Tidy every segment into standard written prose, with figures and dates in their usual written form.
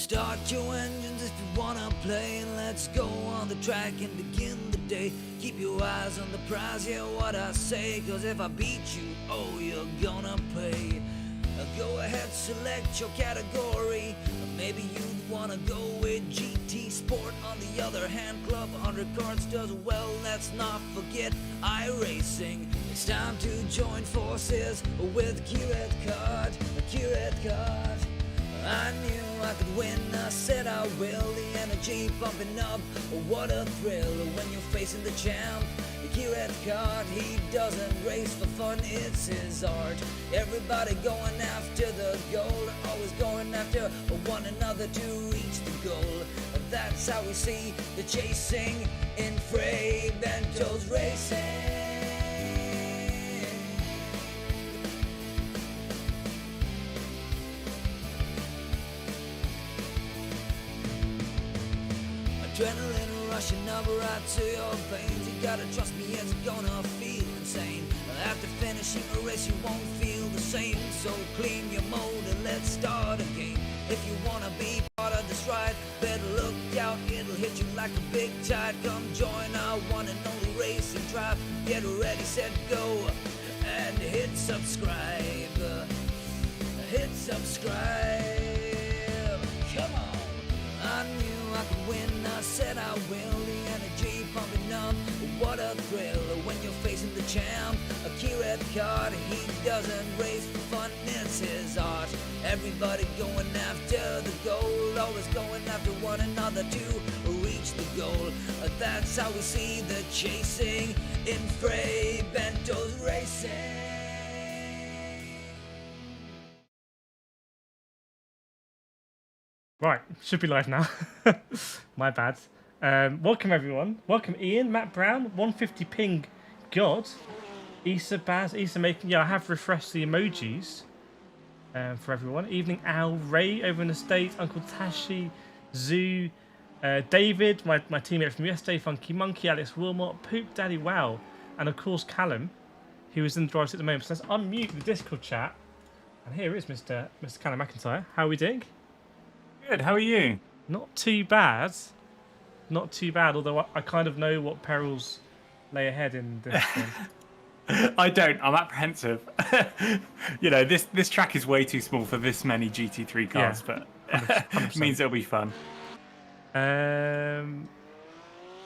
Start your engines if you wanna play, and let's go on the track and begin the day. Keep your eyes on the prize, hear what I say, cause if I beat you, oh, you're gonna pay. Go ahead, select your category. Maybe you'd wanna go with GT Sport. On the other hand, Club 100 Cards does well. Let's not forget iRacing. It's time to join forces with Kireth Card. Kireth Card. I knew I could win, I said I will. The energy pumping up, what a thrill when you're facing the champ. Kireth Card, he doesn't race for fun, it's his art. Everybody going after the goal, always going after one another to reach the goal. That's how we see the chasing in Frey Bento's racing. Adrenaline rushing up right to your veins. You gotta trust me, it's gonna feel insane. After finishing a race, you won't feel the same. So clean your mode and let's start again. If you wanna be part of this ride, better look out, it'll hit you like a big tide. Come join our one and only racing tribe. Get ready, set, go, and hit subscribe. Hit subscribe. Come on. I knew I could win, I said I will. The energy pumping up, what a thrill when you're facing the champ. A Kireth Card, he doesn't race for fun, it's his art. Everybody going after the goal, always going after one another to reach the goal. That's how we see the chasing in Frey Bento's racing. Right, should be live now. My bad. Welcome everyone. Welcome Ian, Matt Brown, 150 ping, God, Issa Baz, Issa making. Yeah, I have refreshed the emojis for everyone. Evening Al, Ray over in the States, Uncle Tashi, Zoo, David, my teammate from yesterday, Funky Monkey, Alex Wilmot, Poop Daddy Wow, and of course Callum, who is in the drive at the moment. So let's unmute the Discord chat. And here is Mr. Callum McIntyre. How are we doing? Good, how are you? Not too bad. Not too bad, although I kind of know what perils lay ahead in this one. I don't, I'm apprehensive. You know, this track is way too small for this many GT3 cars, Yeah, but 100%. it means it'll be fun.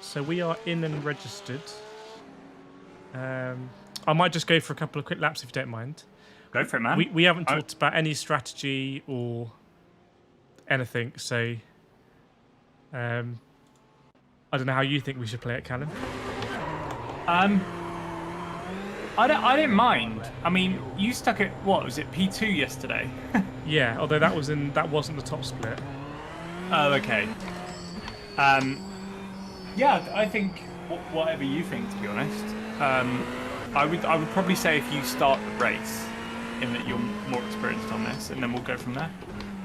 So we are in and registered. I might just go for a couple of quick laps if you don't mind. Go for it, man. We haven't talked about any strategy or anything, so I don't know how you think we should play it, Callum. I didn't mind. I mean, you stuck at what was it, P2 yesterday? Yeah, although that wasn't the top split. Oh, okay. Yeah, I think whatever you think, to be honest. I would probably say if you start the race, in that you're more experienced on this, and then we'll go from there.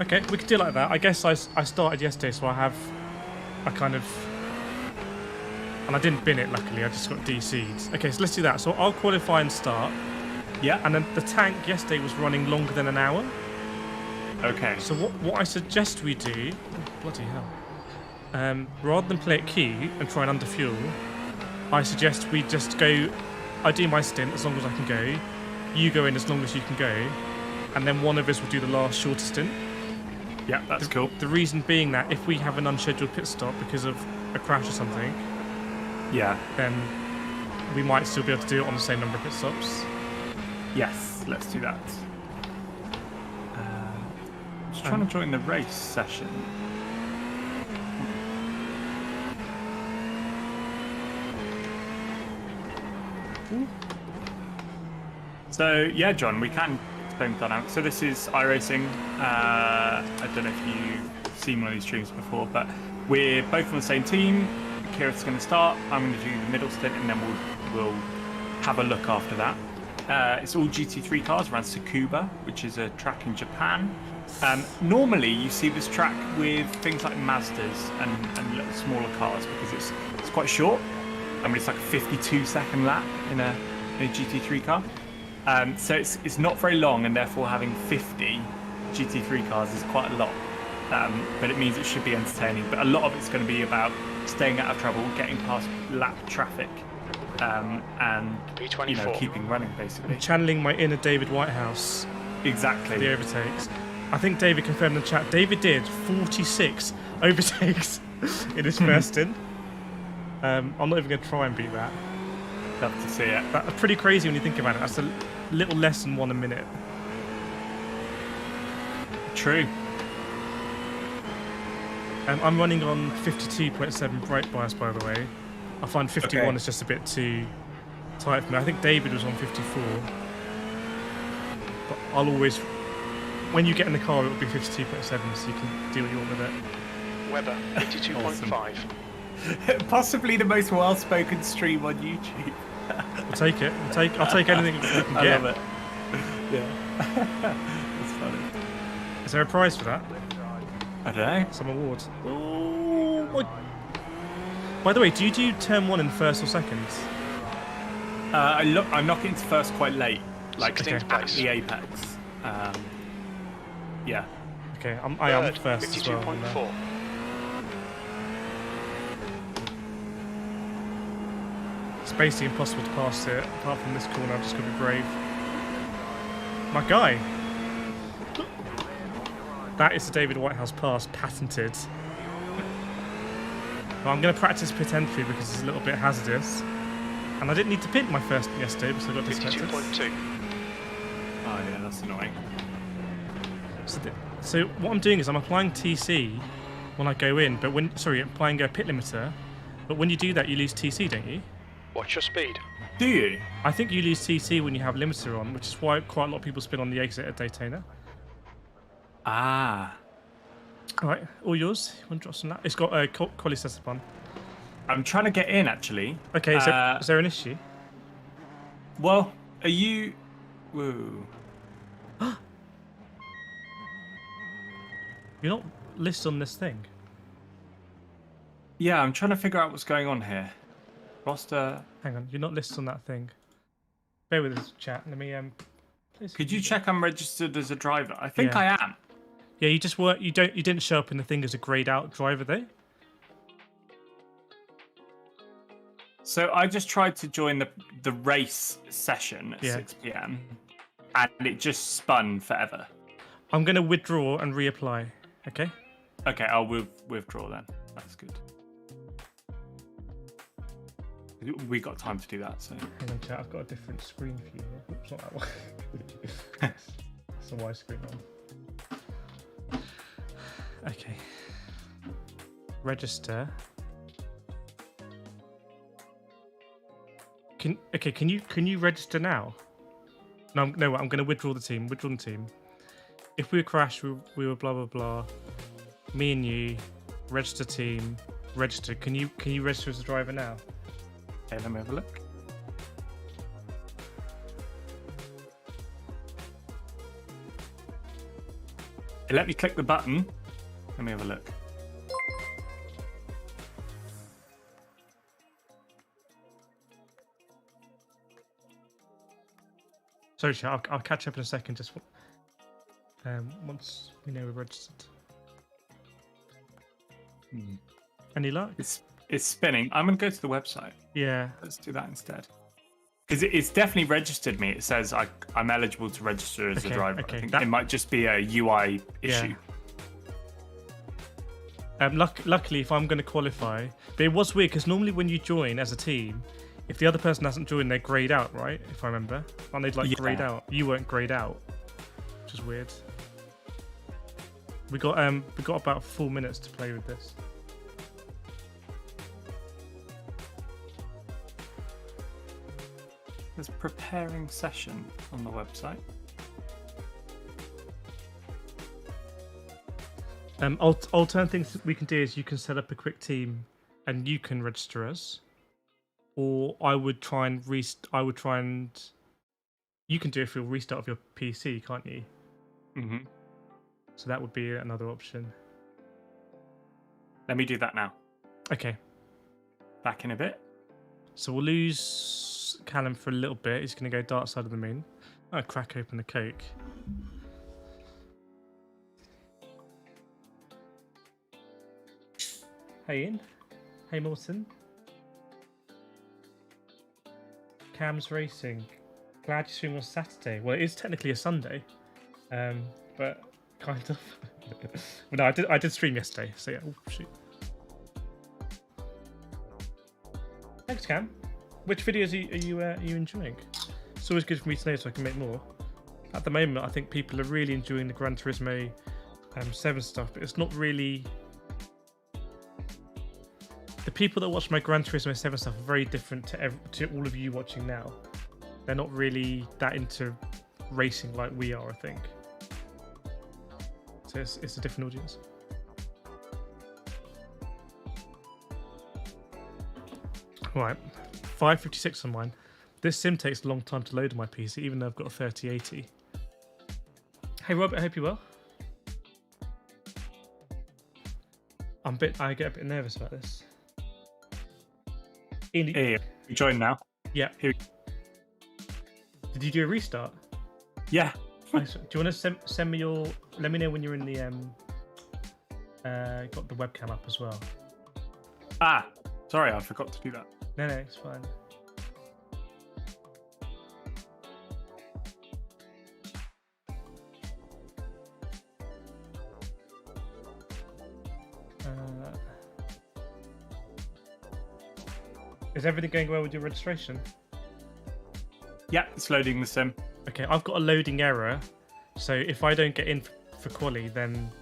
Okay, we could do like that. I guess I started yesterday, so I kind of... And I didn't bin it, luckily. I just got DC'd. Okay, so let's do that. So I'll qualify and start. Yeah. And then the tank yesterday was running longer than an hour. Okay. So what I suggest we do... Oh, bloody hell. Rather than play it key and try and underfuel, I suggest we just go... I do my stint as long as I can go. You go in as long as you can go. And then one of us will do the last shorter stint. Yeah, that's cool. The reason being that if we have an unscheduled pit stop because of a crash or something, yeah, then we might still be able to do it on the same number of pit stops. Yes, let's do that. Just trying to join the race session. So yeah, John, we can explain the dynamics. So this is iRacing. I don't know if you've seen one of these streams before, but we're both on the same team. Kireth's going to start. I'm going to do the middle stint, and then we'll have a look after that. It's all GT3 cars around Tsukuba, which is a track in Japan. Normally, you see this track with things like Mazdas and little smaller cars because it's quite short. I mean, it's like a 52-second lap in a GT3 car. So it's not very long, and therefore having 50 GT3 cars is quite a lot. but it means it should be entertaining. But a lot of it's going to be about staying out of trouble, getting past lap traffic, and keeping running basically. Channeling my inner David Whitehouse. Exactly. The overtakes. I think David confirmed in the chat. David did 46 overtakes in his first stint. I'm not even going to try and beat that. Love to see it. That's pretty crazy when you think about it. That's a little less than 1 a minute. True. I'm running on 52.7 brake bias, by the way. I find 51 is just a bit too tight for me. I think David was on 54. But I'll always... When you get in the car, it'll be 52.7, so you can do what you want with it. Weber, 52.5. Possibly the most well-spoken stream on YouTube. We'll take it. I'll take anything we can get. I love it. Yeah. It's funny. Is there a prize for that? I don't know. Some awards. Oh my... By the way, do you do turn 1 in first or second? I'm knocking into first quite late, like 16th at place. the apex. Yeah. Okay, I am first as well. 52.4. It's basically impossible to pass it. Apart from this corner, I've just got to be brave. My guy. That is the David Whitehouse pass, patented. Well, I'm going to practice pit entry because it's a little bit hazardous. And I didn't need to pit my first yesterday because I got disconnected. 52.2. Oh yeah, that's annoying. So what I'm doing is I'm applying TC when I go in, but applying a pit limiter. But when you do that, you lose TC, don't you? Watch your speed. Do you? I think you lose TC when you have limiter on, which is why quite a lot of people spin on the exit at Daytona. Ah. All right, all yours. You want to drop some that? It's got a quality setup on. I'm trying to get in actually. Okay, so is there an issue? Well, are you? Whoa. You're not listed on this thing. Yeah, I'm trying to figure out what's going on here. Roster. Hang on, you're not listed on that thing. Bear with us, chat. Let me please. Could you check I'm registered as a driver? I think Yeah. I am. Yeah, you just weren't. You didn't show up in the thing as a grayed out driver though. So I just tried to join the race session at 6 p.m. and it just spun forever. I'm gonna withdraw and reapply. Okay. Okay, I'll withdraw then. That's good. We got time to do that, so. Hang on, chat. I've got a different screen for you here. Oops, not that one. That's a wide screen on. Okay. Register. Can you register now? No, I'm going to withdraw the team. Withdraw the team. If we crash, we were blah blah blah. Me and you, register team, register. Can you register as a driver now? Okay, let me have a look. Let me click the button. Let me have a look. Sorry, chat. I'll catch up in a second. Just once we know we're registered. Any luck? It's spinning. I'm gonna go to the website. Yeah. Let's do that instead. Because it's definitely registered me. It says I'm eligible to register as a driver. Okay. I think it might just be a UI issue. Luckily, if I'm going to qualify, but it was weird because normally when you join as a team, if the other person hasn't joined, they're grayed out, right? If I remember, aren't they grayed out? You weren't grayed out, which is weird. We got about 4 minutes to play with this. There's preparing session on the website. Alternate things that we can do is you can set up a quick team and you can register us, or I would try and you can do it for your restart of your PC, can't you? Mm-hmm. So that would be another option. Let me do that now. Okay. Back in a bit. So we'll lose Callum for a little bit. He's going to go dark side of the moon. I'll crack open the Coke. Hey Ian. Hey Morton. Cam's Racing. Glad you stream on Saturday. Well, it is technically a Sunday, but kind of. Well, no, I did stream yesterday, so yeah. Oh, shoot. Thanks, Cam. Which videos are you enjoying? It's always good for me to know so I can make more. At the moment, I think people are really enjoying the Gran Turismo 7 stuff, but it's not really. The people that watch my Gran Turismo 7 stuff are very different to all of you watching now. They're not really that into racing like we are, I think. So it's a different audience. Right, 556 on mine. This sim takes a long time to load on my PC, even though I've got a 3080. Hey Robert, I hope you're well. I get a bit nervous about this. Ian, Hey, you join now? Yeah. Here. Did you do a restart? Yeah. Nice. Do you want to send me your? Let me know when you're in the got the webcam up as well. Ah, sorry, I forgot to do that. No, it's fine. Is everything going well with your registration? Yeah, it's loading the sim. Okay, I've got a loading error, so if I don't get in for quali, then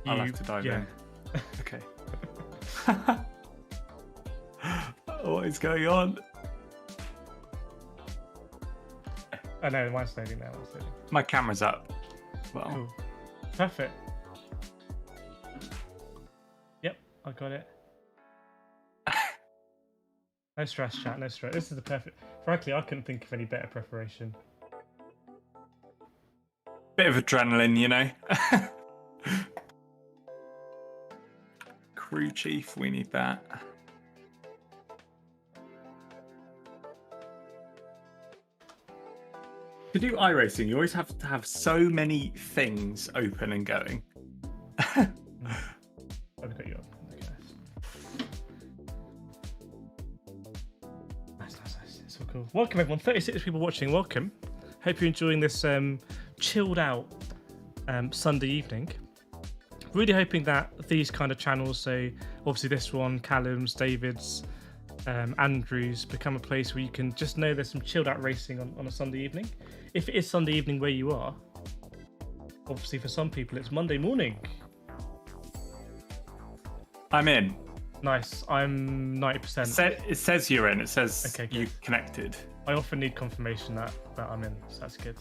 I'll have to dive in. Okay. What is going on? Oh no, mine's loading now. My camera's up. Well, Cool. Perfect. Yep, I got it. No stress, chat. No stress. This is the perfect. Frankly, I couldn't think of any better preparation. bit of adrenaline, you know. Crew chief, we need that. To do iRacing, you always have to have so many things open and going. I've got you up. Okay. Nice. It's all cool. Welcome everyone. 36 people watching. Welcome. Hope you're enjoying this chilled out Sunday evening. Really hoping that these kind of channels, so obviously this one, Callum's, David's, Andrew's, become a place where you can just know there's some chilled out racing on a Sunday evening. If it is Sunday evening where you are, obviously for some people it's Monday morning. I'm in. Nice. I'm 90%. It says you're in. It says Okay, you good. connected. I often need confirmation that I'm in, so that's good.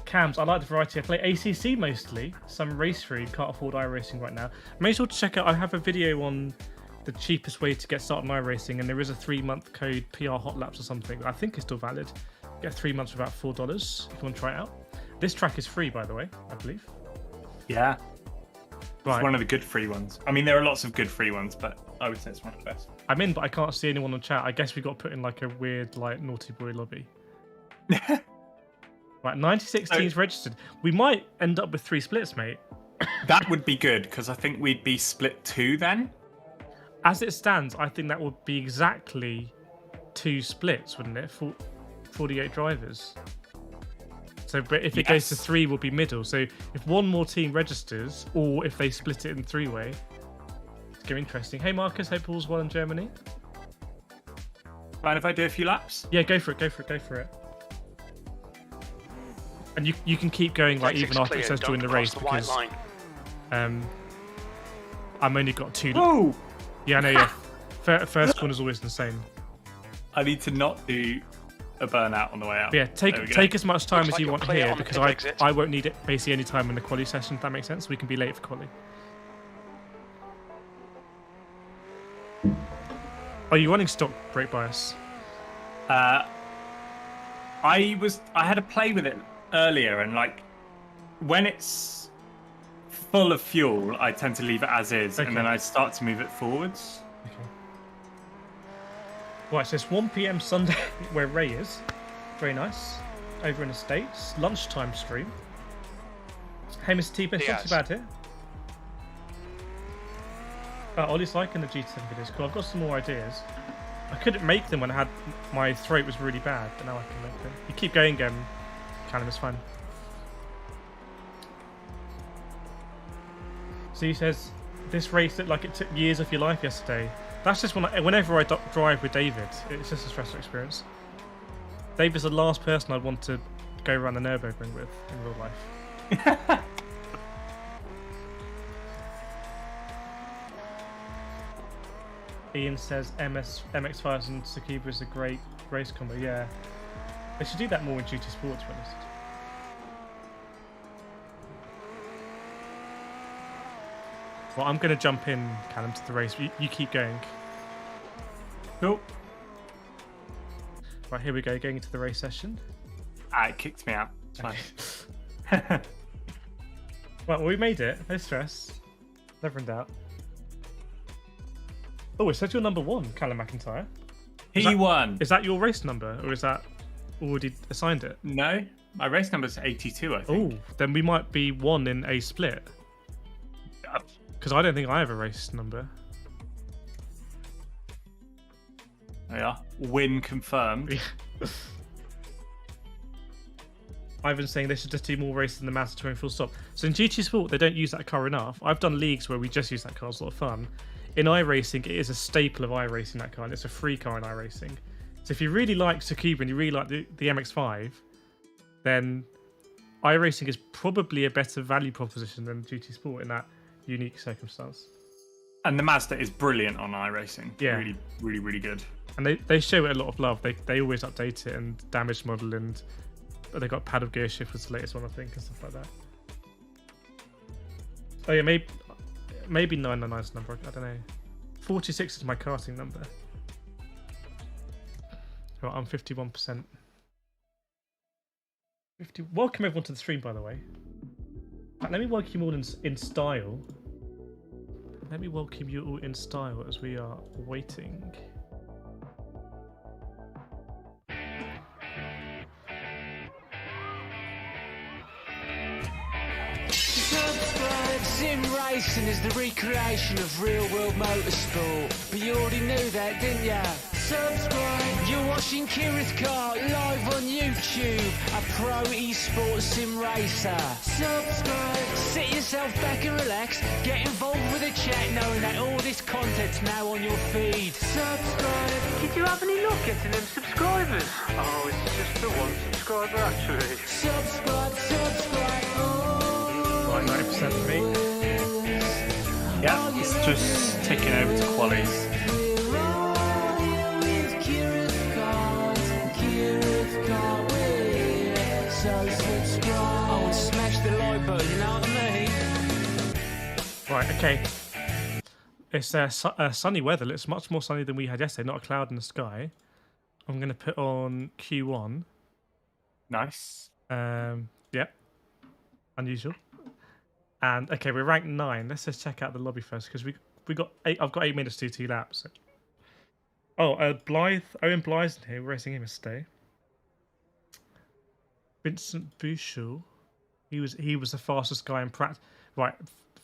Cams, I like the variety. I play ACC mostly, some race free, can't afford iRacing right now. Make sure to check out, I have a video on the cheapest way to get started on iRacing, and there is a 3-month code, PR Hot Laps or something, I think it's still valid. Get 3 months for about $4 if you want to try it out. This track is free, by the way, I believe. Yeah. Right. It's one of the good free ones. I mean, there are lots of good free ones, but I would say it's one of the best. I'm in, but I can't see anyone on chat. I guess we got to put in like a weird, like, naughty boy lobby. Right, 96 teams registered. We might end up with 3 splits, mate. That would be good, because I think we'd be split 2 then. As it stands, I think that would be exactly 2 splits, wouldn't it? 48 drivers. So, but if it goes to 3, we'll be middle. So if one more team registers, or if they split it in 3-way, it's getting interesting. Hey Marcus, hope all's well in Germany. Mind if I do a few laps? Yeah, go for it. And you can keep going like even after it says join the race because I'm only got 2. Whoa! Yeah, I know. Yeah, first corner is always the same. I need to not do a burnout on the way out. But yeah, take as much time as you want here because exit. I won't need it basically any time in the quali session. If that makes sense, we can be late for quali. Are you running stock brake bias? I had a play with it earlier, and like when it's full of fuel, I tend to leave it as is, and then I start to move it forwards. Okay. Right, so it's 1 PM Sunday where Ray is. Very nice. Over in the States. Lunchtime stream. Hey, Mr. T-Best, not too bad here. Ollie's liking the GT7 videos. Cool. I've got some more ideas. I couldn't make them when I had my throat was really bad, but now I can make them. You keep going, Callum. It's fine. So he says this race looked like it took years of your life yesterday. That's just whenever I drive with David, it's just a stressful experience. David's the last person I'd want to go around the Nürburgring with in real life. Ian says MX-5 and Tsukuba is a great race combo. Yeah, they should do that more in GT Sport, to be honest. Well, I'm going to jump in, Callum, to the race. You keep going. Cool. Right, here we go, going into the race session. It kicked me out. It's fine. Right, well, we made it. No stress. Never in doubt. Oh, it says you're number 1, Callum McIntyre. He won. Is that your race number, or is that already assigned it? No, my race number's 82, I think. Oh, then we might be 1 in a split. Because I don't think I have a race number. There you are. Win confirmed. Ivan's saying they should just do more races in the Mazda Touring full stop. So in GT Sport, they don't use that car enough. I've done leagues where we just use that car. It's a lot of fun. In iRacing, it is a staple of iRacing, that car, and it's a free car in iRacing. So if you really like Tsukuba and you really like the MX-5, then iRacing is probably a better value proposition than GT Sport in that unique circumstance. And the Mazda is brilliant on iRacing. Yeah. Really, really, really good. And they show it a lot of love. They always update it and damage model, and they got paddle gear shift was the latest one, I think, and stuff like that. Oh yeah, maybe 999's number. I don't know. 46 is my karting number. Right, I'm 51%. Welcome everyone to the stream, by the way. Let me welcome you all in style. Let me welcome you all in style as we are waiting. Sim racing is the recreation of real-world motorsport. But you already knew that, didn't ya? Subscribe! You're watching Kireth Car live on YouTube, a pro esports sim racer. Subscribe! Sit yourself back and relax, get involved with the chat knowing that all this content's now on your feed. Subscribe! Did you have any luck getting them subscribers? Oh, it's just the one subscriber actually. Subscribe! Right, 90% for me. Yeah, it's just ticking over to qualies. Smash the like button, you know what I mean? Right, okay. It's sunny weather. It's much more sunny than we had yesterday. Not a cloud in the sky. I'm going to put on Q1. Nice. Yep. Unusual. And okay, we're ranked 9. Let's just check out the lobby first because we got 8. I've got 8 minutes to do 2 laps. Oh, Owen Blythe's in here. We're racing him yesterday. Vincent Bushel. He was the fastest guy in practice. Right,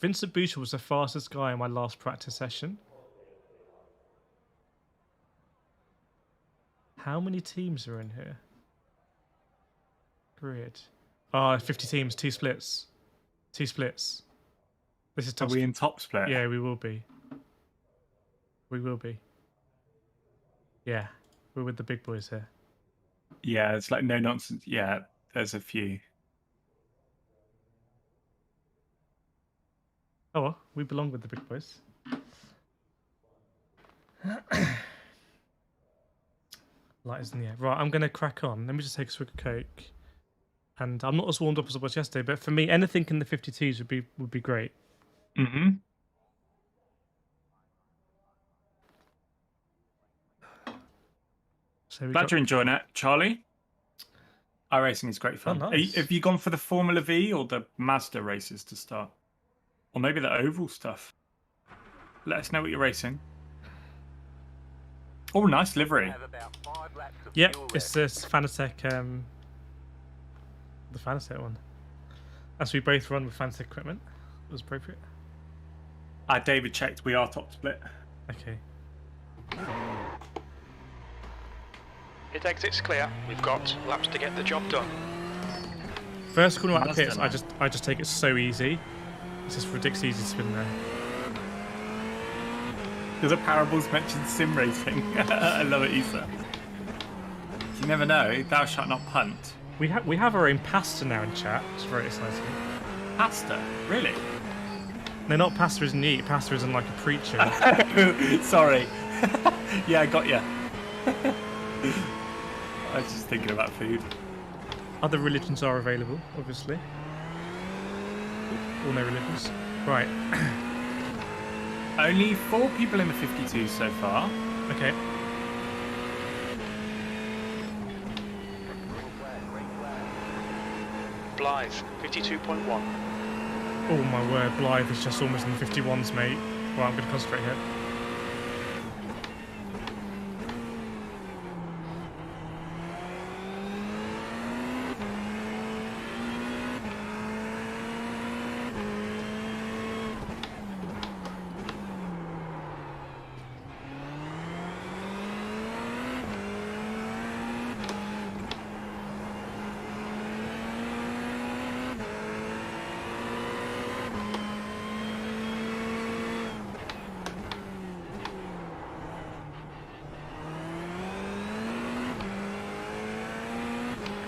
Vincent Bushel was the fastest guy in my last practice session. How many teams are in here? Grid. 50 teams, 2 splits. 2 splits. This is Are top. we in top split? Yeah, we will be. We will be. Yeah, we're with the big boys here. Yeah, it's like no nonsense. Yeah, there's a few. Oh well, we belong with the big boys. Light is in the air. Right, I'm going to crack on. Let me just take a swig of Coke. And I'm not as warmed up as I was yesterday, but for me, anything in the 52s would be great. Mm-hmm. So Glad you're enjoying it, Charlie. iRacing is great fun. Oh, nice. Have you gone for the Formula V or the Mazda races to start? Or maybe the oval stuff? Let us know what you're racing. Oh, nice livery. Yep, it's this Fanatec, the Fanatec one. As we both run with Fanatec equipment, it was appropriate. David checked. We are top split. Okay. Hit exit's clear. We've got laps to get the job done. First corner out That's of pits, done. I just take it so easy. It's just ridiculously easy to spin there. Because the parables mentioned sim racing. I love it, Issa. You never know. Thou shalt not punt. We have our own pasta now in chat. It's very exciting. Pasta? Really? No, not pasta as in you eat. Pasta as in like a preacher. Sorry. Yeah, I got you. I was just thinking about food. Other religions are available, obviously. Or no religions. Right. Only 4 people in the 52 so far. Okay. Blythe, 52.1. Oh my word, Blythe is just almost in the 51s, mate. Well, I'm going to concentrate here.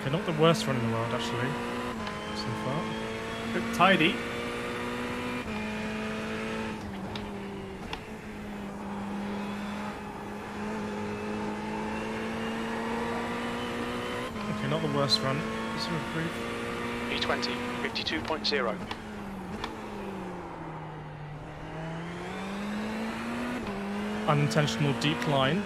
Okay, not the worst run in the world, actually, so far. Look tidy. Okay, not the worst run. Let's improve. E20, 52.0. Unintentional decline.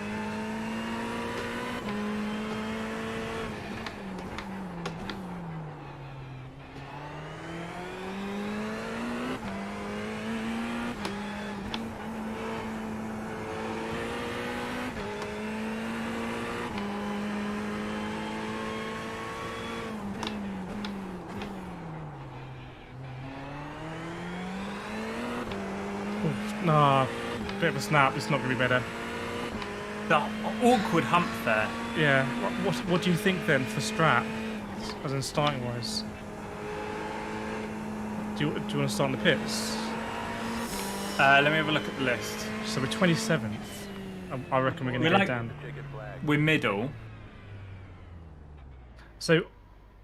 Nah, bit of a snap. It's not going to be better. The awkward hump there. Yeah. What do you think then for strat, as in starting wise? Do you want to start in the pits? Let me have a look at the list. So we're 27th. I reckon we're going to go down. We're middle. So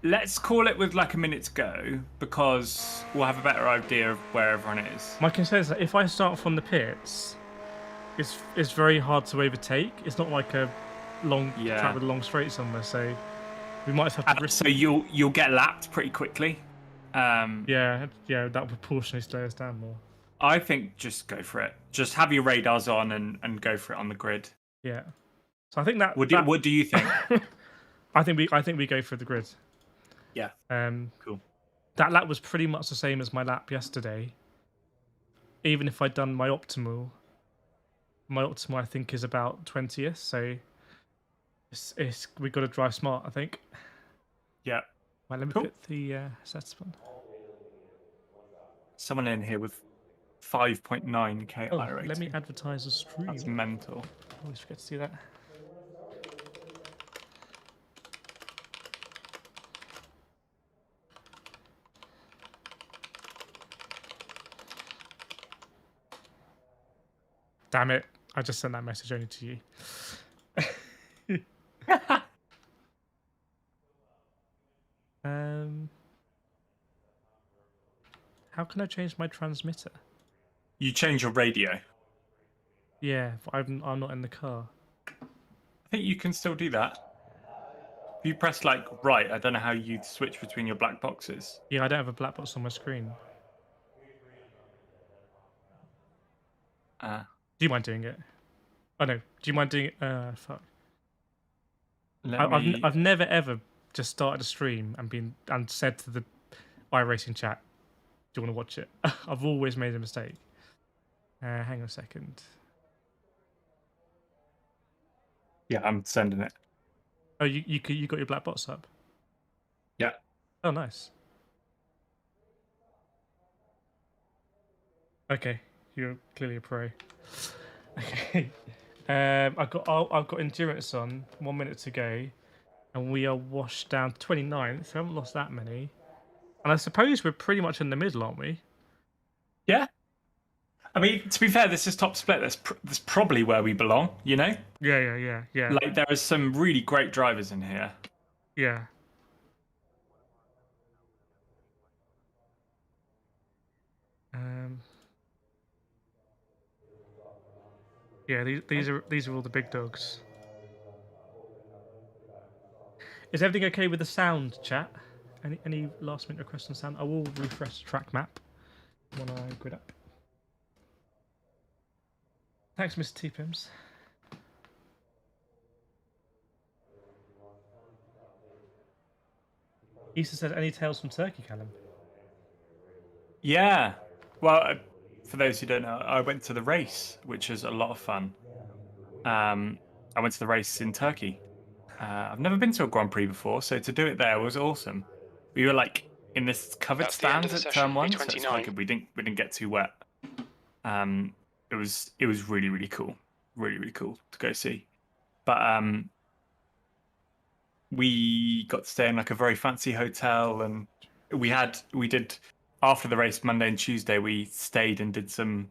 Let's call it with like a minute to go because we'll have a better idea of where everyone is. my concern is that if I start from the pits, it's very hard to overtake. It's not like a long track with a long straight somewhere, so we might have to risk. So you'll get lapped pretty quickly. Yeah, that will proportionally slow us down more. I think just go for it. Just have your radars on and go for it on the grid. Yeah. So I think that. What do you think? I think we go for the grid. Yeah. Cool. That lap was pretty much the same as my lap yesterday. Even if I'd done my optimal I think is about 20th. So we've got to drive smart, I think. Yeah. Right, let me put the sets on. Someone in here with 5.9k iRacing. Let me advertise a stream. That's mental. I always forget to do that. Damn it. I just sent that message only to you. How can I change my transmitter? You change your radio. Yeah, but I'm not in the car. I think you can still do that. If you press like right, I don't know how you switch between your black boxes. Yeah, I don't have a black box on my screen. Do you mind doing it? Oh no, do you mind doing it? Fuck. I've never ever just started a stream and said to the iRacing chat, "Do you want to watch it?" I've always made a mistake. Hang on a second. Yeah, I'm sending it. Oh, you got your black box up? Yeah. Oh, nice. Okay, You're clearly a pro. Okay. I've got endurance on. 1 minute to go, and we are washed down to 29th. So I haven't lost that many. And I suppose we're pretty much in the middle, aren't we? Yeah. I mean, to be fair, this is top split. That's probably where we belong, you know? Yeah. Like, there are some really great drivers in here. Yeah. Yeah, these are all the big dogs. Is everything okay with the sound, chat? Any last minute requests on sound? I will refresh the track map when I grid up. Thanks, Mr. T-Pims. Issa said, any tales from Turkey, Callum? Yeah. Well, for those who don't know, I went to the race, which was a lot of fun. I went to the race in Turkey. I've never been to a Grand Prix before, so to do it there was awesome. We were like in this covered That's the end stand of the at session, turn 1, so it's V29. quite good. We didn't get too wet. It was really cool, really cool to go see. But we got to stay in like a very fancy hotel, and we did after the race Monday and Tuesday. We stayed and did some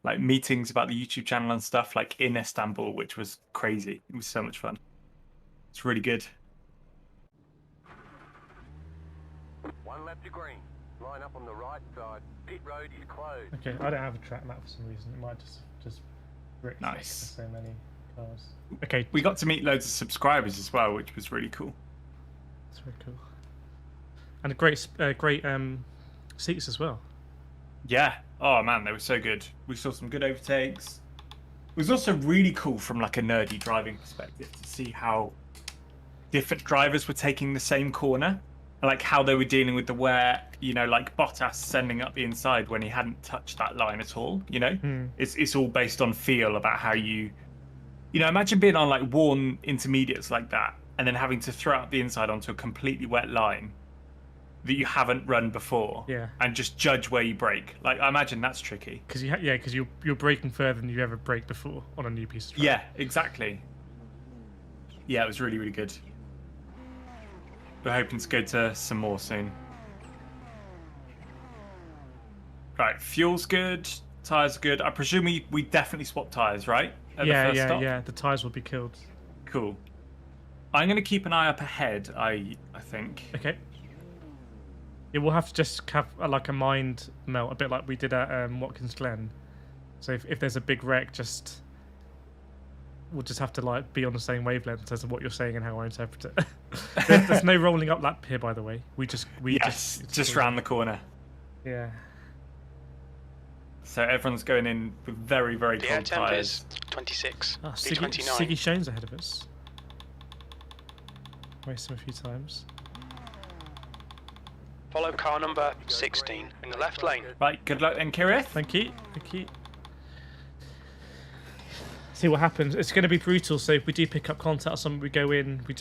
like meetings about the YouTube channel and stuff like in Istanbul, which was crazy. It was so much fun. It's really good. One lap to green. Line up on the right side. Pit road is closed. Okay, I don't have a track map for some reason. It might just brick Nice. so many cars. Okay, We got to meet loads of subscribers as well, which was really cool. that's very cool. And a great seats as well. Yeah. Oh man, they were so good. We saw some good overtakes. It was also really cool from like a nerdy driving perspective to see how different drivers were taking the same corner, and like how they were dealing with the wear. You know, like Bottas sending up the inside when he hadn't touched that line at all. You know, it's all based on feel about how you know. Imagine being on like worn intermediates like that, and then having to throw out the inside onto a completely wet line that you haven't run before, Yeah. and just judge where you brake. Like, I imagine that's tricky. Because you're braking further than you ever braked before on a new piece of track. Yeah, exactly. Yeah, it was really good. We're hoping to go to some more soon. Right, fuel's good, tyres are good. I presume we definitely swapped tyres, right? At the first stop? Yeah. The tyres will be killed. Cool. I'm going to keep an eye up ahead, I think. Okay. Yeah, we'll have to just have like a mind melt, a bit like we did at Watkins Glen. So if there's a big wreck, we'll just have to like be on the same wavelength as what you're saying and how I interpret it. there's no rolling up lap here, by the way. It's just round the corner. Yeah. So everyone's going in with very The air cold temp tyres. is 26. Siggy V29. Shone's ahead of us. Raced him a few times. Follow car number 16 in the left lane. Right, good luck then, Kireth. Thank you. See what happens. It's going to be brutal. So if we do pick up contact or something, we go in. We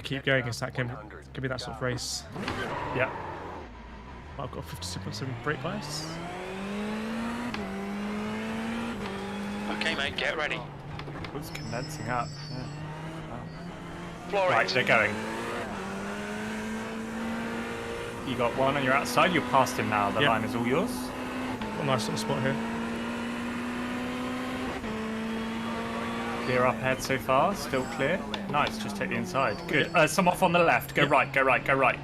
keep going. It's that can be that sort of race. Yeah. I've got 52.7 brake bias. Okay, mate, get ready. It's condensing up. Yeah. Floor Right, they're going. You got one on your outside. You're past him now. The Yep. line is all yours. Got a nice little spot here. Clear up ahead so far. Still clear. Nice. Just take the inside. Good. Some off on the left. Go Yep. right. Go right. Go right.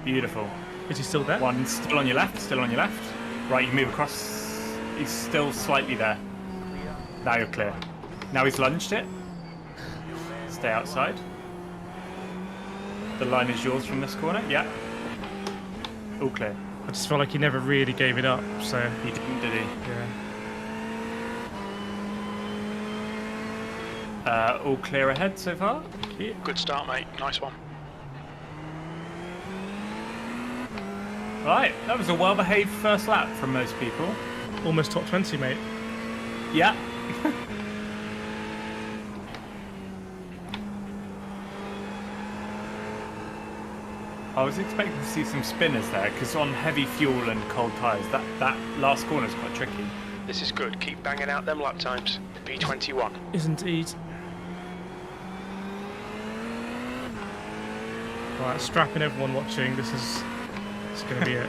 Beautiful. Is he still there? One still on your left. Still on your left. Right. You move across. He's still slightly there. Now you're clear. Now he's lunged it. Stay outside. The line is yours from this corner. Yeah. All clear. I just felt like he never really gave it up. So He didn't, did he? yeah. All clear ahead so far. Good start, mate. Nice one. Right, that was a well-behaved first lap from most people. Almost top 20, mate. Yeah. I was expecting to see some spinners there, because on heavy fuel and cold tyres, that last corner is quite tricky. This is good. Keep banging out them lap times. P21. Is indeed. Right, strapping everyone watching. This is going to be it.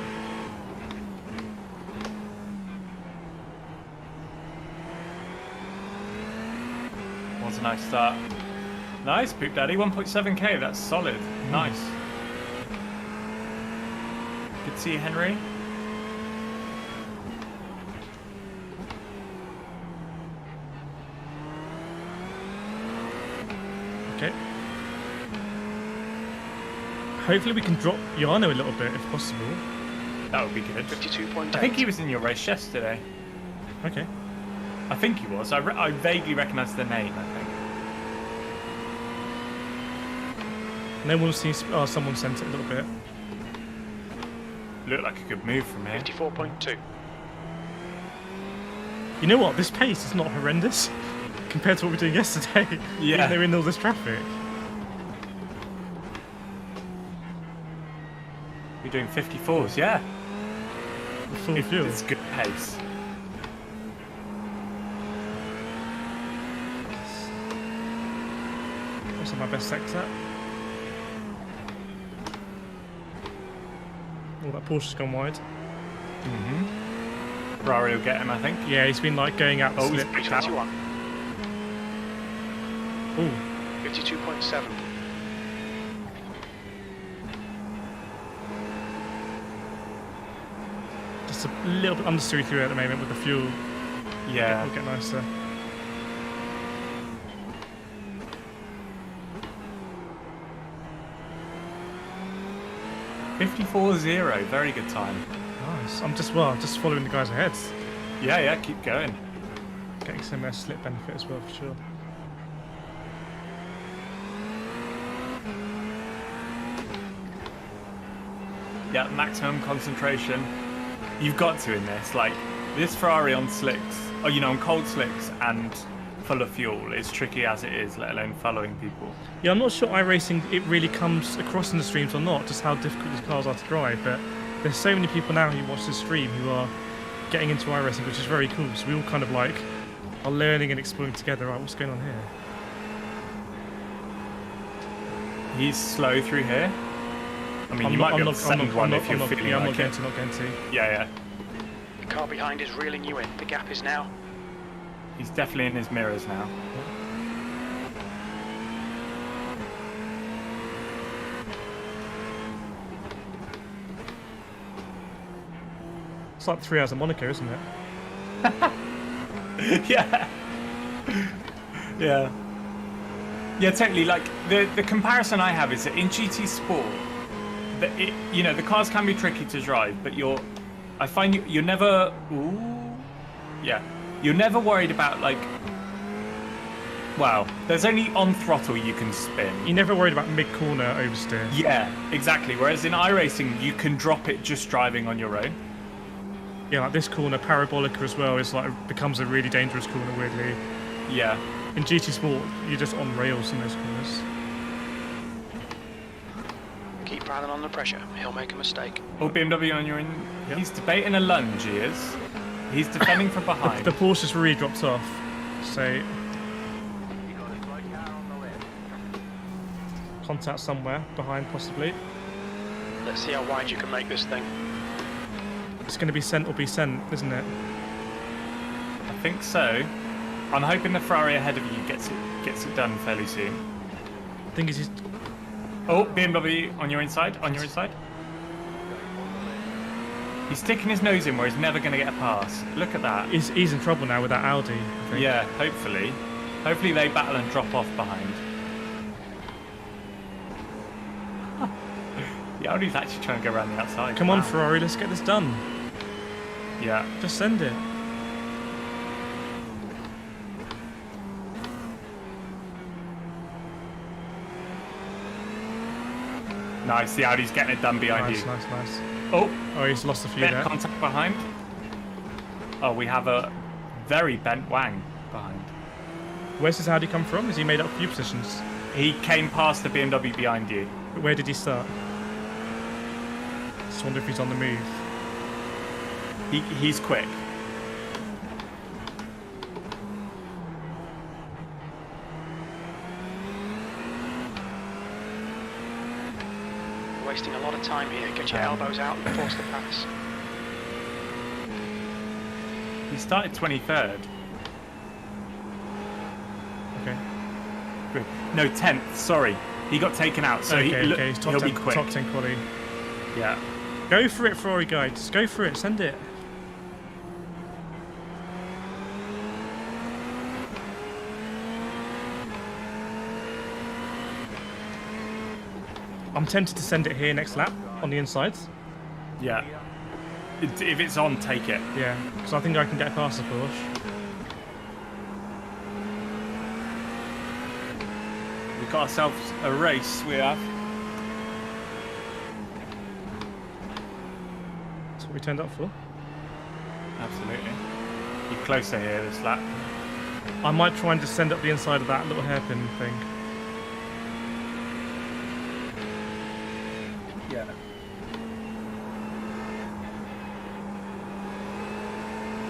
Was a nice start. Nice, Poop Daddy. 1.7k. That's solid. Nice. Good to see you, Henry. Okay. Hopefully we can drop Yano a little bit if possible. That would be good. 52.8. I think he was in your race yesterday. Okay. I think he was. I vaguely recognise the name, I think. No one seems. Oh, someone sent it a little bit. Looked like a good move from here. 54.2. You know what? This pace is not horrendous compared to what we were doing yesterday. Yeah. Even though we're in all this traffic. We're doing 54s, yeah. Full fuel. It's good pace. Also my best sector. Oh, that Porsche's gone wide. Ferrari will get him, I think. Yeah, he's been like going out the slip. P21. Ooh. 52.7. Just a little bit understeery through at the moment with the fuel. Yeah. It'll get nicer. .54.0, very good time. Nice. I'm just following the guys ahead. Yeah, keep going. Getting some slip benefit as well for sure. Yeah, maximum concentration. You've got to in this. Like, this Ferrari on slicks, or on cold slicks and full of fuel is tricky as it is, let alone following people. Yeah, I'm not sure iRacing it really comes across in the streams or not, just how difficult these cars are to drive, but there's so many people now who watch the stream who are getting into iRacing, which is very cool. So we all kind of like are learning and exploring together. Right, what's going on here? He's slow through here. I mean, you might be able to send one if you're feeling yeah, I'm like it. not going to. Yeah. The car behind is reeling you in. The gap is now. He's definitely in his mirrors now. It's like 3 hours of Monaco, isn't it? Yeah. Yeah, totally. Like the comparison I have is that in GT Sport, the cars can be tricky to drive, but I find you're never. You're never worried about like. Wow, there's only on throttle you can spin. You're never worried about mid-corner oversteer. Yeah, exactly. Whereas in iRacing, you can drop it just driving on your own. Yeah, like this corner, Parabolica as well, is like becomes a really dangerous corner weirdly. Yeah. In GT Sport, you're just on rails in those corners. Keep Brandon under pressure. He'll make a mistake. Oh, BMW on your in. Yep. He's debating a lunge. He is. He's defending from behind. The Porsche's really dropped off. So You got a slow car on the left. contact somewhere behind, possibly. Let's see how wide you can make this thing. It's going to be sent or be sent, isn't it? I think so. I'm hoping the Ferrari ahead of you gets it done fairly soon. I think he's. Oh, BMW on your inside. On your inside. He's sticking his nose in where he's never going to get a pass. Look at that. He's in trouble now with that Audi. I think. Yeah, hopefully. Hopefully they battle and drop off behind. The Audi's actually trying to go around the outside. Come on, Wow. Ferrari, let's get this done. Yeah. Just send it. Nice, the Audi's getting it done behind you. Nice. Oh, Oh, he's lost a few bit there. of contact behind. Oh, we have a very bent wang behind. Where's his Audi come from? Has he made up a few positions? He came past the BMW behind you. But where did he start? Just wonder if he's on the move. He's quick. wasting a lot of time here. Get your elbows out and force the pass. He started 23rd. Okay. Good. No, 10th. Sorry, he got taken out. So Okay, he'll he's top be 10, quick. top 10 quality. Yeah. Go for it, Ferrari guy. Just go for it. Send it. I'm tempted to send it here next lap on the insides. Yeah. If it's on, take it. Yeah, because I think I can get past the Porsche. We've got ourselves a race. We have. That's what we turned up for. Absolutely. You're closer here this lap. I might try and just send up the inside of that little hairpin thing. Yeah.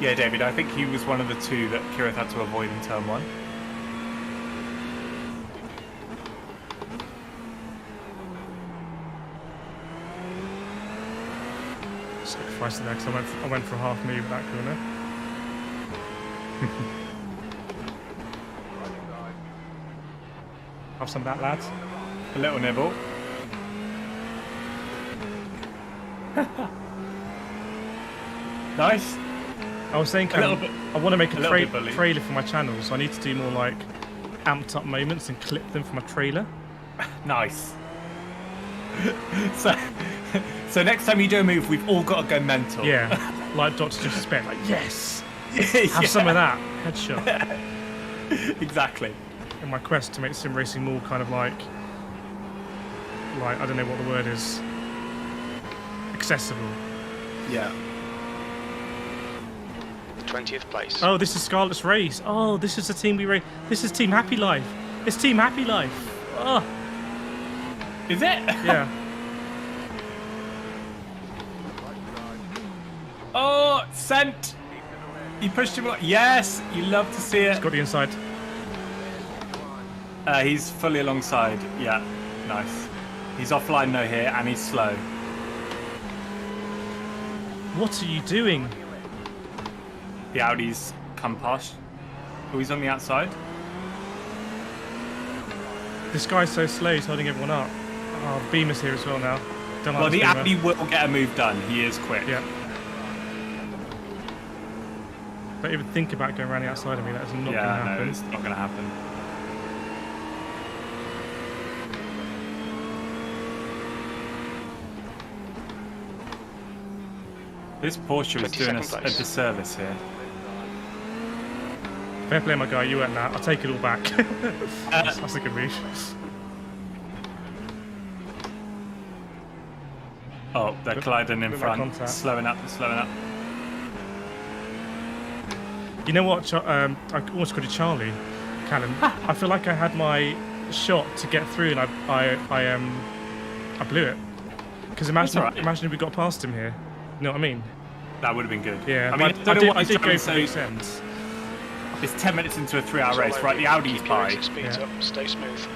Yeah, David, I think he was one of the two that Kireth had to avoid in turn 1. Sacrificed it there because I went for a half move that corner. Have some of that, lads. A little nibble. Nice. I was saying, A little bit- I want to make a little bit bully. trailer for my channel, so I need to do more like amped up moments and clip them for my trailer. Nice. So next time you do a move, we've all got to go mental. Yeah, like Dr. Disrespect, like yes, have some of that headshot. Exactly. In my quest to make sim racing more kind of like I don't know what the word is, accessible. Yeah. 20th place. Oh, this is Scarlett's race. Oh, this is the team we race. This is Team Happy Life. It's Team Happy Life. Oh, Is it? yeah. Oh, sent. You pushed him. Yes, you love to see it. Got the inside. He's fully alongside. Yeah, nice. He's offline though here, and he's slow. What are you doing? The Audi's come past. Oh, he's on the outside. This guy's so slow, he's holding everyone up. Oh, Beamer's here as well now. Don't like Well, the this Beamer. Audi will get a move done. He is quick. Yeah. Don't even think about going around the outside of me. That is not going to Yeah, happen. no, it's not going to happen. This Porsche is doing us a 22nd place. disservice here. Fair play, my guy. You weren't that. I'll take it all back. That's a good move. Oh, they're colliding in Look at that front. contact. Slowing up, slowing up. You know what? I almost called it Charlie, Callum. I feel like I had my shot to get through, and I blew it. Because imagine, all right. imagine if we got past him here. You know what I mean? That would have been good. Yeah. I mean, but I don't know what I he's did trying go to for say. loose ends. It's 10 minutes into a 3-hour It's all race, over right? The you. Audi's Keep your by. exit speeds Yeah. up. Stay smooth.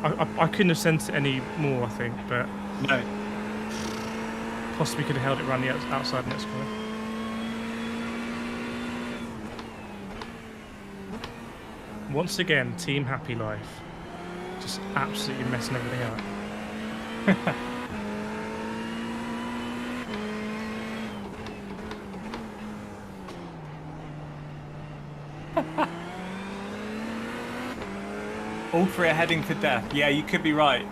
I couldn't have sent it any more, I think, but No. possibly could have held it around the outside next corner. Once again, Team Happy Life. Just absolutely messing everything up. All three are heading for death. Yeah, you could be right.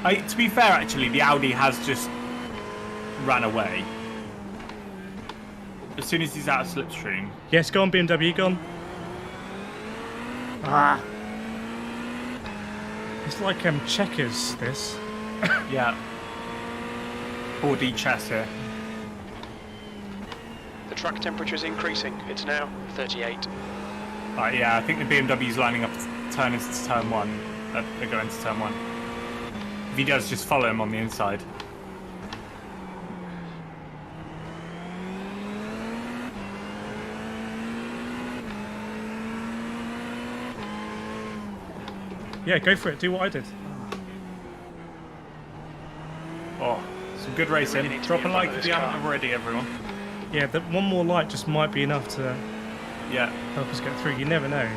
To be fair, actually, the Audi has just ran away. As soon as he's out of slipstream. Yes, go on, BMW, go on. Ah. It's like checkers, this. Yeah. 4D chess here. The track temperature is increasing. It's now 38. Right, yeah, I think the BMW's lining up to turn into turn 1. They go into turn 1. If he does, just follow him on the inside. Yeah, go for it. Do what I did. Oh, some good racing. really need to Drop be a in like front of if this you haven't car. already, everyone. Yeah, one more light just might be enough to Yeah. help us get through. You never know.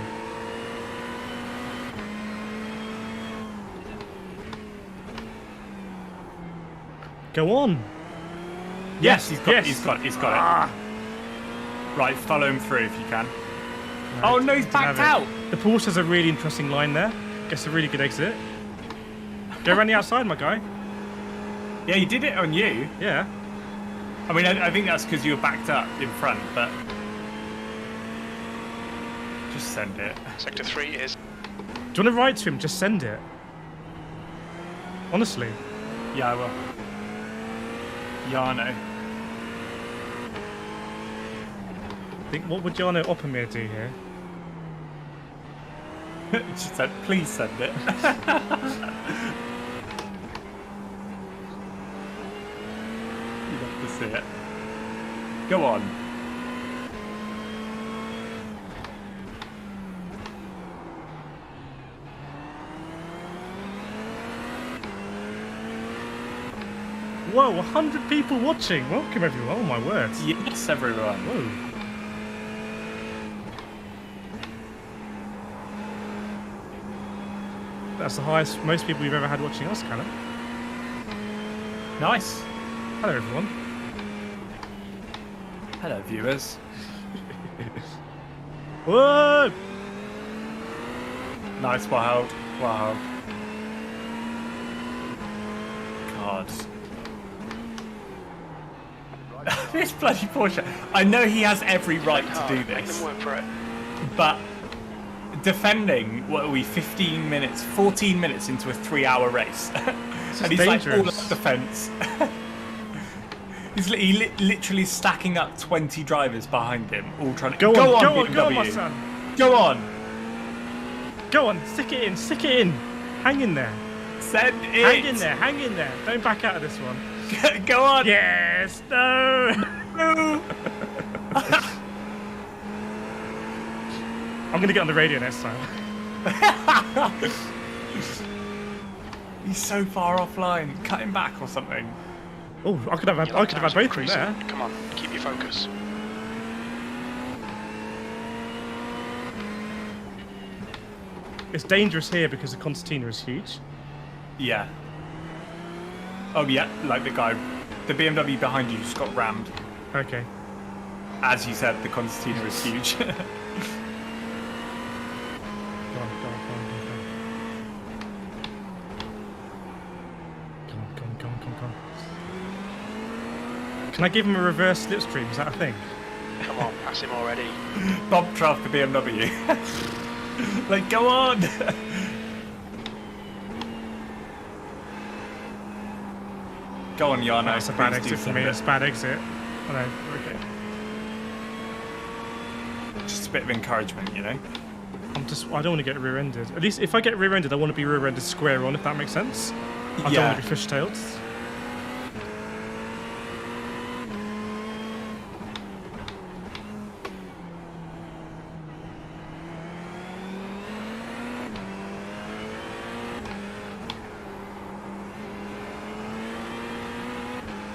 Go on. Yes, he's got yes. it. He's got it. Right, follow him through if you can. Oh no, he's Didn't backed have out. it. The Porsche has a really interesting line there. Gets a really good exit. Go around the outside, my guy. Yeah, he did it on you. Yeah. I mean, I think that's because you were backed up in front, but just send it. Sector 3 is... Do you want to write to him? Just send it. Honestly. Yeah, I will. Jarno. Think what would Jarno Oppenmeer do here? Just said, please send it. You'd love to see it. Go on. Whoa, 100 people watching. Welcome everyone. Oh my word. Yes, everyone. Whoa. That's the highest most people we've ever had watching us, Callum. Nice. Hello everyone. Hello, viewers. Whoa! Nice, wild. Wow. God. This bloody Porsche. I know he has every right to do Make this, them work for it. but defending, what are we, 15 minutes, 14 minutes into a 3-hour race. This is And he's like all dangerous. up the fence. He's literally stacking up 20 drivers behind him, all trying to... Go on, BMW. my son. Go on. Go on, stick it in. Hang in there. Send it. Hang in there. Don't back out of this one. Go on. Yes, no. No. I'm gonna get on the radio next time. He's so far offline. Cut him back or something. Oh, I could have had both of them cruising. there. Come on, keep your focus. It's dangerous here because the concertina is huge. Yeah. Oh yeah, like the BMW behind you just got rammed. Okay. As you said, the concertina is huge. Go on. Can I give him a reverse slipstream? Is that a thing? Come on, pass him already. Bob Trough the BMW. Like, go on! Go on, Jarno. That's a bad please do exit for send me. it. It's a bad exit. I know. Okay. Just a bit of encouragement, you know? I don't want to get rear-ended. At least if I get rear-ended, I want to be rear-ended square on, if that makes sense. I don't want to be fishtailed.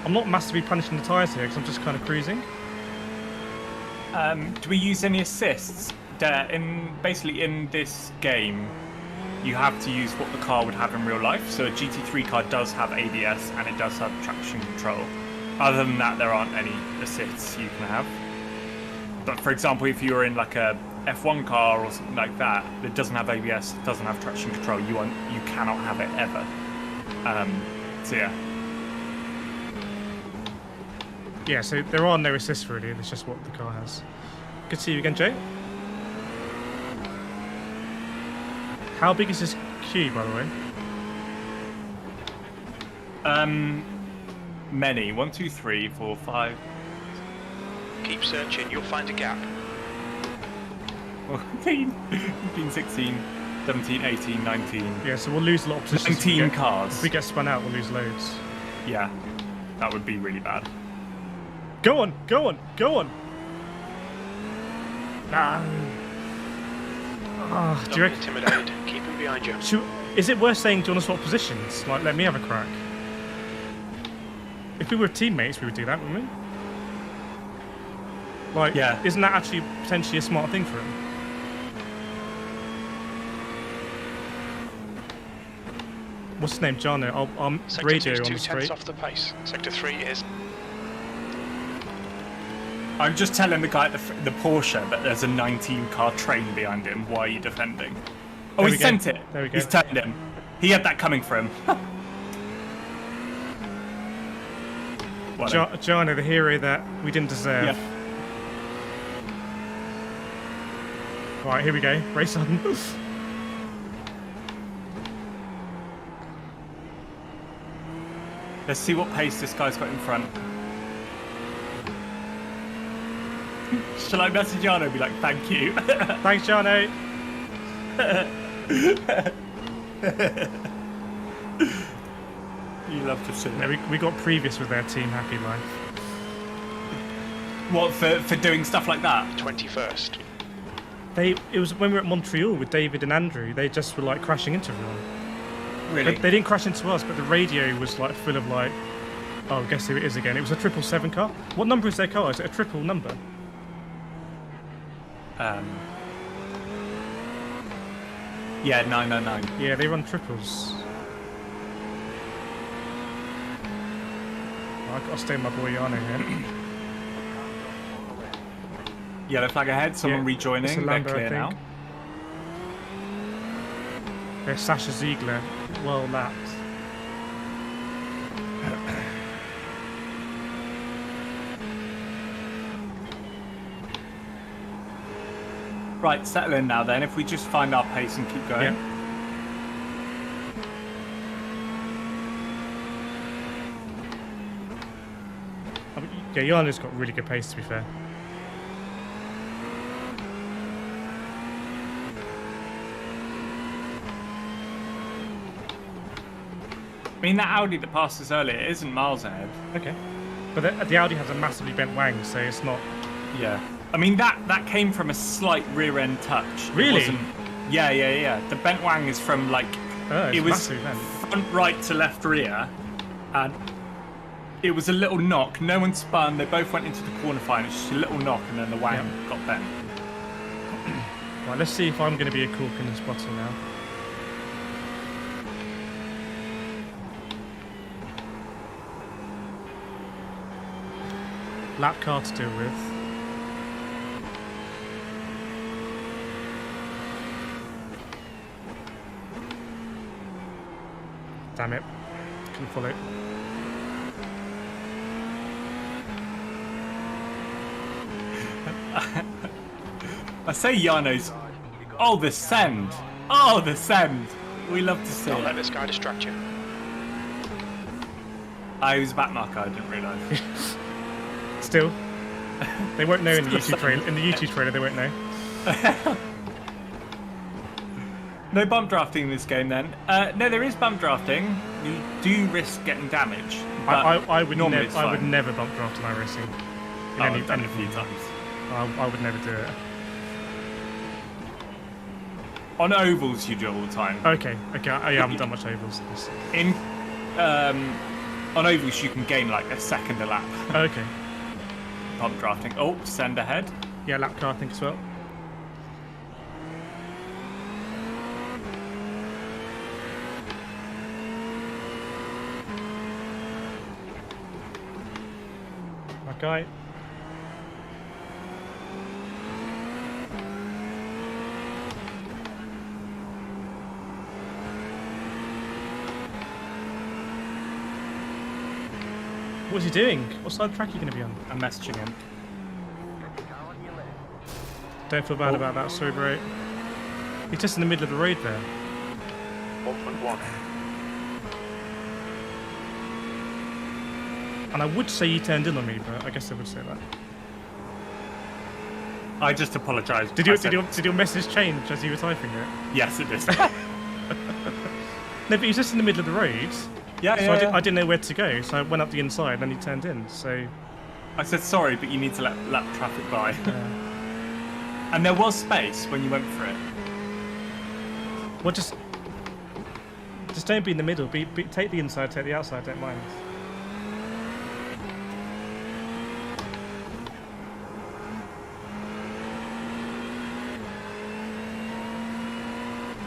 I'm not massively punishing the tyres here because I'm just kind of cruising. Do we use any assists? Basically in this game, you have to use what the car would have in real life. So a GT3 car does have ABS and it does have traction control. Other than that, there aren't any assists you can have. But for example, if you're in like a F1 car or something like that doesn't have ABS, doesn't have traction control, you cannot have it ever. So yeah. Yeah, so there are no assists really, it's just what the car has. Good to see you again, Jay. How big is this queue, by the way? Many. 1, 2, 3, 4, 5. Keep searching, you'll find a gap. 14, 15, 16, 17, 18, 19. Yeah, so we'll lose a lot of positions. 19 cars. If we get spun out, we'll lose loads. Yeah, that would be really bad. Go on! Nah. Oh, do Don't you be reckon? intimidated. Keep him behind you. Is it worth saying, do you want to swap positions? Like, let me have a crack. If we were teammates, we would do that, wouldn't we? Like, Yeah. Isn't that actually potentially a smart thing for him? What's his name? Jarno. I'll Sector radio 2 on is the 2 straight. tenths off the pace. Sector 3 is... I'm just telling the guy at the Porsche that there's a 19-car train behind him. Why are you defending? Oh, There he we go. sent it. There we go. He's turned him. He had that coming for him. What a- Jarno, the hero that we didn't deserve. Yeah. Right, here we go. Race on. Let's see what pace this guy's got in front. Shall I message Jarno and be like, thank you? Thanks, Jarno. You love to see Yeah, it. we got previous with their team Happy Life. What, for doing stuff like that? 21st. It was when we were at Montreal with David and Andrew. They just were like crashing into everyone. Really? They didn't crash into us, but the radio was like full of like, oh, guess who it is again? It was a 777 car. What number is their car? Is it a triple number? Yeah, 999. Yeah, they run triples. Oh, I've got to stay with my boy Yano here. Yellow flag ahead, someone Yeah, it's a rejoining. They're Lambo, I clear now. think. There's Sasha Ziegler, well lapped. Right, settle in now then. If we just find our pace and keep going. Yeah. Yeah, Yano's got really good pace, to be fair. I mean, that Audi that passed us earlier isn't miles ahead. Okay. But the Audi has a massively bent wang, so it's not... Yeah. I mean, that came from a slight rear end touch. It Really? wasn't- Yeah. The bent wang is from like... Oh, it's it was massive then. front right to left rear, and it was a little knock. No one spun. They both went into the corner fine. It's just a little knock, and then the wang Yeah. got bent. Right, let's see if I'm going to be a cork in the spotter now. Lap car to deal with. Damn it. Couldn't follow. I say Yano's. Oh, the send. Oh, the send. We love to see Don't let it. this guy distract you. I was a back marker. I didn't realise. Still. They won't know in the Still YouTube trailer. In the YouTube trailer, they won't know. No bump drafting in this game then. No, there is bump drafting. You do risk getting damage. I would normally it's fine. never bump draft in iRacing. In Oh, any- I've done it a any few form. times. I would never do it. On ovals, you do it all the time. Okay. I haven't done much ovals. In on ovals, you can gain like a second a lap. Okay. Bump drafting. Oh, send ahead. Yeah, lap car I think as well. Okay. What's he doing? What side of the track are you going to be on? I'm messaging him. Don't feel bad about that, sorry bro. He's just in the middle of the road there. 1.1. And I would say he turned in on me, but I guess I would say that. I just apologise. Did your message change as you were typing it? Yes, it is. No, but he was just in the middle of the road. Yeah, So I didn't know where to go, so I went up the inside and then he turned in, so... I said sorry, but you need to let traffic by. And there was space when you went for it. Well, just Just don't be in the middle. Take the inside, take the outside. Don't mind.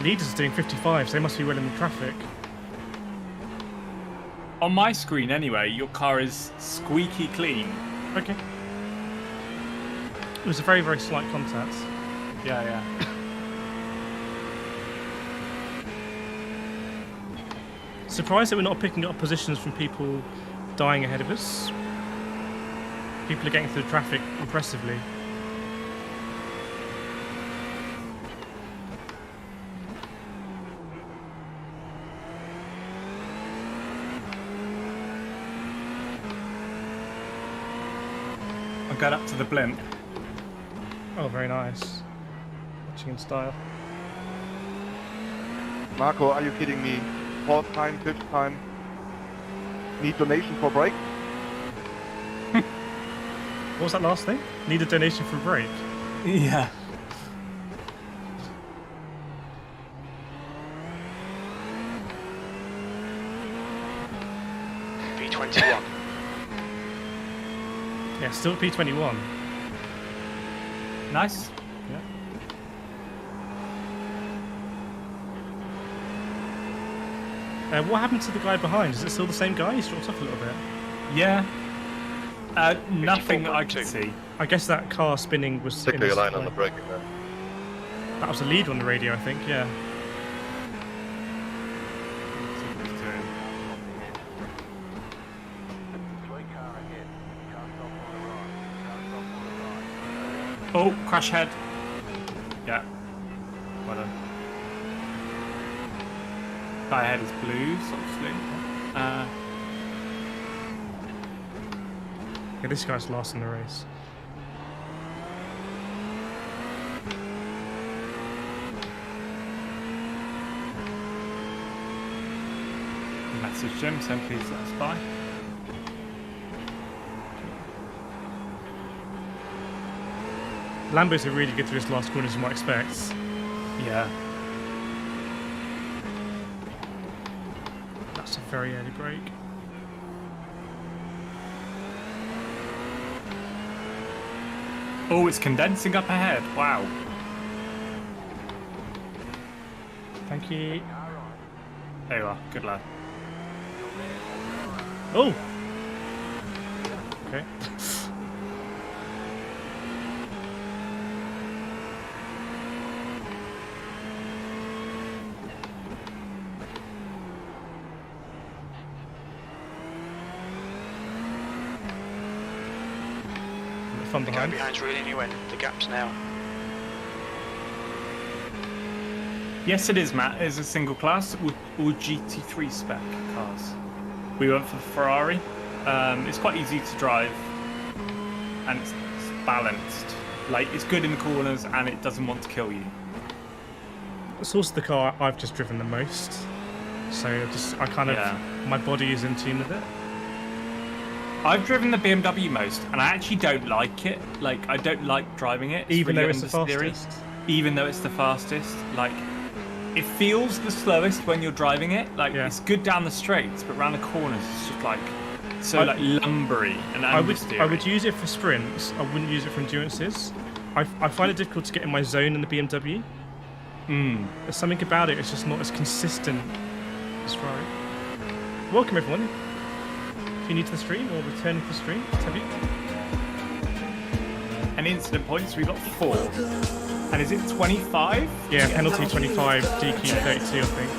Leaders are doing 55, so they must be well in the traffic. On my screen, anyway, your car is squeaky clean. Okay. It was a very, very slight contact. Yeah, yeah. Surprised that we're not picking up positions from people dying ahead of us. People are getting through the traffic impressively. I'll get up to the blimp. Oh, very nice. Watching in style. Marco, are you kidding me? 4th time, 5th time. Need donation for brake? What was that last thing? Need a donation for a break. Yeah. P21. Yeah, still P21. Nice. What happened to the guy behind? Is it still the same guy? He's dropped off a little bit. Yeah. Nothing I could see. I guess that car spinning was. Stick to your line on the braking there. That was a lead on the radio, I think. Yeah. Oh, crash head. Yeah. Well done. Guy ahead is blues, obviously. Yeah, this guy's last in the race. Message Jim, so please let us by. Lambos are really good through this last corner, as you might expect. Yeah. That's a very early break. Oh, it's condensing up ahead. Wow. Thank you. There you are. Good lad. Oh! Okay. From The guy behind. behind's reeling you in. The gap's now. Yes, it is, Matt. It's a single class, all GT3 spec cars. We went for the Ferrari. It's quite easy to drive, and it's balanced. Like, it's good in the corners, and it doesn't want to kill you. It's also the car I've just driven the most. So I kind of, my body is in tune with it. I've driven the BMW most, and I actually don't like it. Like, I don't like driving it. Even really though it's the fastest. Even though it's the fastest. Like, it feels the slowest when you're driving it. Like, it's good down the straights, but around the corners, it's just like like lumbery and I would use it for sprints. I wouldn't use it for endurances. I find it difficult to get in my zone in the BMW. There's something about it. It's just not as consistent as Ferrari. Welcome everyone. If you're new to the stream or returning to the stream, let's have you. And incident points, we got 4. And is it 25? Yeah, penalty 25, DQ 32, I think.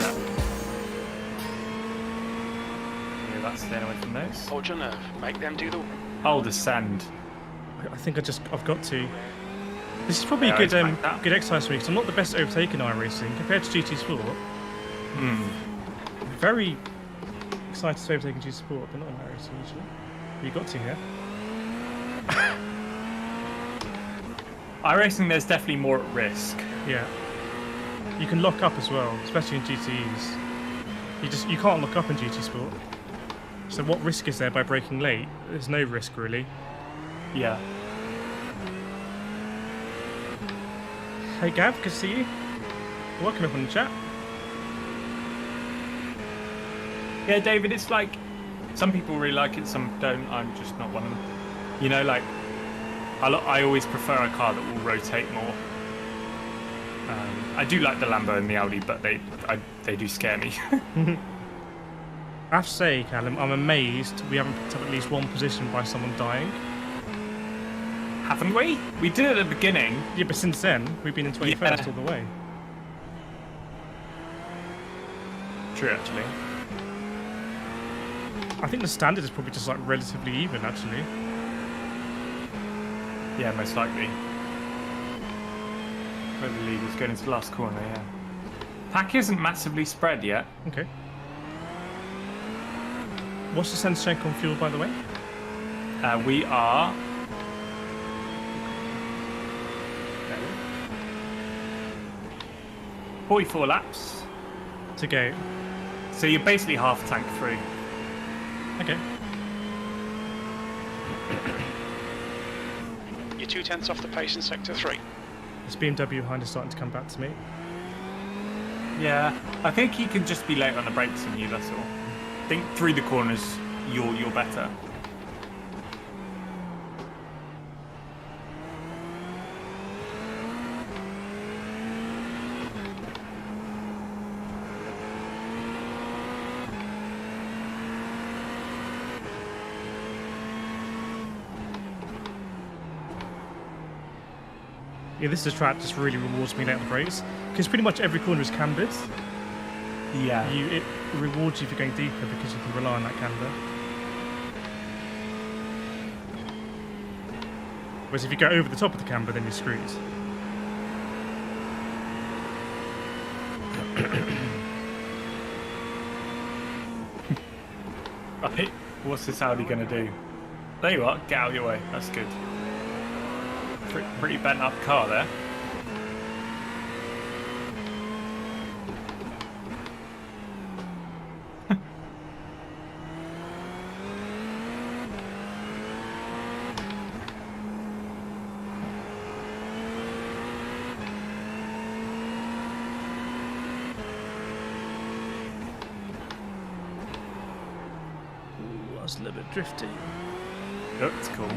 Yeah. Yeah, that's staying away from those. Hold your nerve. Make them do the... I'll descend. I think I've got to. This is probably a good good exercise for me because I'm not the best at overtaking iRacing compared to GT Sport. Very excited to overtake in GT Sport, but not in iRacing usually. You got to here. iRacing, there's definitely more at risk. Yeah. You can lock up as well, especially in GTEs. You can't lock up in GT Sport. So what risk is there by braking late? There's no risk really. Yeah. Hey Gav, good to see you. Welcome everyone in the chat. Yeah, David, it's like some people really like it, some don't. I'm just not one of them. You know, like I always prefer a car that will rotate more. I do like the Lambo and the Audi, but they do scare me. I have to say, Callum, I'm amazed we haven't picked up at least one position by someone dying. Haven't we? We did at the beginning. Yeah, but since then, we've been in 21st all the way. True, actually. I think the standard is probably just like relatively even, actually. Yeah, most likely. Where the lead is going into the last corner, yeah. Pack isn't massively spread yet. Okay. What's the sense check on fuel, by the way? We are... 44 laps. To go. So you're basically half a tank through. Okay. You're 2/10 off the pace in sector 3. This BMW behind is starting to come back to me. Yeah, I think he can just be late on the brakes than you, that's all. I think through the corners, you're better. Yeah, this track just really rewards me late on the brakes because pretty much every corner is cambered. Yeah. It rewards you for going deeper because you can rely on that camber. Whereas if you go over the top of the camber, then you're screwed. Right, what's this Audi going to do? There you are, get out of your way, that's good. Pretty bent up car there. Ooh, I was a little bit drifty. Looks cool.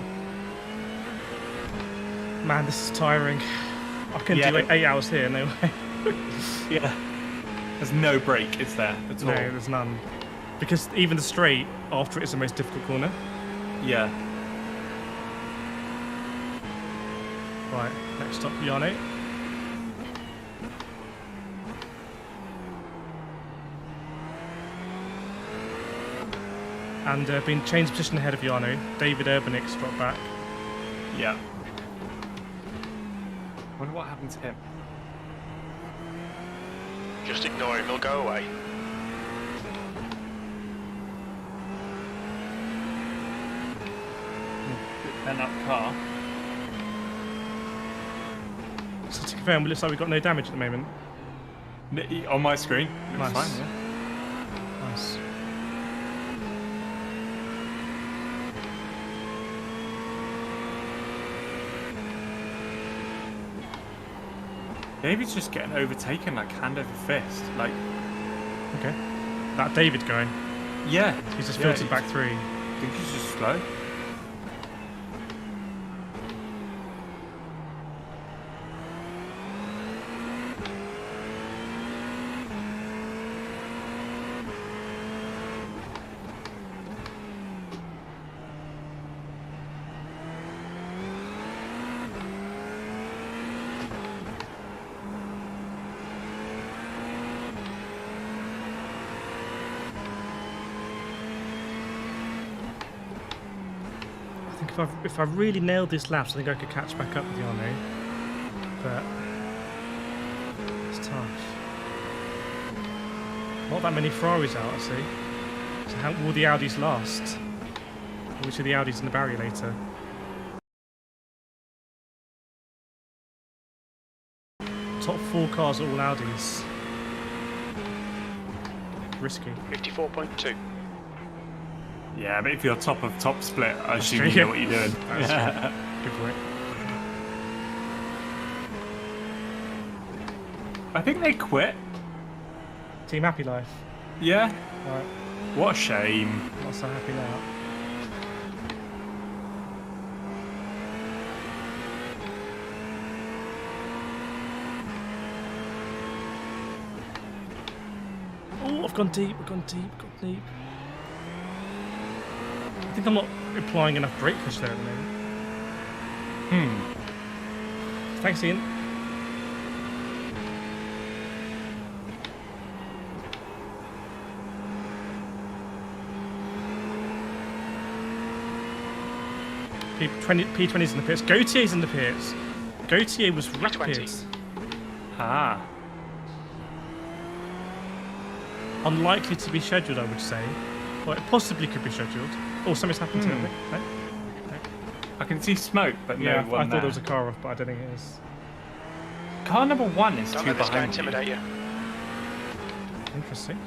Man, this is tiring. I can do like 8 hours here, no way. Yeah. There's no break, is there, at all? No, there's none. Because even the straight after it is the most difficult corner. Yeah. Right, next stop, Yano. And being changed position ahead of Yano, David Urbanix dropped back. Yeah. Wonder what happened to him. Just ignore him, he'll go away. Bent up car. So to confirm, it looks like we've got no damage at the moment. On my screen. Looks Nice. fine, yeah. Nice. David's just getting overtaken like hand over fist. Like, Okay. That David guy, yeah. he's just Yeah, filtered back through. I think he's just slow. I think if I really nailed this lap, I think I could catch back up with Yano. But it's tough. Not that many Ferraris out, I see. So how will the Audis last? Which are the Audis in the barrier later? Top 4 cars are all Audis. Risky. 54.2. Yeah, but if you're top of top split, I assume true, you yeah. know what you're doing. That's Good point. I think they quit. Team Happy Life. Yeah. Right. What a shame. Not so happy now. Oh, I've gone deep, I've gone deep, gone deep. I think I'm not applying enough brake push there at the moment. Thanks, Ian. P20's in the pits. Gautier's in the pits. Gautier was rapid. Ah. Unlikely to be scheduled, I would say. Well, it possibly could be scheduled. Oh, something's happened to it. No? I can see smoke, but Yeah, no one I thought there. there was a car off, but I don't think it is. Car number 1 is Don't two let this guy behind you. intimidate you. Interesting.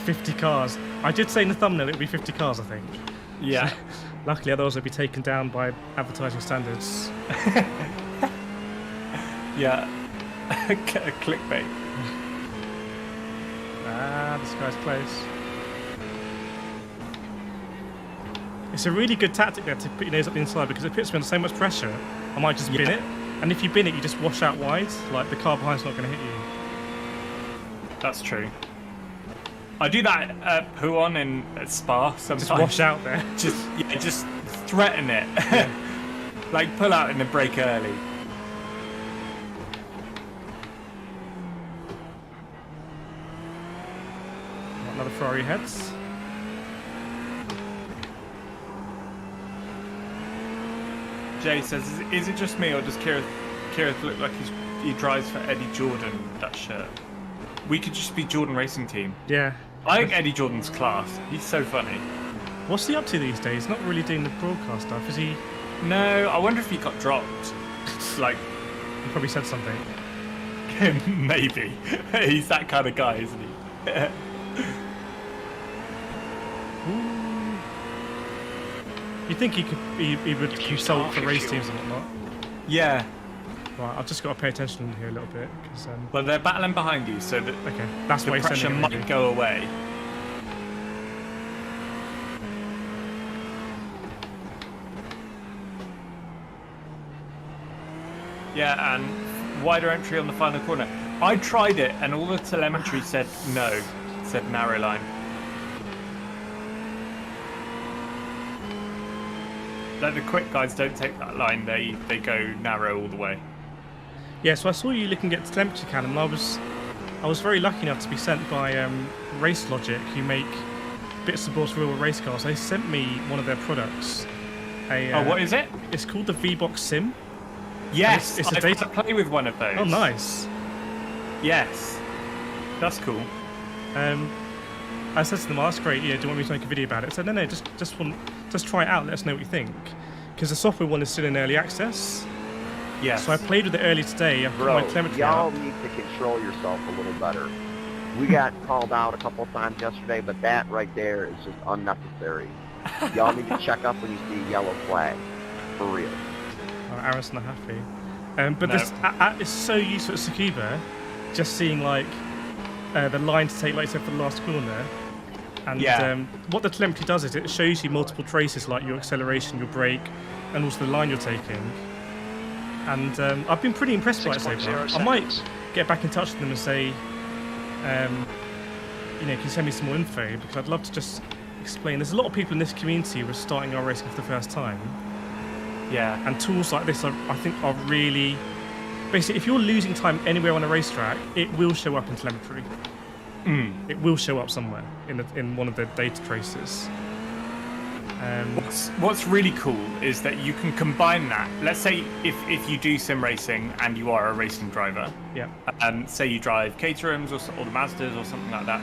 $50 cars. I did say in the thumbnail it would be 50 cars, I think. Yeah. Luckily, otherwise it'd be taken down by advertising standards. Yeah. Clickbait. This guy's close. It's a really good tactic there to put your nose up the inside because it puts me under so much pressure. I might just bin it. And if you bin it, you just wash out wide. Like, the car behind's not going to hit you. That's true. I do that at Puon in Spa sometimes. Just wash out there. Just threaten it. Yeah. Like, pull out in the break early. Another Ferrari heads. Jay says, is it just me or does Kireth look like he drives for Eddie Jordan with that shirt? We could just be Jordan Racing Team. Yeah. I think Eddie Jordan's class. He's so funny. What's he up to these days? Not really doing the broadcast stuff, is he? No, I wonder if he got dropped. Like, He probably said something. maybe. He's that kind of guy, isn't he? You think he would consult for race teams and whatnot? Yeah. Right, I've just got to pay attention here a little bit because Well, they're battling behind you, so that okay, that's the why he's pressure sending it, might maybe. go away. Yeah, and wider entry on the final corner. I tried it, and all the telemetry said no, said narrow line. Like the quick guys don't take that line; they go narrow all the way. Yeah, so I saw you looking at the temperature cannon. And I was very lucky enough to be sent by Race Logic, who make bits and bobs for real race cars. They sent me one of their products. What is it? It's called the V-Box Sim. Yes, it's a I've data- got to play with one of those. Oh, nice. Yes, that's cool. I said to them, oh, that's great, yeah, do you want me to make a video about it? I said, no, just try it out, let us know what you think. Because the software one is still in early access. Yes. So I played with it early today, I put Bro, my telemetry y'all up. need to control yourself a little better. We got called out a couple of times yesterday, but that right there is just unnecessary. Y'all need to check up when you see a yellow flag. For real. Oh, Aaron's not happy. But No. this is so useful at Tsukuba, just seeing like the line to take, like you said, for the last corner. And Yeah. what the telemetry does is it shows you multiple traces, like your acceleration, your brake, and also the line you're taking. And I've been pretty impressed by it so far. 6.0 I might seconds. get back in touch with them and say, you know, can you send me some more info? Because I'd love to just explain. There's a lot of people in this community who are starting our racing for the first time. Yeah. And tools like this, I think, are really... Basically, if you're losing time anywhere on a racetrack, it will show up in telemetry. It will show up somewhere in one of the data traces. What's really cool is that you can combine that. Let's say if you do sim racing and you are a racing driver, Yeah. say you drive Caterhams or the Mazdas or something like that,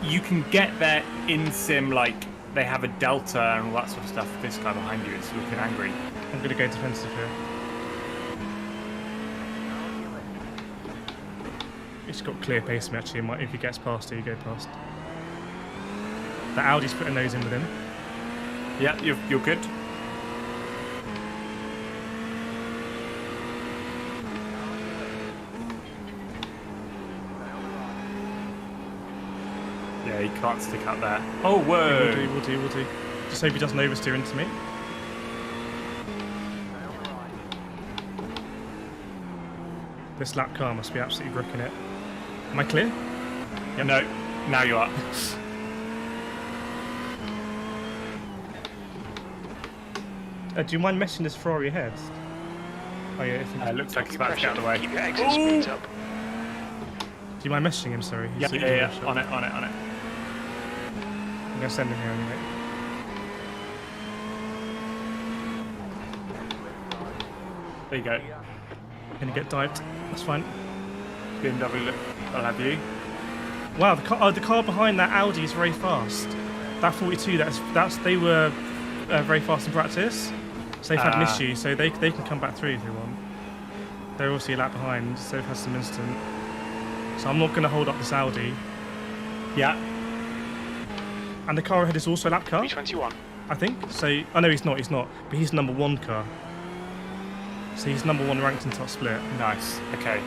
you can get there in sim, like they have a Delta and all that sort of stuff. This guy behind you is looking angry. I'm going to go defensive here. He's got clear pace me, actually. If he gets past you, go past. The Audi's putting those in with him. Yeah, you're good. Yeah, he can't stick out there. Oh, whoa! We'll do. Just hope he doesn't oversteer into me. This lap car must be absolutely bricking it. Am I clear? Yep. No, now you are. Do you mind messing this Ferrari ahead? Oh yeah, Looks like it's about to get out of the way. Keep your exit speeds up. Do you mind messaging him, sorry? Yeah. On it. I'm going to send him here anyway. There you go. Going to get dived. That's fine. BMW, I'll have you. Wow, the car behind that Audi is very fast. That 42, they were very fast in practice. So they've had an issue, so they can come back through if they want. They're obviously a lap behind, so they've had some incident. So I'm not going to hold up this Audi. Yeah. And the car ahead is also a lap car, B21. I think. So, oh no, he's not. But he's number 1 car. So he's number 1 ranked in top split. Nice. Okay.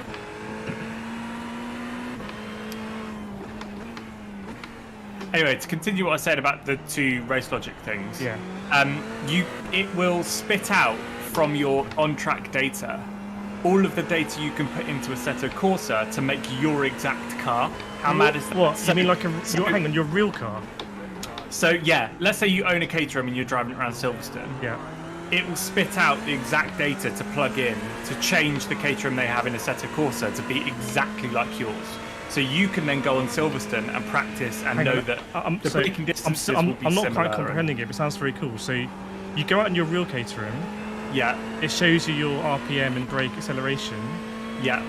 Anyway, to continue what I said about the 2 race logic things. Yeah. It will spit out from your on-track data all of the data you can put into Assetto Corsa to make your exact car. How mad is that? What? So, you mean like hang on, your real car? So yeah, let's say you own a Caterham and you're driving it around Silverstone. Yeah. It will spit out the exact data to plug in to change the Caterham they have in Assetto Corsa to be exactly like yours. So you can then go on Silverstone and practice and know that the braking distances will be I'm not similar. quite comprehending it, but it sounds very cool. So you go out in your real Caterham. Yeah. It shows you your RPM and brake acceleration. Yeah.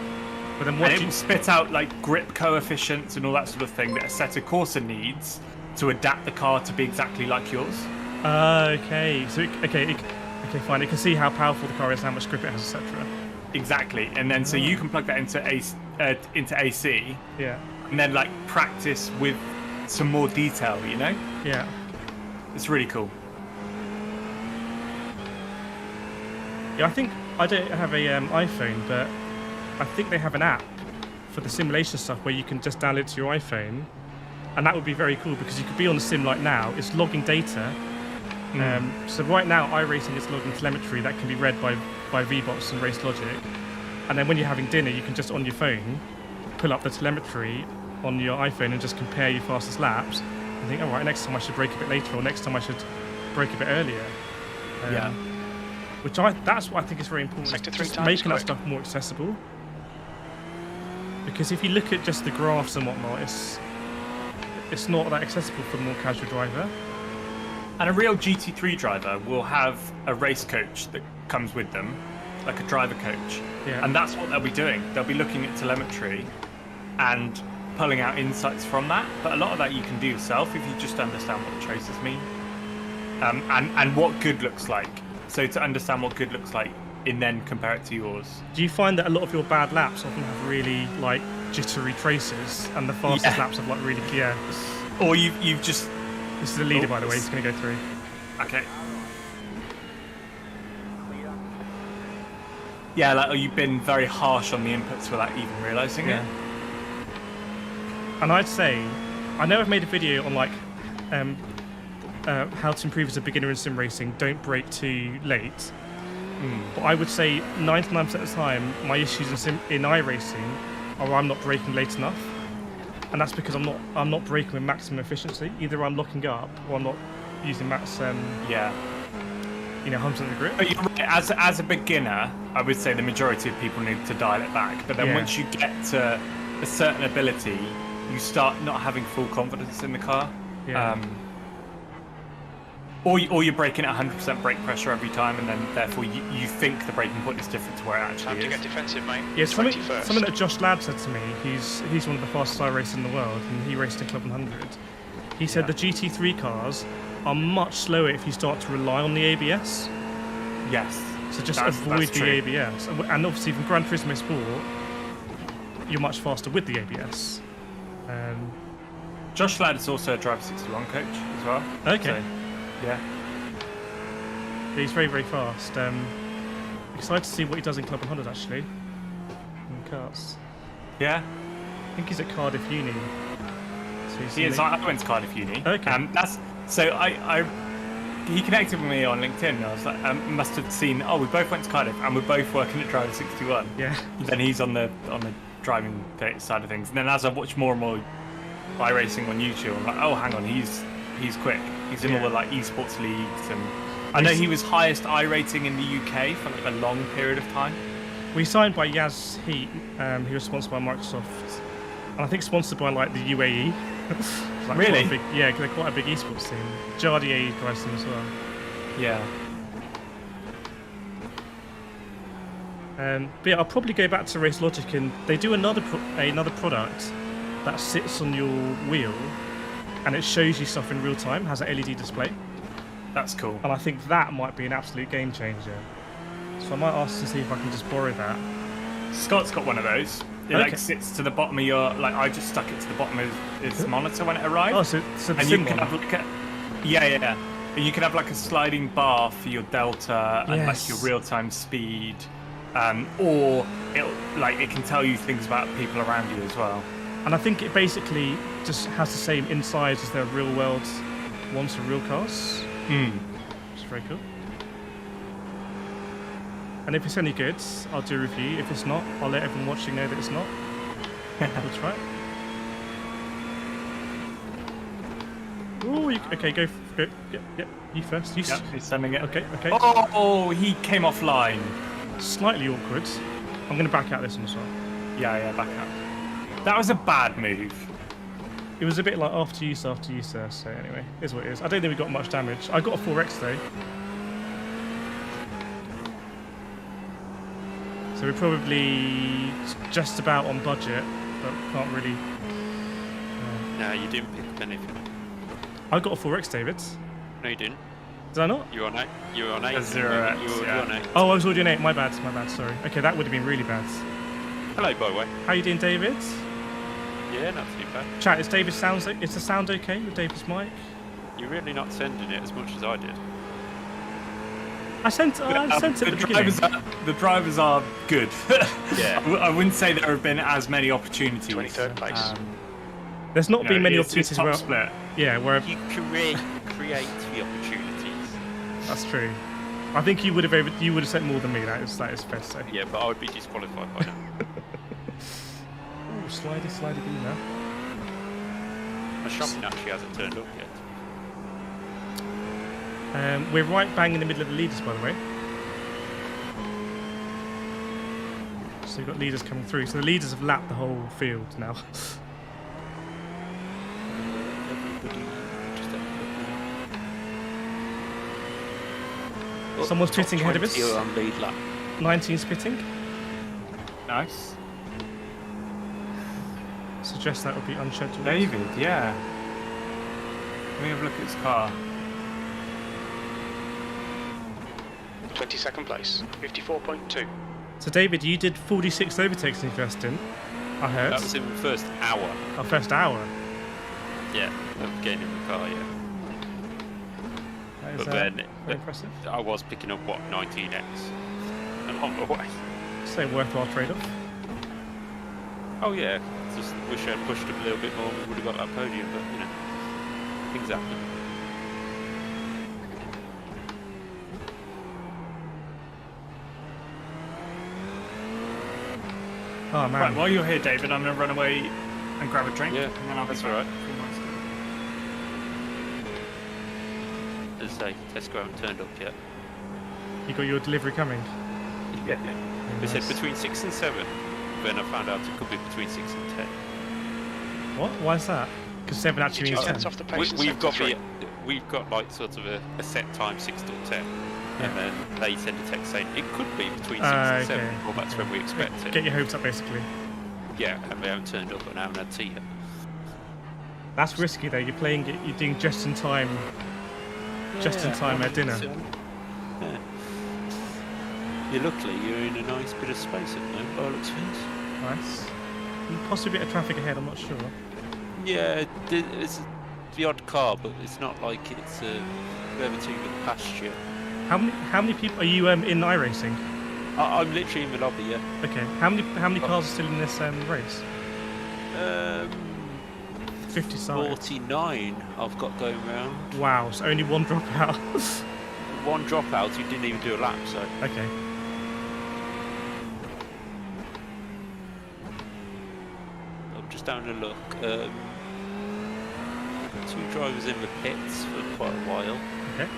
But then it will spit out like grip coefficients and all that sort of thing that Assetto Corsa needs to adapt the car to be exactly like yours. Okay. So okay, fine. It can see how powerful the car is, how much grip it has, etc. Exactly, and then so you can plug that into AC. Yeah. And then like practice with some more detail, you know? Yeah. It's really cool. Yeah, I think I don't have a iPhone, but I think they have an app for the simulation stuff where you can just download it to your iPhone, and that would be very cool because you could be on the sim like now. It's logging data. So right now, iRacing is logging telemetry that can be read by VBots and Race Logic, and then when you're having dinner, you can just on your phone pull up the telemetry on your iPhone and just compare your fastest laps and think, all right, next time I should brake a bit later, or next time I should brake a bit earlier. Yeah. That's what I think is very important. Sector 3 just times making that quick. stuff more accessible. Because if you look at just the graphs and whatnot, it's not that accessible for the more casual driver. And a real GT3 driver will have a race coach that comes with them, like a driver coach. Yeah. And that's what they'll be doing. They'll be looking at telemetry and pulling out insights from that. But a lot of that you can do yourself if you just understand what the traces mean. And what good looks like. So to understand what good looks like and then compare it to yours. Do you find that a lot of your bad laps often have really like jittery traces, and the fastest laps have like really clear? Or you've just... This is the leader, by the way. He's going to go through. Okay. Yeah, like you've been very harsh on the inputs without even realising it. And I'd say, I know I've made a video on like how to improve as a beginner in sim racing. Don't brake too late. But I would say 99% of the time, my issues in iRacing are I'm not braking late enough. And that's because I'm not braking with maximum efficiency. Either I'm locking up or I'm not using max 100% of the grip. But you're right, as a beginner, I would say the majority of people need to dial it back. But then once you get to a certain ability, you start not having full confidence in the car. Or you're braking at 100% brake pressure every time, and then therefore you think the braking point is different to where it actually Time is. to get defensive, mate. Yeah, something 21st. that Josh Ladd said to me, he's one of the fastest iRacers in the world, and he raced in Club 100. He said the GT3 cars are much slower if you start to rely on the ABS. Yes. So just that's avoid the true. ABS. And obviously from Gran Turismo Sport, you're much faster with the ABS. Josh Ladd is also a Driver 61 coach as well. Okay. So, yeah. He's very, very fast. Excited to see what he does in Club 100 actually. In karts. Yeah. I think he's at Cardiff Uni. So He is. I went to Cardiff Uni. Okay. He connected with me on LinkedIn. And I was like, must have seen. Oh, we both went to Cardiff, and we're both working at Driver 61. Yeah. Then he's on the driving side of things. And then as I watch more and more iRacing on YouTube, I'm like, oh, hang on, he's quick. He's in all the like esports leagues, and I know he was highest iRating in the UK for like a long period of time. We signed by Yaz Heat. He was sponsored by Microsoft, and I think sponsored by like the UAE. Like really? Yeah, they're quite a big esports team. Jardier drives them as well. Yeah. But yeah, I'll probably go back to Race Logic, and they do another product that sits on your wheel, and it shows you stuff in real time. Has an LED display. That's cool. And I think that might be an absolute game changer. So I might ask to see if I can just borrow that. Scott's got one of those. It like sits to the bottom of your, like I just stuck it to the bottom of his monitor when it arrived. Oh, so the and sim you can one. have like and you can have like a sliding bar for your delta and like your real-time speed, or it can tell you things about people around you as well. And I think it basically just has the same inside as their real-world ones for real cars. Which is very cool. And if it's any good, I'll do a review. If it's not, I'll let everyone watching know that it's not. We'll try it. Ooh, okay, go. Yep, you first. Yep, he's sending it. Okay. Oh, he came offline. Slightly awkward. I'm going to back out this one as well. Yeah, back out. That was a bad move. It was a bit like after you, sir. So anyway, is what it is. I don't think we got much damage. I got a 4x though. So we're probably just about on budget, but can't really... No, you didn't pick up anything. I got a 4x, David. No, you didn't. Did I not? You were on 8. You were on 8. A 0x, you were on 8. Oh, I was already on 8. My bad, sorry. Okay, that would have been really bad. Hello, by the way. How you doing, David? Yeah, not too bad. Chat, is the sound okay with David's mic? You're really not sending it as much as I did. I sent it at the beginning. The drivers are good. Yeah. I wouldn't say there have been as many opportunities. 23rd place. There's not been many opportunities top where... split. Yeah, where... You create the opportunities. That's true. I think you would have sent more than me. That is fair to say. Yeah, but I would be disqualified by now. Ooh, slidey bee now. My shopping actually hasn't turned up yet. We're right bang in the middle of the leaders, by the way. So we've got leaders coming through. So the leaders have lapped the whole field now. Someone's pitting ahead of us. On lead lap. 19's pitting. Nice. Suggest that would be unscheduled. David, yeah. Let me have a look at his car. 22nd place, 54.2. So David, you did 46 overtakes in your first stint, I heard. That was in the first hour. Our first hour. Yeah, of getting in the car, yeah. That is, But then very impressive. I was picking up, 19x along the way. So worthwhile trade-off. Oh yeah, just wish I'd pushed him a little bit more, we would have got that podium, but things happen. Oh man. Right, while you're here, David, I'm going to run away and grab a drink. Yeah, and then I'll that's be back. alright. As I say, Tesco haven't turned up yet. You got your delivery coming? Yeah. They said between 6 and 7, then I found out it could be between 6 and 10. What? Why is that? Because 7 actually means 10. Off the pace We've got like sort of a set time, 6 till 10. And then they send a text saying it could be between 6 and 7. Well, that's when we expect it. Get your hopes up, basically. Yeah, and they haven't turned up and I haven't had tea yet. That's risky, though. You're playing it. You're doing just in time. Just in time at dinner. Yeah. Yeah, luckily you're in a nice bit of space at the moment, by the looks of things. Nice. Possibly a bit of traffic ahead. I'm not sure. Yeah, it's the odd car, but it's not like it's relatively pasture. How many people are you in iRacing? I'm literally in the lobby, yeah. Okay. How many cars are still in this race? 50 side. 49 I've got going round. Wow, so only one dropout. One dropout who didn't even do a lap, so. Okay. I'm just having a look. Got 2 drivers in the pits for quite a while. Okay.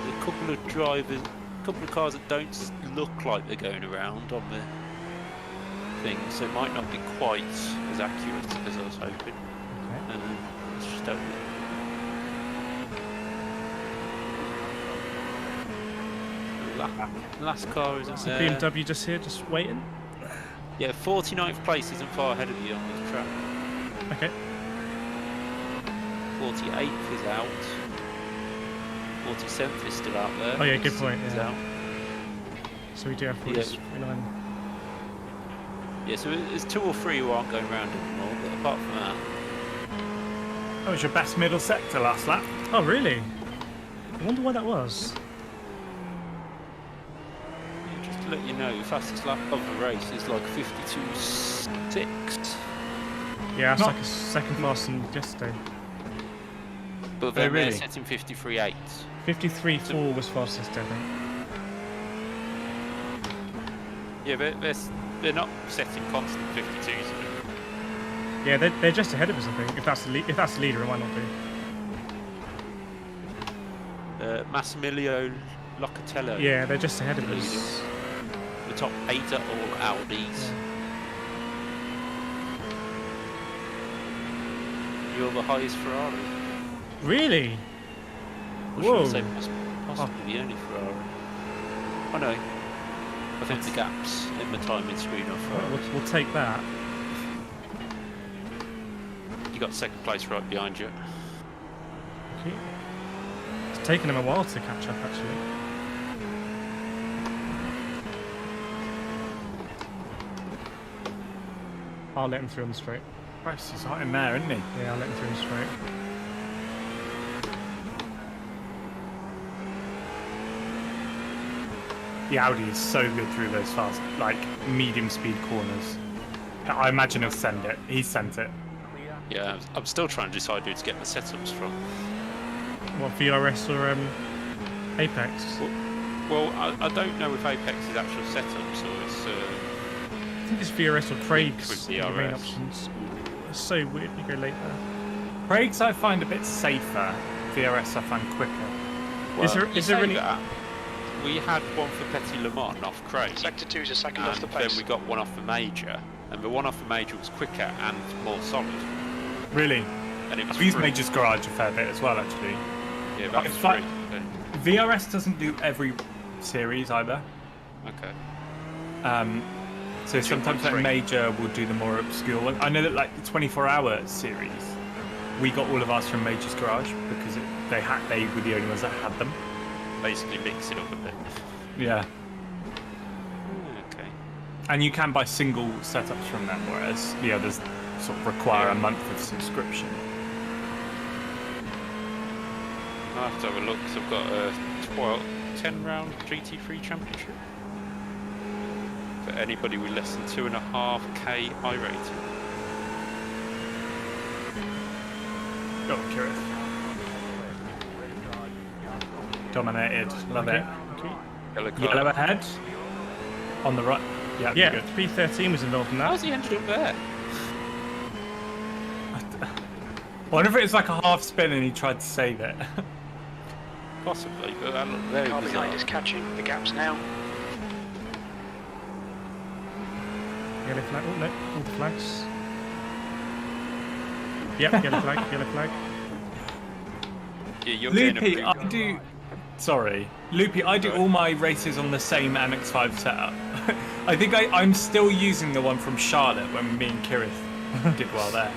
There's a couple of drivers, a couple of cars that don't look like they're going around on the thing, so it might not be quite as accurate as I was hoping. Okay. Let's just have a look. Last car isn't So there. BMW just here, just waiting. Yeah, 49th place isn't far ahead of you on this track. Okay. 48th is out. 47th is still out there. Oh yeah, good point. 46th is Yeah. out. So we do have 49. Yeah, so there's 2 or 3 who aren't going round anymore, but apart from that. That was your best middle sector last lap. Oh really? I wonder why that was. Yeah, just to let you know, the fastest lap of the race is like 52.6. Yeah, that's like a second faster than yesterday. But then really? they're setting 53.8. 53.4 was fastest, I think. Yeah, they're not setting constant 52s. Yeah, they're just ahead of us, I think. If that's the leader, it might not be. Massimiliano Locatello. Yeah, they're just ahead of us. The top 8 are all Audis. You're the highest Ferrari. Really? I Whoa. should say possibly the only Ferrari. I know. I think the gaps in the timing screen are Ferrari. We'll take that. You got 2nd place right behind you. Okay. It's taken him a while to catch up, actually. I'll let him through on the straight. Christ, he's hot in there, isn't he? Yeah, I'll let him through on the straight. The Audi is so good through those fast, like, medium speed corners. I imagine he'll send it. He's sent it. Yeah, I'm still trying to decide who to get the setups from. What, VRS or Apex? Well, I don't know if Apex's actual setups or it's. I think it's VRS or Craig's With the main VRS. options. It's so weird you go late there. Craig's I find a bit safer. VRS I find quicker. Well, Is there any? that, we had one for Petit Le Mans off Craig. Sector 2 is a second and off the then pace. we got one off the major, and the one off the major was quicker and more solid. Really? And it was I've used free. Major's Garage a fair bit as well, actually. Yeah, that was It's free. like- VRS doesn't do every series either. Okay. So sometimes like 2.3. Major will do the more obscure one. I know that like the 24-hour series, we got all of ours from Major's Garage because they were the only ones that had them. Basically mix it up a bit. Yeah. Okay. And you can buy single setups from them, whereas the others sort of require a month of subscription. I'll have to have a look because I've got a 10-round GT3 championship. For anybody with less than 2.5k iRating. Go on, Kireth. Dominated. Love it. Okay. Yellow car. Yellow ahead. On the right. Yeah, Yeah, good. P13 was involved in that. How's he ended up there? I wonder if it was like a half spin and he tried to save it. Possibly, but that looked very Car bizarre. behind is catching the gaps now. Yellow flag. Oh no, all the flags. Yep, yellow flag, yellow flag. Yeah, you're getting a Loopy, pretty... I do. Sorry, Loopy, I do all my races on the same MX5 setup. I think I'm still using the one from Charlotte when me and Kireth did well there.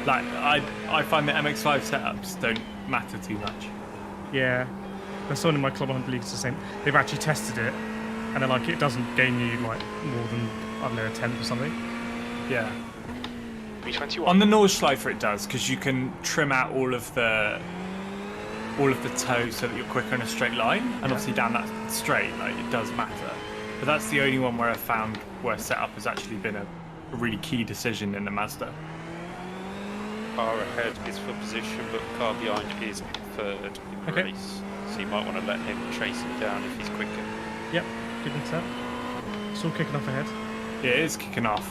Like I find the MX5 setups don't matter too much. Yeah, there's someone in my Club 100 League the same. They've actually tested it, and they're like, it doesn't gain you like more than, I don't know, a tenth or something. Yeah. B21. On the Nordschleifer it does, because you can trim out all of the toe so that you're quicker in a straight line, and obviously down that straight, like it does matter. But that's the only one where I've found where setup has actually been a really key decision in the Mazda. car ahead is for position, but the car behind is third in the race. So you might want to let him chase him down if he's quicker. Yep, good intel. It's all kicking off ahead. Yeah, it is kicking off.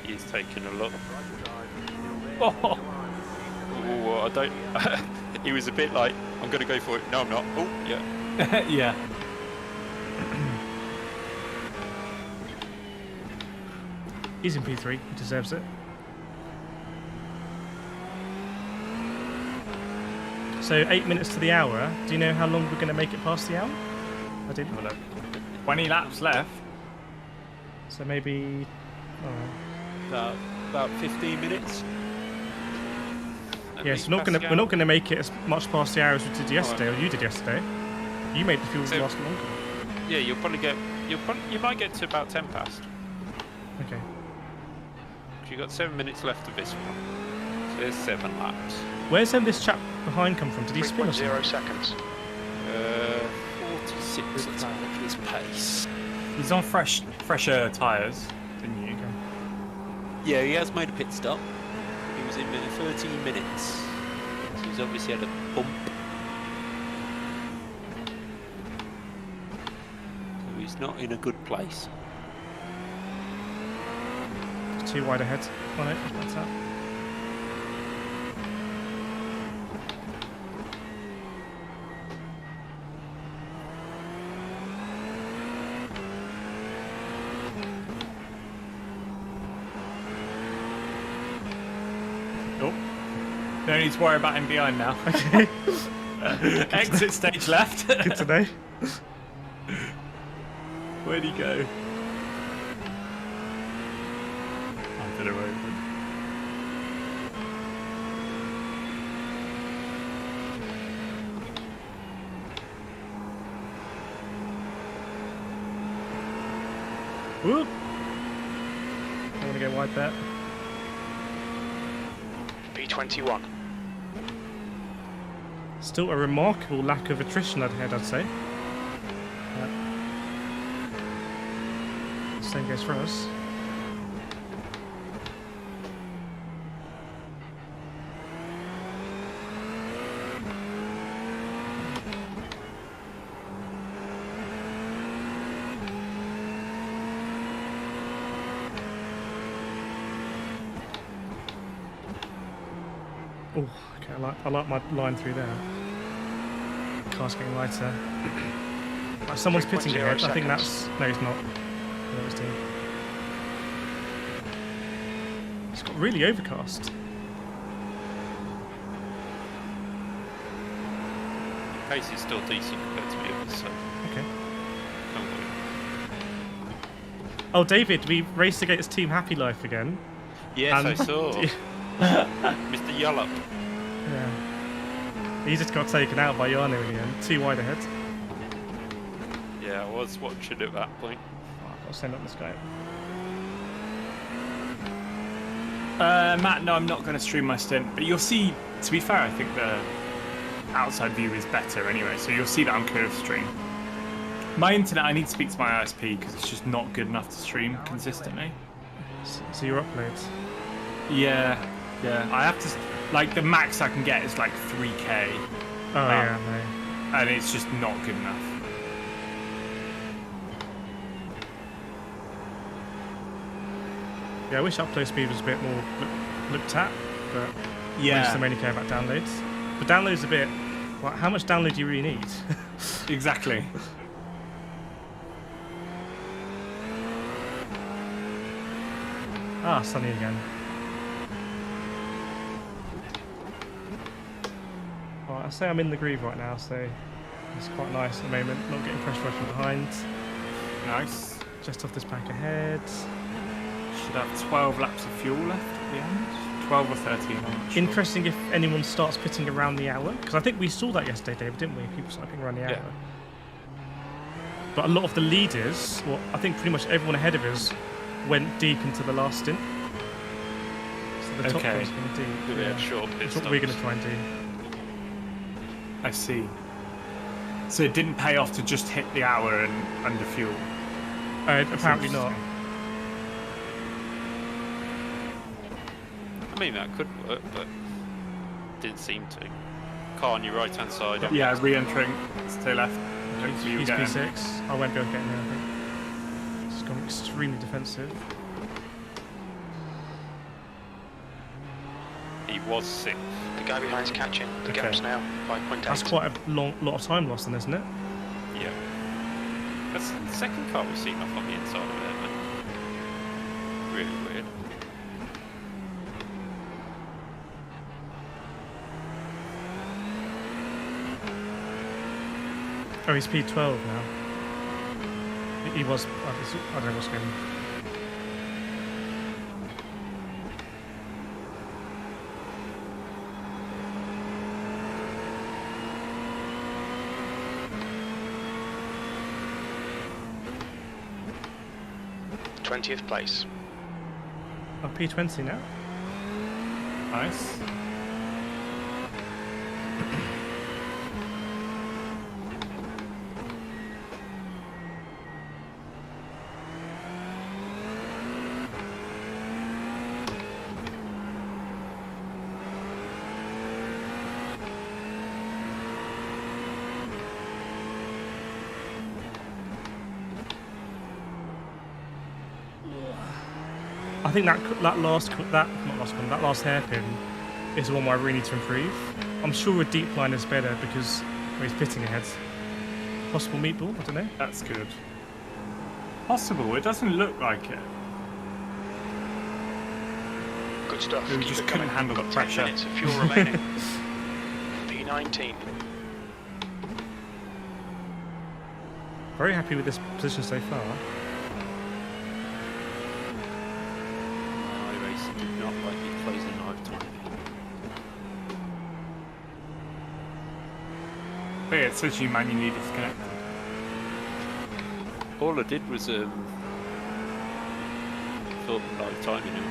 He's taking a look. Oh, Oh, I don't. He was a bit like, I'm going to go for it. No, I'm not. Oh, yeah. yeah. He's in P3. He deserves it. So 8 minutes to the hour. Do you know how long we're going to make it past the hour? I didn't. Have a look. 20 laps left. So maybe. About 15 minutes. Yes, we're not gonna make it as much past the hour as we did yesterday, or you did yesterday. You made the fuel last longer. Yeah, you might get to about 10 past. Okay. You've got 7 minutes left of this one. So there's 7 laps. Where's this chap behind come from? Did he spin or something? 3.0 seconds. 46 at his pace. He's on fresher tyres, didn't you? Okay. Yeah, he has made a pit stop. He was in 13 minutes. So he's obviously had a bump. So he's not in a good place. Too wide ahead. Oh no, that's that. Oh. No need to worry about him behind now. Okay. Exit stage left. Good to know. Where'd he go? I don't know where he went. Whoop. I want to go wide there. P21. Still a remarkable lack of attrition ahead, I'd say. Same goes for us. Oh, okay, I like my line through there. Car's getting lighter. Right, someone's pitting ahead. I think that's... No, he's not. No, he's doing. It's got really overcast. Pace is still decent compared to the others, so Okay. don't worry. Oh, David, we raced against Team Happy Life again. Yes, I saw. Mr. Yallop. Yeah. He just got taken out by Yano in the end. Too wide ahead. Yeah, I was watching at that point. Oh, I've got to send up this guy. Matt, no, I'm not going to stream my stint, but you'll see, to be fair, I think the outside view is better anyway, so you'll see that on Kireth stream. My internet, I need to speak to my ISP because it's just not good enough to stream consistently. So your uploads? Yeah, I have to, like, the max I can get is like 3K. Oh, yeah, no. And it's just not good enough. Yeah, I wish upload speed was a bit more looked at, but Yeah. we just mainly care about downloads. But downloads a bit, well, how much download do you really need? Exactly. Ah, sunny again. Right, I say I'm in the groove right now, so it's quite nice at the moment, not getting pressurised from behind. Nice. Just off this pack ahead. Should have 12 laps of fuel left at the end. 12 or 13, I'm not sure. Interesting if anyone starts pitting around the hour, because I think we saw that yesterday, David, didn't we? People started pitting around the hour. Yeah. But a lot of the leaders, well, I think pretty much everyone ahead of us went deep into the last stint. So the top Okay. guys going deep. We had short pit That's what we're going to stops. try and do. I see. So it didn't pay off to just hit the hour and under fuel? Apparently not. I mean, that could work, but didn't seem to. Car on your right hand side. Yeah, re-entering. Stay left. Hopefully He's you'll get P6. I won't be able to get in there, I think. It's gone extremely defensive. He was 6th. The guy behind's catching. The gap's now 5.8. That's quite a lot of time lost, then, isn't it? Yeah. That's the second car we've seen off on the inside of it, man. Really weird. Oh, he's P12 now. He was. I don't know what's going on. th place. Oh, P20 now. Nice. I think that last hairpin is the one where I really need to improve. I'm sure a deep line is better because he's pitting ahead. Possible meatball, I don't know. That's good. Possible, it doesn't look like it. Good stuff. We Keep just it couldn't coming. handle the Got pressure. 10 minutes of fuel remaining. P19. Very happy with this position so far. iRacing did not like me closing lifetime. But yeah, it says you manually disconnected. All I did was thought live timing now.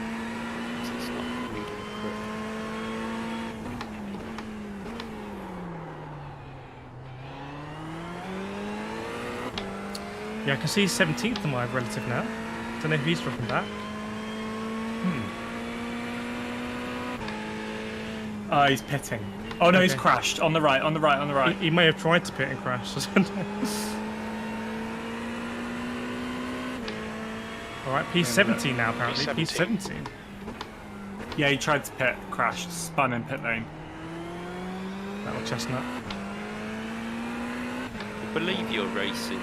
So it's not reading correct. Yeah, I can see 17th on my relative now. Don't know if he's dropping back. Oh, he's pitting. Oh no, he's Okay. crashed. On the right, on the right, on the right. He may have tried to pit and crash. Alright, P17 now apparently. P17. Yeah, he tried to pit, crashed, spun in pit lane. That little chestnut. I believe you're racing.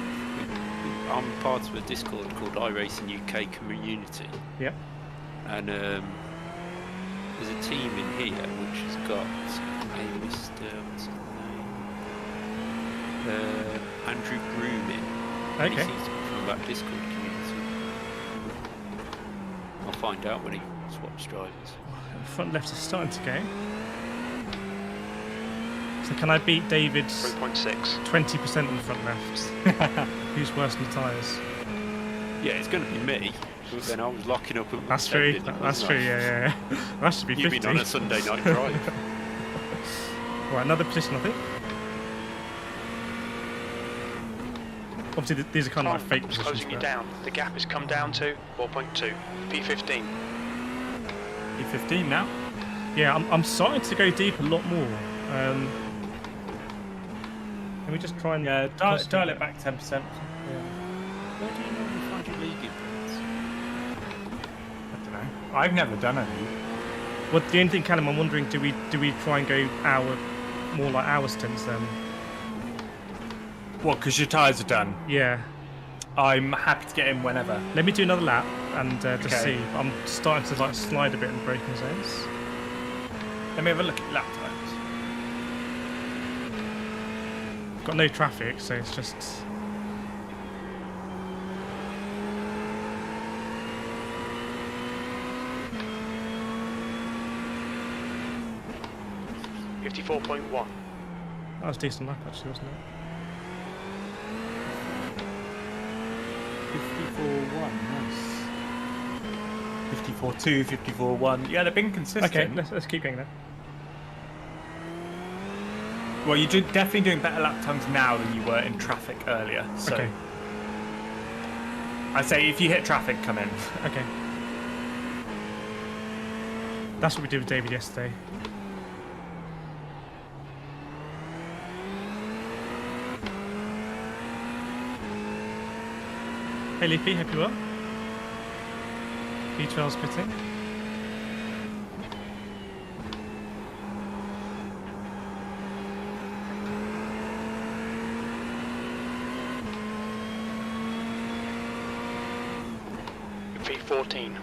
I'm part of a Discord called iRacing UK Community. Yep. And there's a team in here which has got a Mr. What's his name? Andrew Broom in. Okay. He seems to be from that Discord community. I'll find out when he swaps drivers. Front left is starting to go. So can I beat David's 3.6. 20% on the front left? Who's worse than the tyres? Yeah, it's going to be me. But then I was locking up at That's true. That's true. Yeah. That should be 50. You've been on a Sunday night drive. Right, another position, I think. Obviously, these are kind of like fake positions. Closing you down. The gap has come down to 4.2. P15. P15 now. Yeah, I'm starting to go deep a lot more. Can we just try and dial it back 10%. Where do you normally find your league points? I don't know. I've never done any. Well, the only thing, Callum, I'm wondering, do we try and go more like hour stints then? What? Because your tyres are done. Yeah. I'm happy to get in whenever. Let me do another lap and just Okay. see. I'm starting to like slide a bit in braking zones. Let me have a look at lap times. Got no traffic, so it's just. .1. That was a decent lap actually, wasn't it? 54.1, nice. 54.2, 54.1. Yeah, they've been consistent. Okay, let's keep going then. Well, you're definitely doing better lap times now than you were in traffic earlier. So Okay. I say if you hit traffic, come in. Okay. That's what we did with David yesterday. Hey Leafy, hope you well. P12's pitting. V14.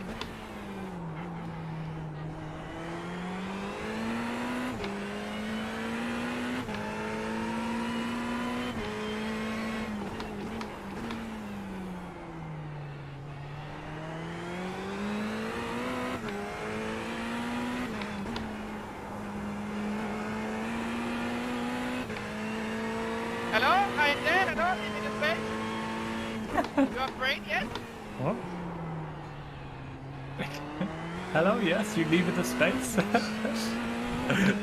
Hello? Are you there? Hello? Give me the space. You upgrade yet? What? Hello, yes, you leave it a space.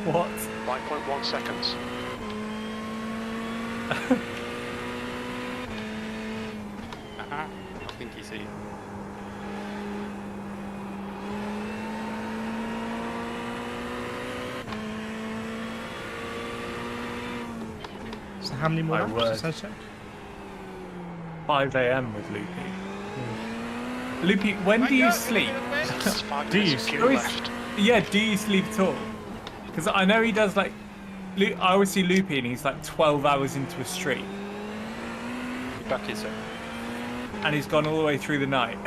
What? 5.1 seconds. Aha, I think you see. So how many more My laps? word. Just check. 5 a.m. with Loopy. Loopy, when do you sleep? That's 5 Do minutes you? of fuel left. Yeah, do you sleep at all? Because I know he does like. I always see Loopy and he's like 12 hours into a stream. You're back here, sir. And he's gone all the way through the night.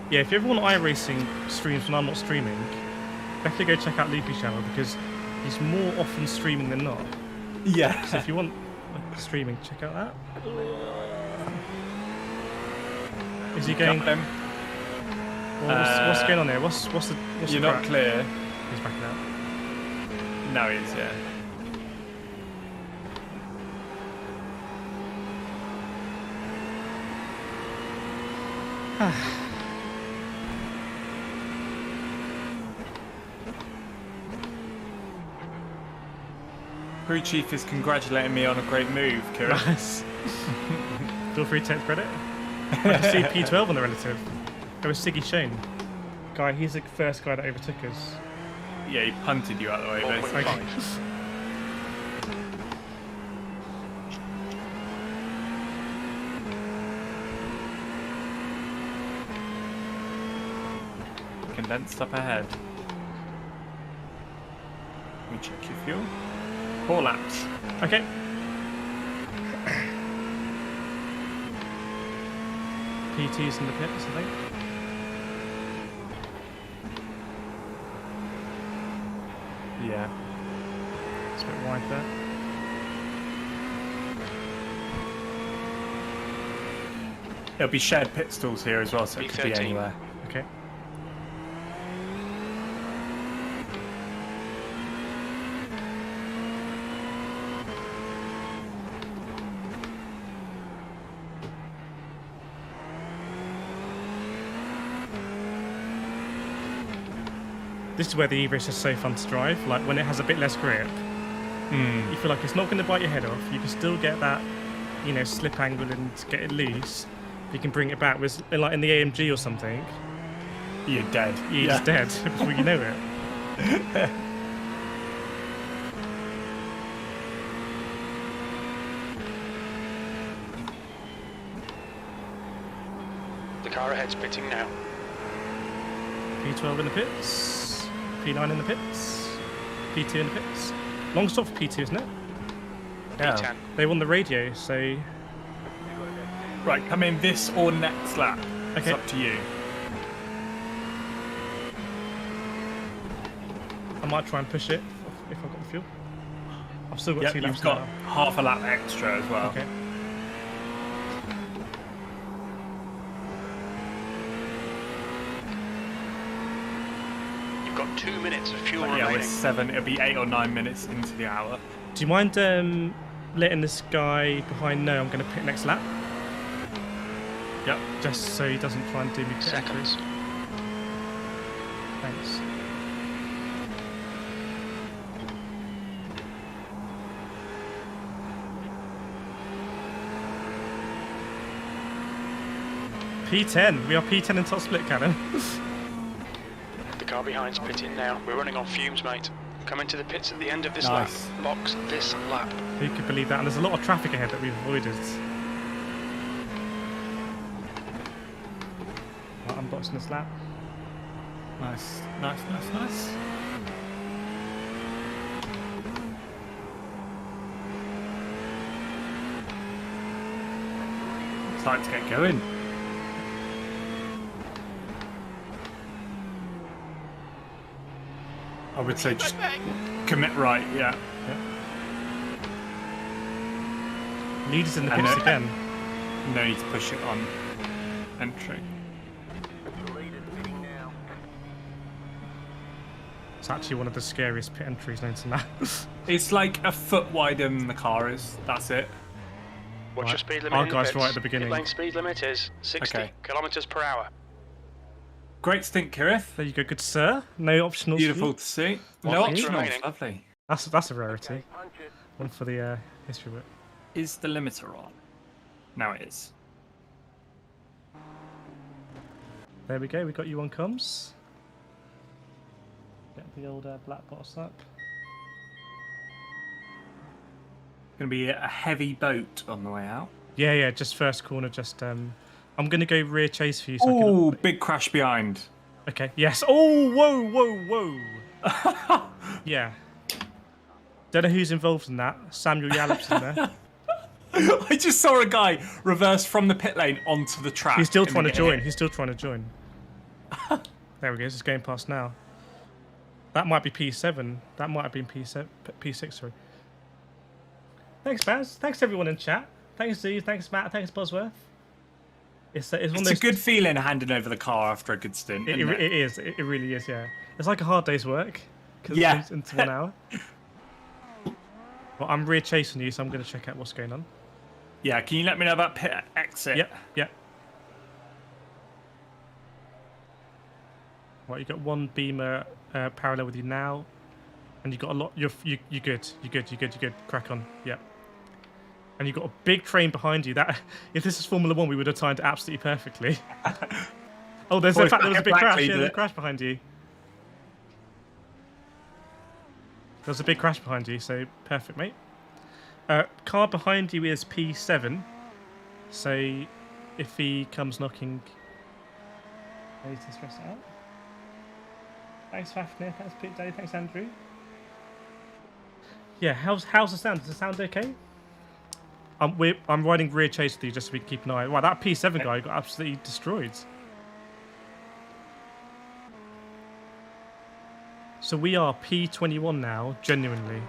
Yeah, if you ever want iRacing streams when I'm not streaming, definitely go check out Loopy Shower because he's more often streaming than not. Yeah. So if you want streaming, check out that. Is he going? Got him. What's going on there? What's the? What's You're the not crack? clear. He's backing out. No, he is, yeah. Crew Chief is congratulating me on a great move, Kireth. Nice. Feel free to take credit. I can see P12 on the relative. It was Siggy Shane. Guy, he's the first guy that overtook us. Yeah, he punted you out of the way, basically. 4.5. Condensed up ahead. Let me check your fuel. 4 laps. Okay. PT's in the pits, I think. Yeah. It's a bit wide there. There'll be shared pit stalls here as well, so it could be B13. anywhere. Okay. This is where the e-race is so fun to drive. Like when it has a bit less grip, you feel like it's not going to bite your head off. You can still get that, you know, slip angle and get it loose. You can bring it back. With like in the AMG or something, You're dead. you're just dead before you know it. The car ahead's pitting now. P12 in the pits, P9 in the pits, P2 in the pits. Long stop for P2, isn't it? Yeah. P10. They won the radio, so Right, come in this or next lap. It's Okay. up to you. I might try and push it if I've got the fuel. I've still got Yep, 2 laps you've got now. half a lap extra as well. Okay. You've got 2 minutes of fuel But yeah, we're remaining. 7. It'll be 8 or 9 minutes into the hour. Do you mind letting this guy behind know I'm going to pit next lap? Yep. Just so he doesn't try and do me pit entry. Seconds. Thanks. P10. We are P10 in top split cannon. The car behind's pitting now. We're running on fumes, mate. Coming to the pits at the end of this lap. Box this lap. Who could believe that? And there's a lot of traffic ahead that we've avoided. Right, I'm boxing this lap. Nice, nice, nice, nice. It's time to get going. I would say just commit right, yeah. Leaders in the pits again. No need to push it on entry. It's actually one of the scariest pit entries known to man. It's like a foot wider than the car is. That's it. What's your speed limit? Our in the guy's pits? right at the beginning. Pit lane speed limit is 60 kilometers per hour. Great stint, Kireth. There you go, good sir. No optionals. Beautiful to see. No optionals. Lovely. That's a rarity. One for the history book. Is the limiter on? Now it is. There we go. We got you on comms. Get the old black box up. Going to be a heavy boat on the way out. Yeah, just first corner. Just I'm going to go rear chase for you. So Oh, big crash behind. Okay. Yes. Oh, whoa. Yeah. Don't know who's involved in that. Samuel Yallop's in there. I just saw a guy reverse from the pit lane onto the track. He's still trying to join. He's still trying to join. There we go. It's going past now. That might be P7. That might have been P7, P6. Sorry. Thanks, Baz. Thanks everyone in chat. Thanks Steve. Thanks Matt. Thanks Bosworth. It's a good feeling handing over the car after a good stint. It is. It really is. Yeah. It's like a hard day's work. Yeah. It's into 1 hour. Well, I'm rear chasing you, so I'm going to check out what's going on. Yeah, can you let me know about pit exit? Yep. Right, you got one Beamer parallel with you now, and you got a lot. You're good. You're good. Crack on. Yep. And you got a big train behind you. That if this is Formula 1, we would have timed it absolutely perfectly. Oh, there was a big crash. Yeah, there's a crash behind you. There's a big crash behind you, so perfect, mate. Car behind you is P7, so if he comes knocking... I need to stress it out. Thanks, Fafnir. Thanks, Pete Day. Thanks, Andrew. Yeah, how's the sound? Does it sound okay? I'm riding rear chase with you just so we can keep an eye. Wow, that P7 guy got absolutely destroyed. So we are P21 now, genuinely.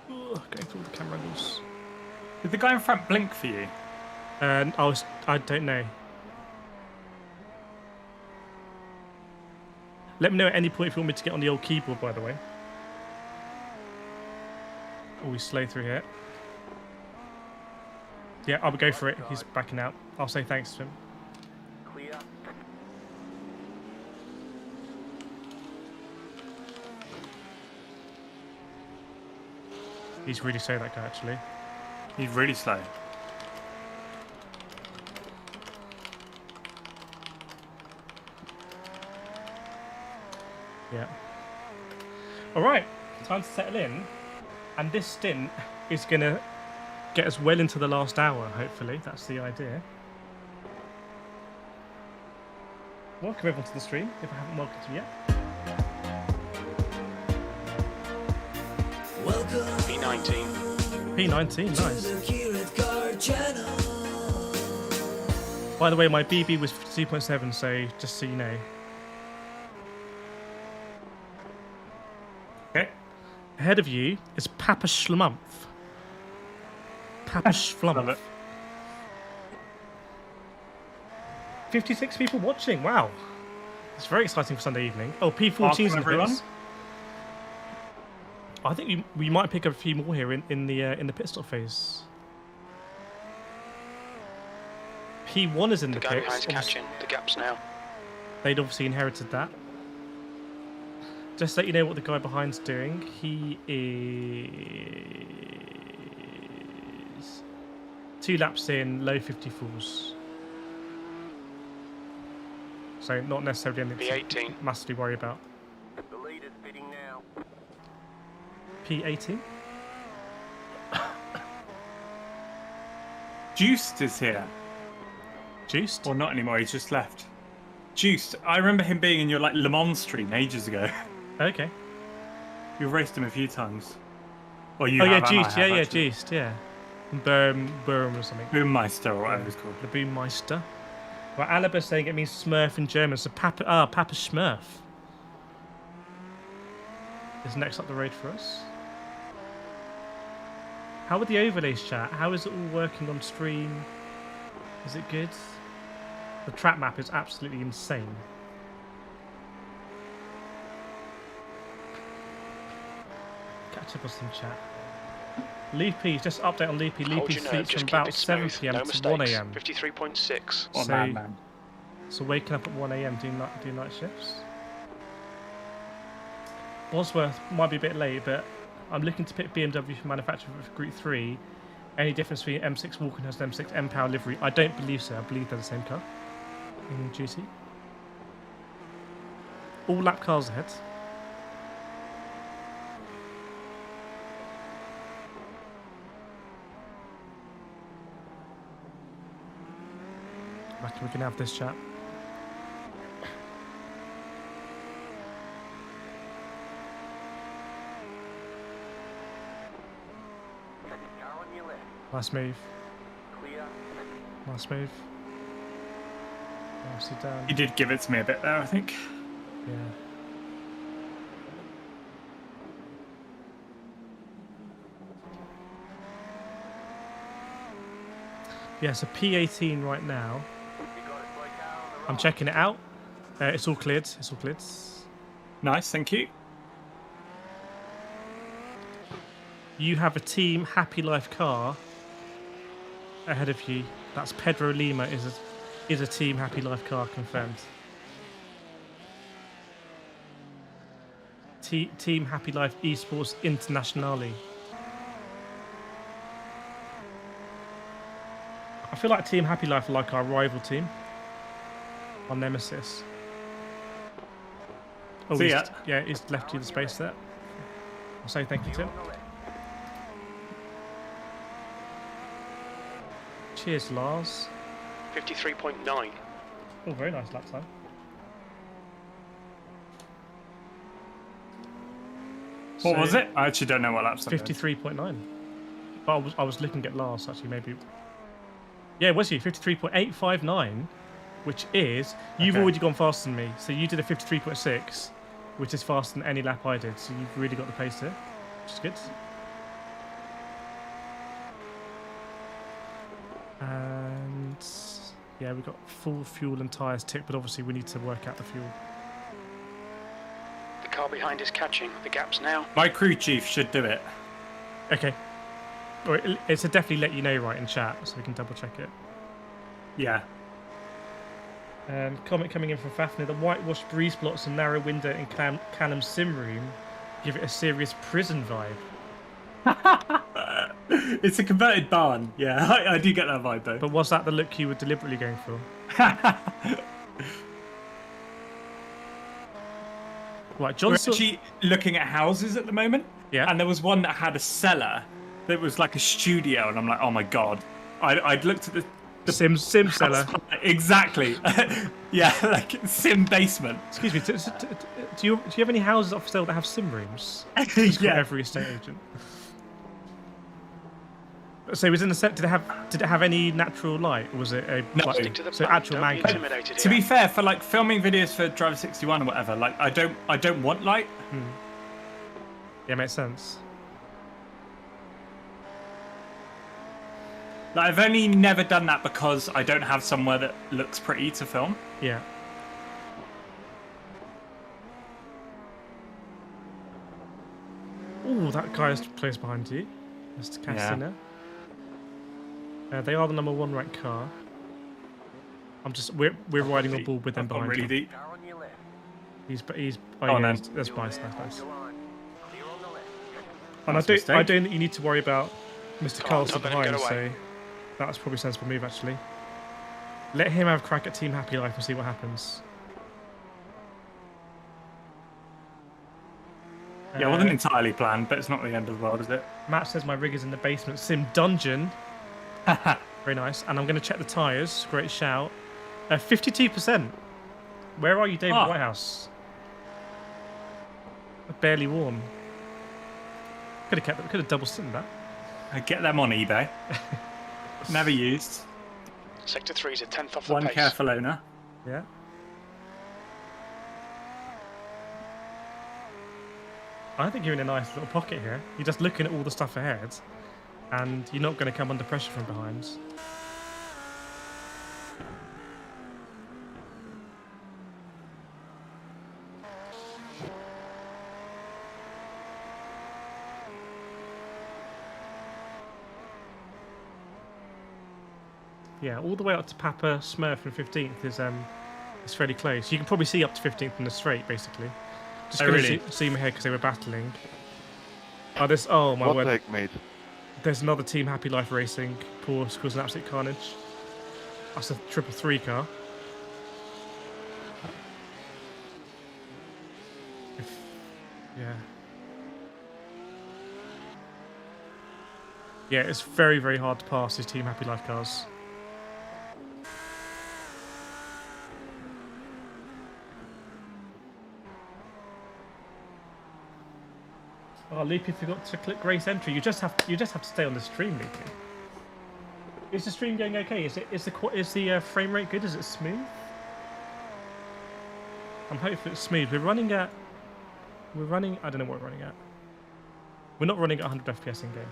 Ugh, going through all the camera angles. Did the guy in front blink for you? I don't know. Let me know at any point if you want me to get on the old keyboard, by the way. Oh, we slow through here. Yeah, I'll go for it. He's backing out. I'll say thanks to him. He's really slow, that guy, actually. He's really slow. Yeah. Alright, time to settle in. And this stint is going to get us well into the last hour, hopefully. That's the idea. Welcome everyone to the stream, if I haven't welcomed you yet. Welcome P19. P19, nice. to the Kireth Car Channel. By the way, my BB was 2.7, so just so you know. Okay. Ahead of you is Papa Schlumpf. Papa Schlumpf. 56 people watching, wow. It's very exciting for Sunday evening. Oh, P14's in the pits. I think we might pick up a few more here in the pit stop phase. P1 is in the The guy pits. behind's catching the gaps now. They'd obviously inherited that. Just to let you know what the guy behind's doing. He 2 laps in, low 54s. So not necessarily anything P18. to massively worry about. The lead is pitting now. P18? Juiced is here. Juiced? Or not anymore, he's just left. Juiced. I remember him being in your like Le Mans stream ages ago. Okay. You've raced him a few times. Or you Oh yeah, have, and I Juiced. have, Yeah, actually. Juiced. Yeah. Boom or something. Boommeister or whatever it's called. The Boommeister. Right, Alaba saying it means Smurf in German. So Papa Smurf is next up the road for us. How are the overlays, chat? How is it all working on stream? Is it good? The track map is absolutely insane. Catch up on some chat. Loopy, just update on Loopy. Hold Loopy your nerve, sleeps just from keep about it 7 smooth, PM no to mistakes. 1 AM. 53.6. Oh, So- man. So waking up at 1 AM doing night shifts. Bosworth might be a bit late, but I'm looking to pick BMW for manufacturer for Group 3. Any difference between M6 Walken has an M6 M-Power livery? I don't believe so. I believe they're the same car in duty. All lap cars ahead. Reckon we can have this chat. Car on your left. Nice move. Clear. Nice move. Nicely done. He did give it to me a bit there, I think. Yeah. Yeah, so P18 right now. You got it, slow car on the right. I'm checking it out. It's all cleared. It's all cleared. Nice, thank you. You have a Team Happy Life car ahead of you. That's Pedro Lima is a Team Happy Life car confirmed. Team Happy Life Esports Internationale. I feel like Team Happy Life are like our rival team. Our nemesis. Oh, See ya. he's left you the space there. I'll say thank you, Tim. Cheers, Lars. 53.9. Oh, very nice lap time. What So, was it? I actually don't know what laps I'm doing. 53.9. But I was looking at Lars actually, maybe. Yeah, was he 53.859, which is you've Okay. already gone faster than me. So you did a 53.6, which is faster than any lap I did. So you've really got the pace here, which is good. And yeah, we've got full fuel and tyres ticked, but obviously we need to work out the fuel. The car behind is catching. The gap's now. My crew chief should do it. Okay. Or it's a definitely let you know right in chat, so we can double check it. Yeah. Comment coming in from Fafnir: the whitewashed breeze blocks and narrow window in Canham's sim room give it a serious prison vibe. It's a converted barn. Yeah, I do get that vibe though. But was that the look you were deliberately going for? Right, We're John's actually looking at houses at the moment. Yeah. And there was one that had a cellar that was like a studio, and I'm like, oh my god. I'd looked at the sim cellar. Exactly. Yeah, like sim basement. Excuse me. Do you have any houses up for sale that have sim rooms? Just for Yeah. every estate agent. So it was in the set. Did it have any natural light, or was it a No. Stick to the so plan. actual Don't man be cave? intimidated To here. be fair, for like filming videos for Driver 61 or whatever, like I don't want light. Yeah, makes sense. Like, I've only never done that because I don't have somewhere that looks pretty to film. Yeah. Oh, that guy is close behind you, Mr. Cassina. They are the #1 ranked car. We're riding on board with them I've gone behind really him. deep. Car on your left. Oh on yeah, then. that's nice. Your line. Clear on the left. And Nice mistake. I don't think you need to worry about Mr. Come on, Carlson don't let him behind. get So away. That's probably a sensible move, actually. Let him have a crack at Team Happy Life and see what happens. Yeah, it wasn't entirely planned, but it's not the end of the world, is it? Matt says my rig is in the basement sim dungeon. Very nice. And I'm going to check the tyres. Great shout. 52%. Where are you, David Whitehouse? Barely warm. Could have kept them. Could have double simmed that. Get them on eBay. Never used. Sector 3 is a 10th off the One pace. careful owner. Yeah. I think you're in a nice little pocket here. You're just looking at all the stuff ahead, and you're not going to come under pressure from behind. Yeah, all the way up to Papa Smurf and 15th is fairly close. You can probably see up to 15th in the straight, basically. Just going to see my head because they were battling. Oh my word! Take, mate. There's another Team Happy Life Racing. Porsche causing absolute carnage. That's a 333 car. Yeah. Yeah, it's very, very hard to pass these Team Happy Life cars. Oh, Loopy forgot to click race entry. You just have to stay on the stream, Loopy. Is the stream going okay? Is the frame rate good? Is it smooth? I'm hoping it's smooth. We're running. I don't know what we're running at. We're not running at 100 FPS in game.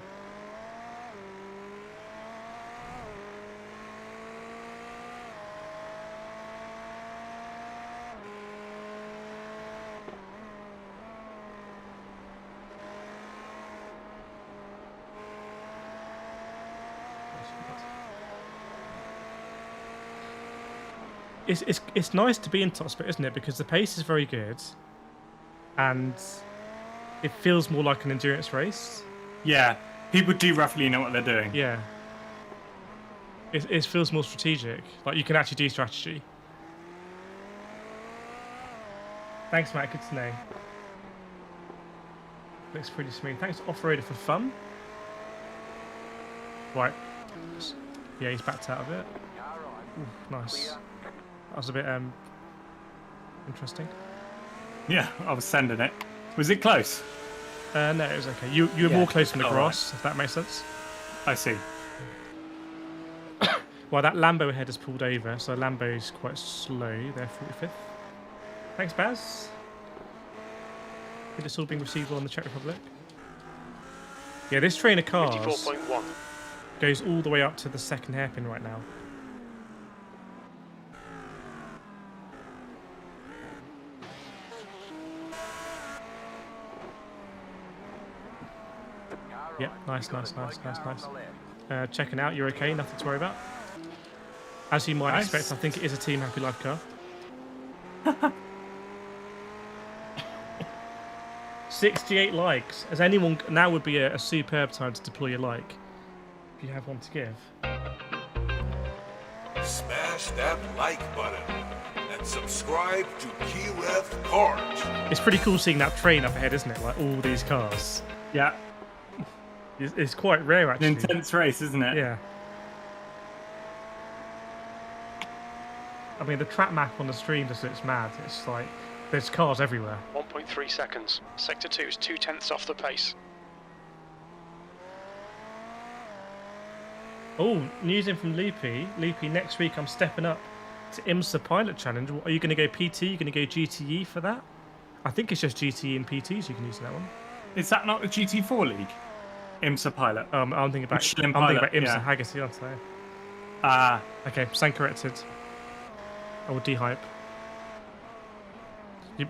It's nice to be in top split, isn't it? Because the pace is very good, and it feels more like an endurance race. Yeah, people do roughly know what they're doing. Yeah, it feels more strategic. Like you can actually do strategy. Thanks, Matt. Good to know. Looks pretty smooth. Thanks, Off-Roader, for fun. Right. Yeah, he's backed out of it. Ooh, nice. That was a bit interesting. Yeah, I was sending it. Was it close? No, it was okay. You were more close from the grass, if that makes sense. I see. Well, that Lambo ahead has pulled over, so Lambo's quite slow. They're 45th. Thanks, Baz. I think it's all being received on the Czech Republic. Yeah, this train of cars 54.1 goes all the way up to the second hairpin right now. Yeah, nice. Checking out, you're okay, nothing to worry about. As you might expect, I think it is a Team Happy Life car. 68 likes. As anyone, now would be a superb time to deploy your like. If you have one to give. Smash that like button and subscribe to Kireth Cars. It's pretty cool seeing that train up ahead, isn't it? Like all these cars. Yeah. It's quite rare, actually. An intense race, isn't it? Yeah. I mean, the track map on the stream just looks mad. It's like, there's cars everywhere. 1.3 seconds. Sector 2 is 2/10 off the pace. Oh, news in from Loopy. Loopy, next week I'm stepping up to IMSA Pilot Challenge. Are you going to go PT? Are you going to go GTE for that? I think it's just GTE and PTs you can use in that one. Is that not the GT4 league? IMSA Pilot. I'm thinking about IMSA Haggerty, aren't I? Okay, stand corrected. I will de-hype.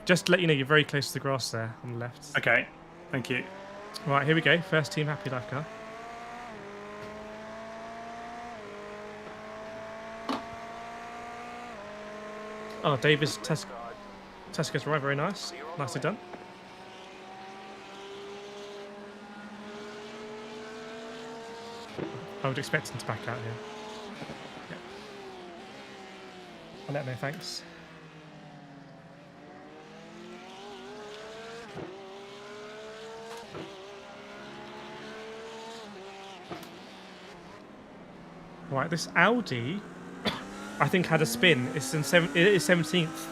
Just to let you know, you're very close to the grass there on the left. Okay, thank you. Right, here we go. First Team Happy Life car. Oh, Davis Tesco's right, very nice. Nicely done. I would expect him to back out here. Yeah. I'll let him know, thanks. Right, this Audi, I think, had a spin. It is 17th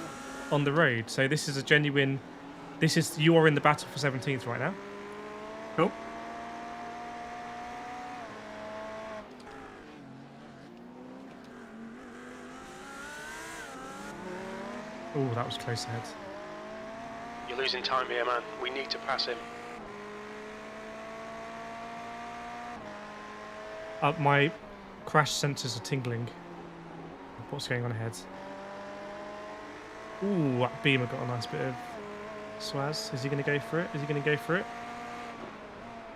on the road, so this is a genuine. You are in the battle for 17th right now. Cool. Oh, that was close ahead. You're losing time here, man. We need to pass him. My crash sensors are tingling. What's going on ahead? Ooh, that Beamer got a nice bit of swaz. Is he going to go for it? Is he going to go for it?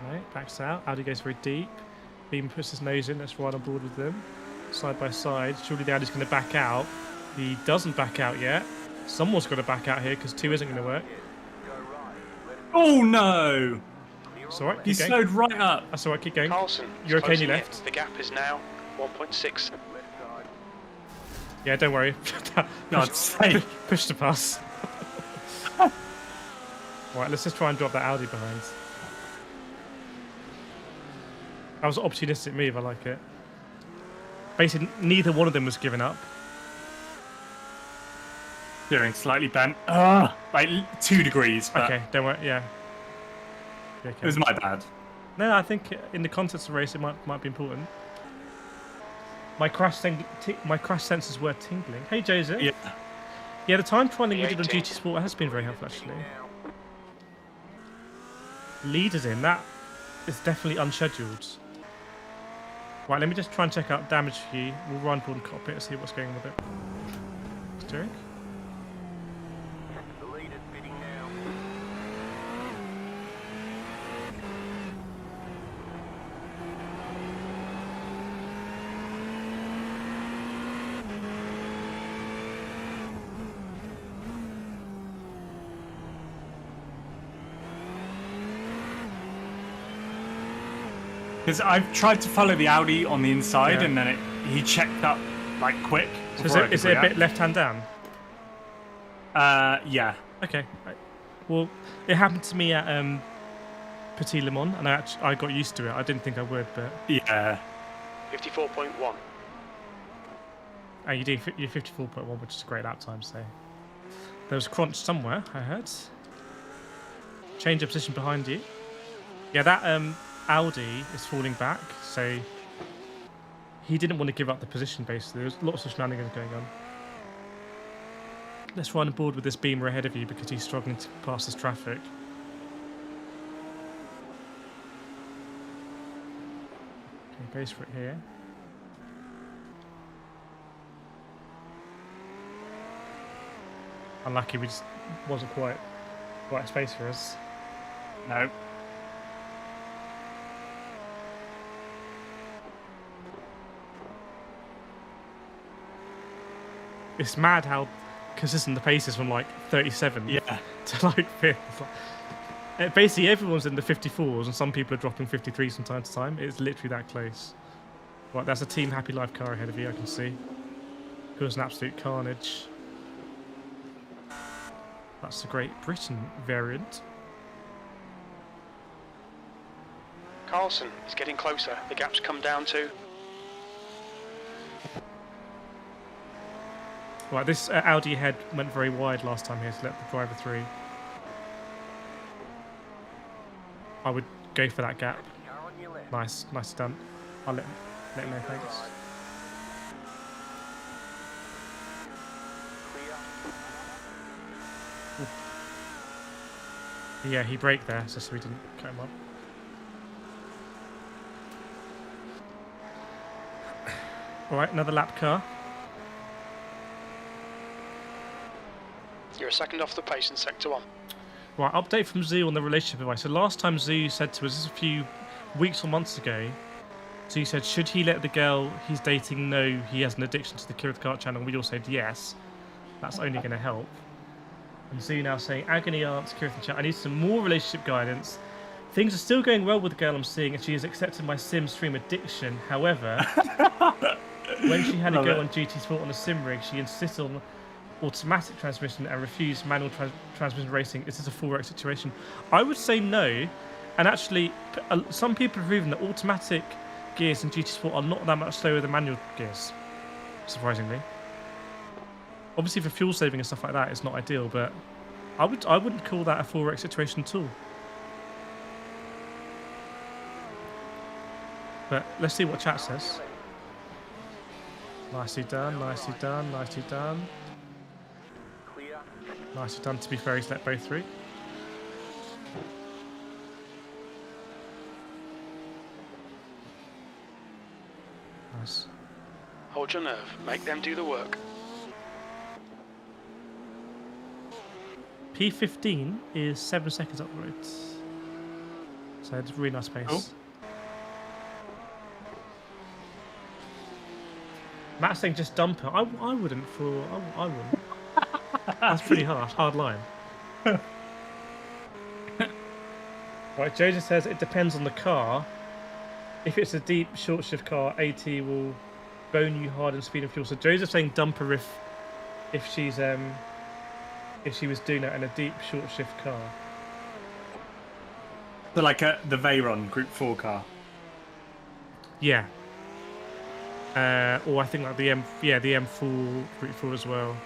No, backs out. Audi goes very deep. Beamer puts his nose in. Let's ride on board with them. Side by side. Surely the Audi's going to back out. He doesn't back out yet. Someone's got to back out here because 2 isn't going to work. Oh no! It's alright. He slowed right up. That's alright, keep going. Carlson, You're okay on your closing left. in. The gap is now 1.6. Yeah, don't worry. God's sake. Push the pass. Right, let's just try and drop that Audi behind. That was an opportunistic move, I like it. Basically, neither one of them was giving up. Steering slightly bent. Like 2 degrees. But Okay, don't worry, yeah. Okay. it was my bad. No, I think in the context of the race, it might be important. My crash sensors were tingling. Hey, Joseph. Yeah, the time trialing we did on GT Sport has been very helpful, actually. Leaders in, that is definitely unscheduled. Right, let me just try and check out damage for you. We'll run board and cockpit and see what's going on with it. Steering. Because I've tried to follow the Audi on the inside, and then he checked up like quick. So is it a bit left hand down? Yeah. Okay. Right. Well, it happened to me at Petit Le Mans, and I got used to it. I didn't think I would, but yeah. 54.1. And you're 54.1, which is a great lap time. So there was crunch somewhere, I heard. Change of position behind you. Yeah, that Audi is falling back, so he didn't want to give up the position. Basically, there was lots of shenanigans going on. Let's run aboard with this Beamer ahead of you because he's struggling to pass this traffic. Okay, goes for it here. Unlucky, we just wasn't quite a space for us. No. It's mad how consistent the pace is from like 37 to like 5th. Basically, everyone's in the 54s, and some people are dropping 53s from time to time. It's literally that close. Right, that's a Team Happy Life car ahead of you, I can see. It was an absolute carnage. That's the Great Britain variant. Carlson is getting closer. The gap's come down to. Right, this Audi head went very wide last time here to let the driver through. I would go for that gap. Nice stunt. I'll let him know, thanks. Ooh. Yeah, he braked there, so we didn't cut him up. Alright, another lap car. You're a second off the pace in Sector 1. Right, update from Zoo on the relationship advice. So last time Zoo said to us, a few weeks or months ago, Zoo said, should he let the girl he's dating know he has an addiction to the Kireth Kart channel? We all said yes. That's only going to help. And Zoo now saying, agony aunts, Kireth and chat. I need some more relationship guidance. Things are still going well with the girl I'm seeing, and she has accepted my sim stream addiction. However, when she had a go on GT Sport on a sim rig, she insisted on automatic transmission and refused manual transmission racing. Is this a full wreck situation? I would say no. And actually, some people have proven that automatic gears in GT Sport are not that much slower than manual gears, surprisingly. Obviously, for fuel saving and stuff like that, it's not ideal, but I wouldn't call that a full wreck situation at all. But let's see what chat says. Nicely done, nicely done, nicely done. Nicely done. To be fair, he's let both through. Nice. Hold your nerve. Make them do the work. P15 is 7 seconds up the road. So it's a really nice pace. Oh. Matt's saying just dump her. I wouldn't for... I wouldn't. That's pretty harsh. Hard line. Right, Joseph says it depends on the car. If it's a deep short shift car, AT will bone you hard in speed and fuel. So Joseph's saying dump her if she's if she was doing that in a deep short shift car. So like the Veyron Group 4 car. Yeah. Or I think like the M4 Group 4 as well.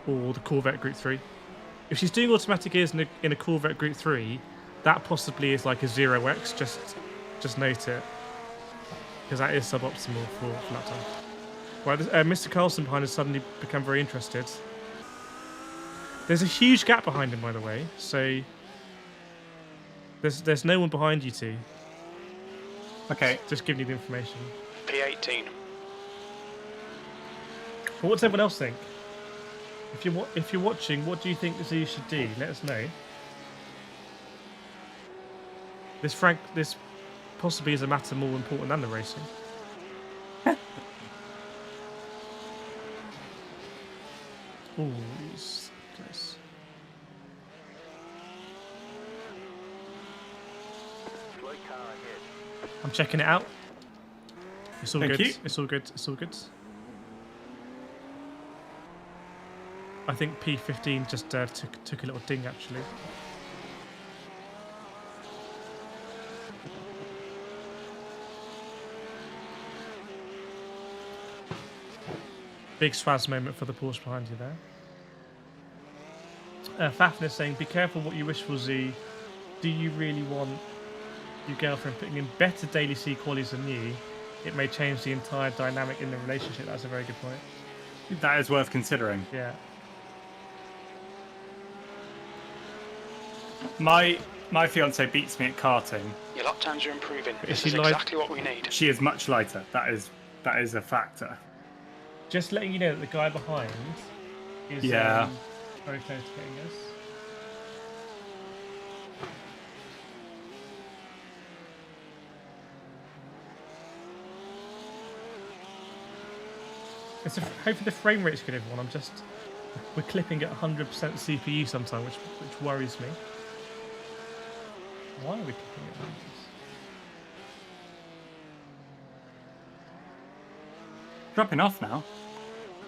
Or the Corvette Group 3. If she's doing automatic gears in a Corvette Group 3, that possibly is like a 0x. Just note it, because that is suboptimal for lap time. Right, Mr. Carlson behind has suddenly become very interested. There's a huge gap behind him, by the way. So there's no one behind you two. Okay. Just giving you the information. P18. But what does everyone else think? If you're watching, what do you think you should do? Let us know. This possibly is a matter more important than the racing. Ooh, he's close. I'm checking it out. It's all good. It's all good. It's all good. I think P15 just took a little ding, actually. Big Swaz moment for the Porsche behind you there. Fafnir is saying, be careful what you wish for, Z. Do you really want your girlfriend putting in better daily C qualities than you? It may change the entire dynamic in the relationship. That's a very good point. That is worth considering. Yeah. My fiance beats me at karting. Your lap times are improving. Is This is she light? exactly what we need. She is much lighter. That is a factor. Just letting you know that the guy behind is Yeah. very close to getting us. Hopefully the frame rate's good, everyone. We're clipping at 100% CPU sometimes, which worries me. Why are we clipping at 100%? Dropping off now.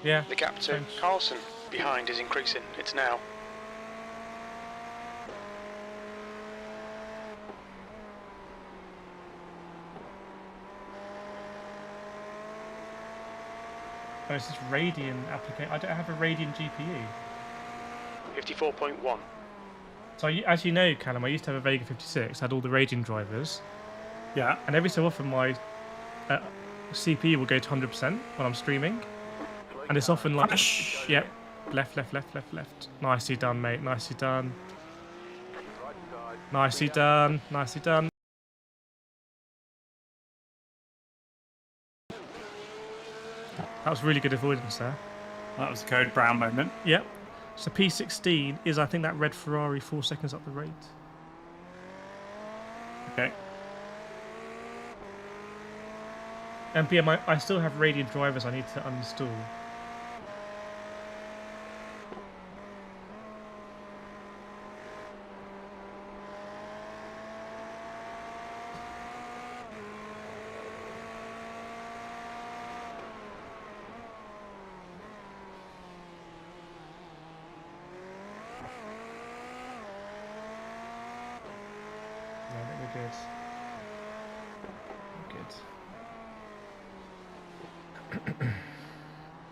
Yeah. The gap to Carlson behind is increasing. It's now. Oh, it's this Radeon application. I don't have a Radeon GPU. 54.1. So as you know, Callum, I used to have a Vega 56. Had all the Radeon drivers. Yeah. And every so often my CPU will go to 100% when I'm streaming, and it's often like, yep, left. Nicely done, mate. Nicely done. Nicely done. Nicely done. That was really good avoidance there. That was a Code Brown moment. Yep. So P16 is, I think, that red Ferrari 4 seconds up the road. Okay. And BM, I still have Radeon drivers I need to uninstall.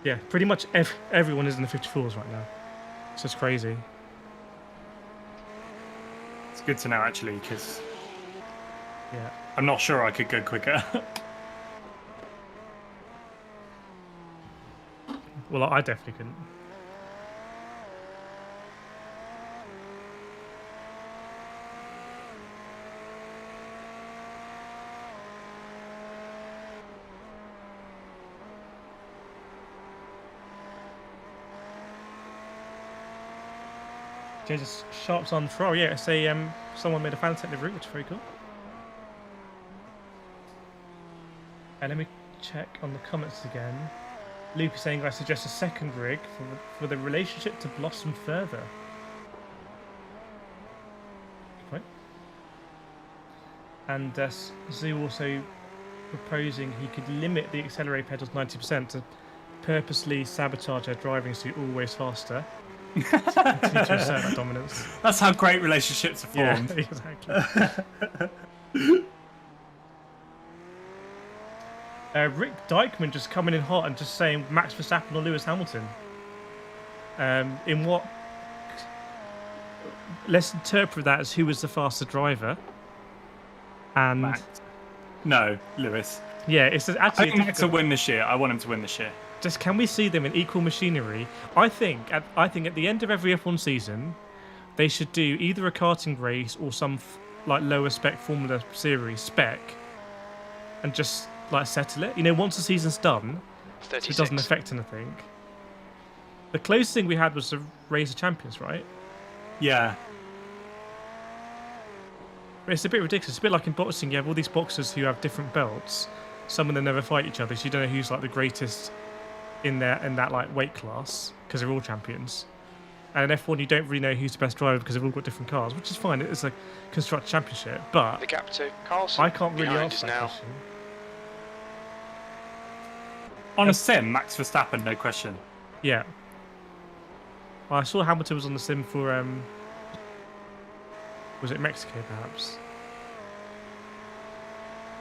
Yeah, pretty much everyone is in the 54s right now. It's just crazy. It's good to know, actually, because Yeah. I'm not sure I could go quicker. Well, I definitely couldn't. Jesus, Sharps on throw. Yeah, it's a someone made a Fanatec livery, which is very cool. And let me check on the comments again. Luke is saying I suggest a second rig for the relationship to blossom further. Good point. And Zoo also proposing he could limit the accelerator pedals 90% to purposely sabotage their driving so you're always faster. To continue to assert that dominance. That's how great relationships are formed. Yeah, exactly. Rick Dykeman just coming in hot and just saying Max Verstappen or Lewis Hamilton. In what? Let's interpret that as who was the faster driver. And Max. No, Lewis. Yeah, it's actually. I think Max will win this year. I want him to win this year. Just can we see them in equal machinery? I think at the end of every F1 season, they should do either a karting race or some like lower spec Formula Series spec, and just like settle it. You know, once the season's done, so it doesn't affect anything. The closest thing we had was the Race of Champions, right? Yeah. But it's a bit ridiculous. It's a bit like in boxing. You have all these boxers who have different belts. Some of them never fight each other, so you don't know who's like the greatest in that like weight class because they're all champions. And in F1, you don't really know who's the best driver because they've all got different cars, which is fine. It's a constructed championship, but the gap to Carlson. I can't really behind answer us that now. question. On a sim, Max Verstappen, no question. Yeah. Well, I saw Hamilton was on the sim for was it Mexico perhaps?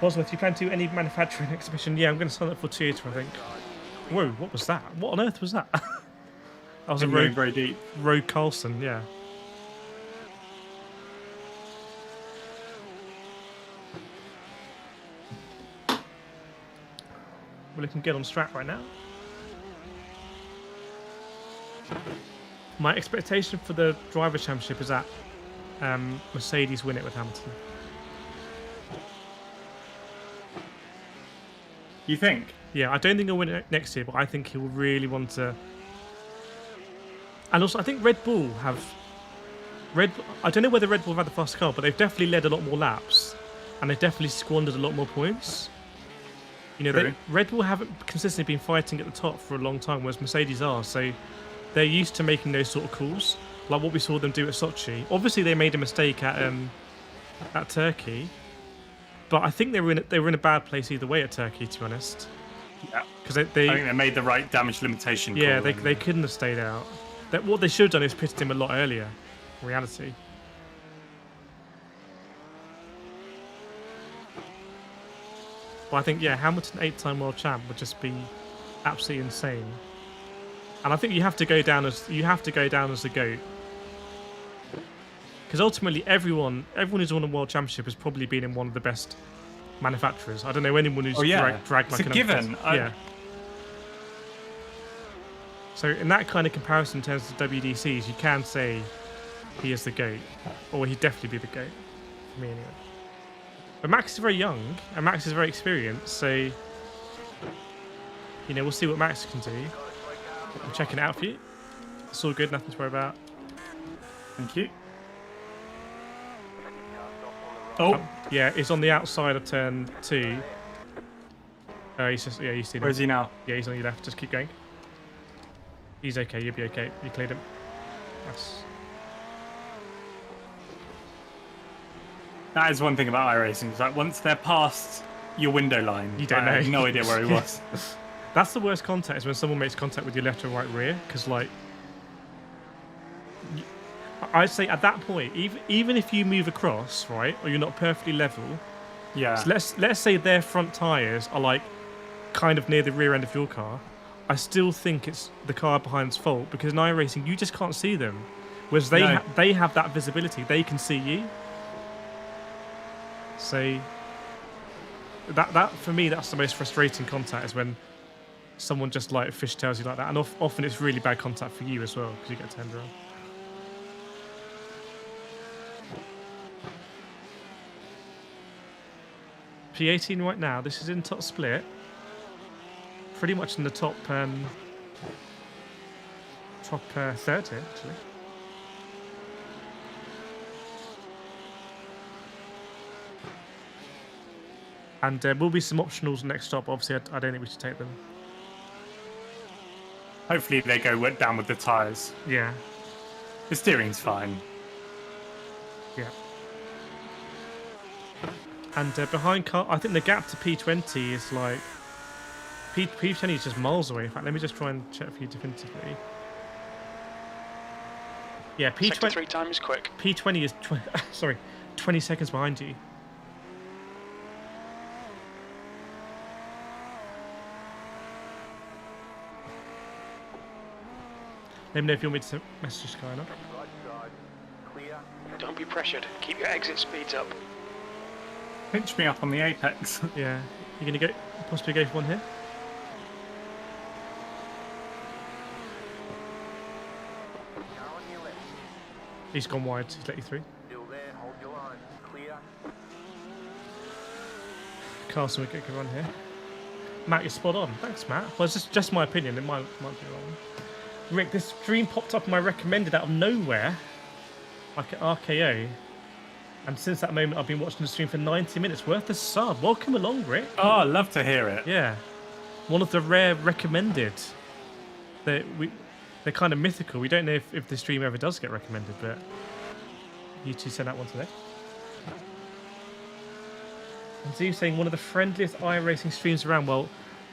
Bosworth, you plan to do any manufacturing exhibition? Yeah, I'm going to sign up for theatre, I think. Whoa, what was that? What on earth was that? That was a Rogue very deep. Rogue Carlson, yeah. We're looking good on Strat right now. My expectation for the Driver Championship is that Mercedes win it with Hamilton. You think? Yeah, I don't think he'll win it next year, but I think he'll really want to. And also, I think Red Bull have. I don't know whether Red Bull have had the fastest car, but they've definitely led a lot more laps, and they've definitely squandered a lot more points. You know, Red Bull haven't consistently been fighting at the top for a long time, whereas Mercedes are. So they're used to making those sort of calls, like what we saw them do at Sochi. Obviously, they made a mistake at Turkey, but I think they were in a bad place either way at Turkey, to be honest. Yeah, because I think they made the right damage limitation. Yeah, they couldn't have stayed out. What they should have done is pitted him a lot earlier. In reality. But I think Hamilton 8-time world champ would just be absolutely insane. And I think you have to go down as the GOAT. Because ultimately everyone who's won a world championship has probably been in one of the best manufacturers. I don't know anyone who's dragged like it's a given. Yeah. So in that kind of comparison in terms of WDCs, you can say he is the GOAT. Or he'd definitely be the GOAT. For me anyway. But Max is very young, and Max is very experienced, so you know, we'll see what Max can do. I'm checking it out for you. It's all good, nothing to worry about. Thank you. Oh, yeah, he's on the outside of turn 2. He's just he's seen him. Where is he now? Yeah, he's on your left. Just keep going. He's okay. You'll be okay. You cleared him. Yes. That is one thing about iRacing. It's like once they're past your window line, you don't know. I have no idea where he was. That's the worst contact, is when someone makes contact with your left or right rear, because like, I'd say at that point, even if you move across, right, or you're not perfectly level, yeah. So let's say their front tires are like kind of near the rear end of your car, I still think it's the car behind's fault, because in iRacing you just can't see them, whereas they have that visibility. They can see you. So that for me, that's the most frustrating contact, is when someone just like fishtails you like that, and often it's really bad contact for you as well, because you get turned around. P18 right now. This is in top split. Pretty much in the top 30 actually. And there will be some optionals next stop. Obviously, I don't think we should take them. Hopefully they go down with the tyres. Yeah. The steering's fine. Yeah. And behind car, I think the gap to P20 is like... P20 is just miles away. In fact, let me just try and check for you definitively. Yeah, P20... Sector 3 time is quick. P20 is 20 seconds behind you. Let me know if you want me to message this guy up. Don't be pressured. Keep your exit speeds up. Pinch me up on the apex. Yeah. You're going to possibly go for one here? He's gone wide, he's let you through. Carson will get a good run here. Matt, you're spot on. Thanks, Matt. Well, it's just my opinion. It might be wrong. Rick, this stream popped up on my recommended out of nowhere, like an RKO. And since that moment, I've been watching the stream for 90 minutes. Worth a sub. Welcome along, Rick. Oh, I'd love to hear it. Yeah. One of the rare recommended. They're kind of mythical. We don't know if the stream ever does get recommended, but you two sent out one today. And Zoo saying one of the friendliest iRacing streams around. Well,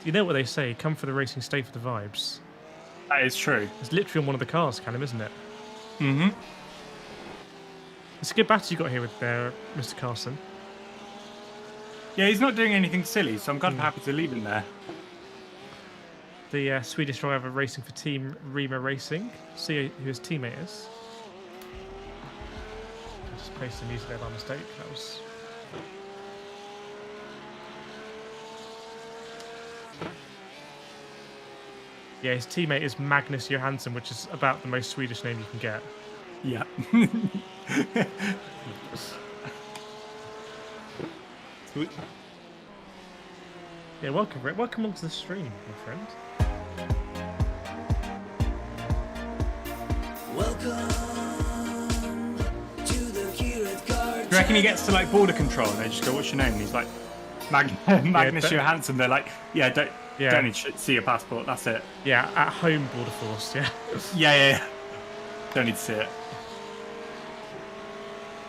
you know what they say, come for the racing, stay for the vibes. That is true. It's literally on one of the cars, Callum, isn't it? Mm-hmm. It's a good battery you got here with Mr. Carson. Yeah, he's not doing anything silly, so I'm kind of happy to leave him there. The Swedish driver racing for Team Rima Racing. See who his teammate is. I just pasted the music there by mistake. That was... Yeah, his teammate is Magnus Johansson, which is about the most Swedish name you can get. Yeah. Yeah, welcome, Rick. Welcome onto the stream, my friend. Welcome to the Kireth car. Do you reckon he gets to like border control and they just go, "What's your name?" And he's like, Magnus Johansson. They're like, don't need to see your passport. That's it. Yeah, at home border force. Yeah. Yeah. Don't need to see it.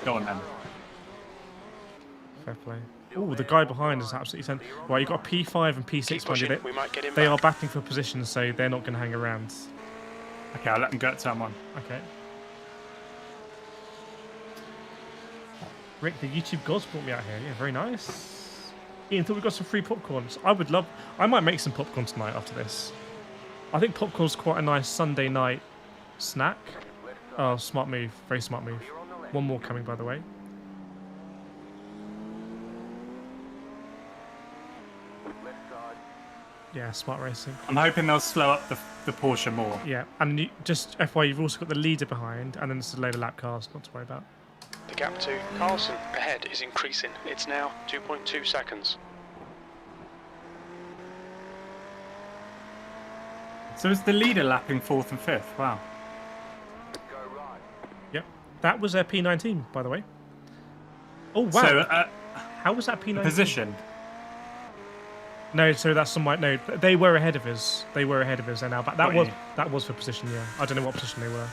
Go on then. Fair play. Oh, the guy behind is absolutely sent. Right, you've got a P5 and P6 behind you. We might get him They back. are battling for position, so they're not going to hang around. Okay, I'll let them go at turn one. Okay. Rick, the YouTube gods brought me out here. Yeah, very nice. Ian, thought we got some free popcorns. I might make some popcorn tonight after this. I think popcorn's quite a nice Sunday night snack. Oh, smart move. Very smart move. One more coming, by the way. Yeah, smart racing. I'm hoping they'll slow up the Porsche more. Yeah, and just FYI, you've also got the leader behind, and then there's a load of lap cars, not to worry about. The gap to Carlson ahead is increasing. It's now 2.2 seconds. So is the leader lapping 4th and 5th? Wow. Yep. That was a P19, by the way. Oh, wow. So, how was that P19? Position. No, so that's some no. They were ahead of us. They were ahead of us. They're now back. That was for position. Yeah, I don't know what position they were.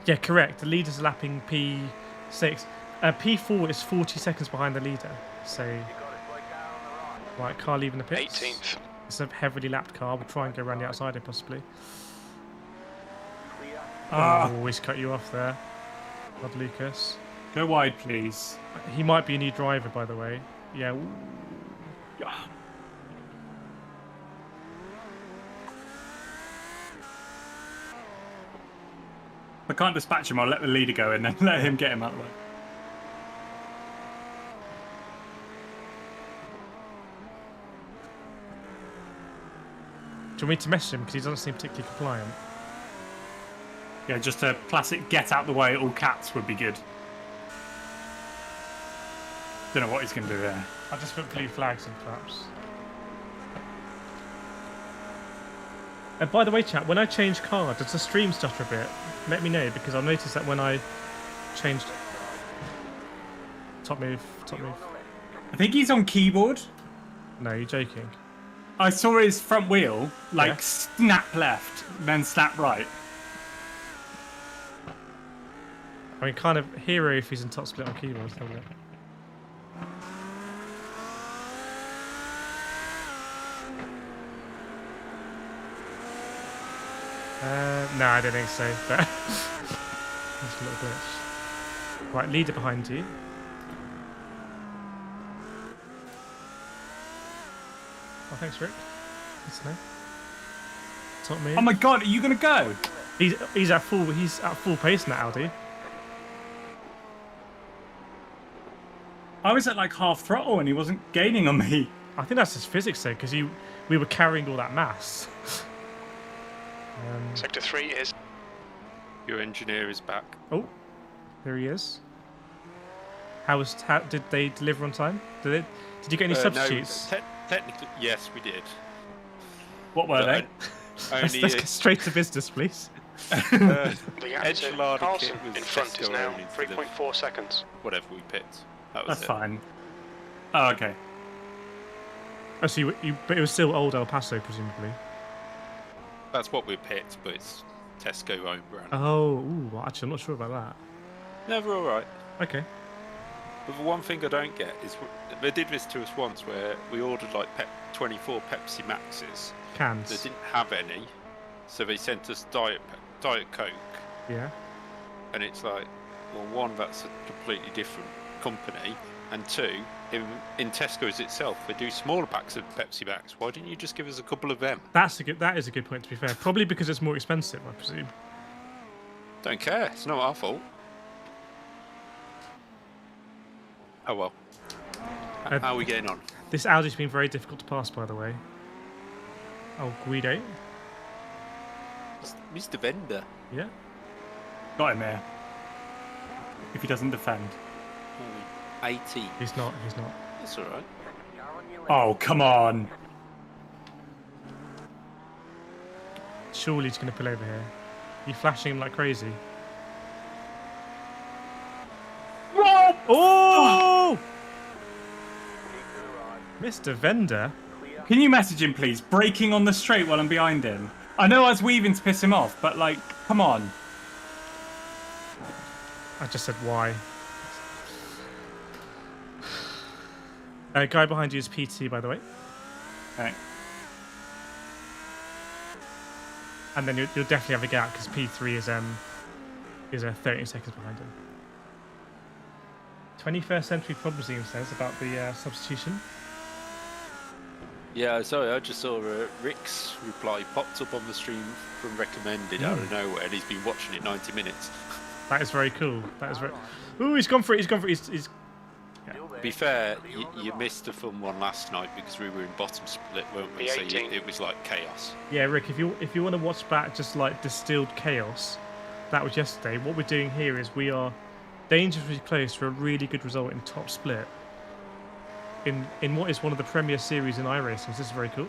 Yeah, correct. The leader's lapping P6. P4 is 40 seconds behind the leader. So, right, car leaving the pits. 18th. It's a heavily lapped car. We'll try and go around the outside here, possibly. Oh, he's cut you off there. Rod Lucas. Go wide, please. He might be a new driver, by the way. Yeah. Yeah. If I can't dispatch him, I'll let the leader go and then let him get him out of the way. Do you want me to message him because he doesn't seem particularly compliant? Yeah, just a classic get out the way, all caps would be good. Don't know what he's going to do there. I'll just put blue flags in, perhaps. And by the way, chat, when I change car, does the stream stutter a bit? Let me know, because I've noticed that when I changed... Top move, top move. I think he's on keyboard. No, you're joking. I saw his front wheel, like, snap left, then snap right. I mean, kind of hero if he's in top split on keyboard, isn't it? No, I don't think so, but just a little glitch. Right, leader behind you. Oh, thanks, Rick. Good to know. Top move. Oh my god, are you gonna go? He's at full pace in that Audi. I was at like half throttle and he wasn't gaining on me. I think that's just physics, though, because we were carrying all that mass. Sector 3 is... Your engineer is back. Oh, there he is. How did they deliver on time? Did you get any substitutes? No, technically, yes, we did. What were they? Let's get straight to business, please. The gap to Enchilada Carlson kit with in front is Tesco now only instead of 3.4 seconds. Whatever we picked. That was That's it. fine. Oh, okay. Oh, so but it was still old El Paso, presumably. That's what we picked, but it's Tesco own brand. Oh, ooh, actually, I'm not sure about that. Never all right. Okay. But the one thing I don't get is they did this to us once where we ordered like 24 Pepsi Maxes. Cans. They didn't have any, so they sent us Diet Coke. Yeah. And it's like, well, one, that's a completely different company, and two, in Tesco's itself, they do smaller packs of Pepsi Max. Why didn't you just give us a couple of them? That is a good point, to be fair. Probably because it's more expensive, I presume. Don't care. It's not our fault. Oh well. How are we getting on? This Audi's been very difficult to pass, by the way. Oh, Guido. Mr. Vendor. Yeah. Got him there. If he doesn't defend. 80. He's not. That's alright. Oh, come on. Surely he's going to pull over here. You're flashing him like crazy. What? Oh! Mr. Vendor. Can you message him, please? Braking on the straight while I'm behind him. I know I was weaving to piss him off, but like, come on. I just said why. Guy behind you is PT, by the way. Okay. And then you'll definitely have a gap because P3 is 30 seconds behind him. 21st Century Problem Museum says about the substitution. Yeah, sorry, I just saw Rick's reply popped up on the stream from recommended out of nowhere, and he's been watching it 90 minutes. That is very cool. That is very... Ooh, he's gone for it. He's... Yeah. To be fair, you missed a fun one last night because we were in bottom split, weren't we? So it was like chaos. Yeah, Rick, if you want to watch back just like distilled chaos, that was yesterday. What we're doing here is we are dangerously close to a really good result in top split. In what is one of the premier series in iRacing. This is very cool.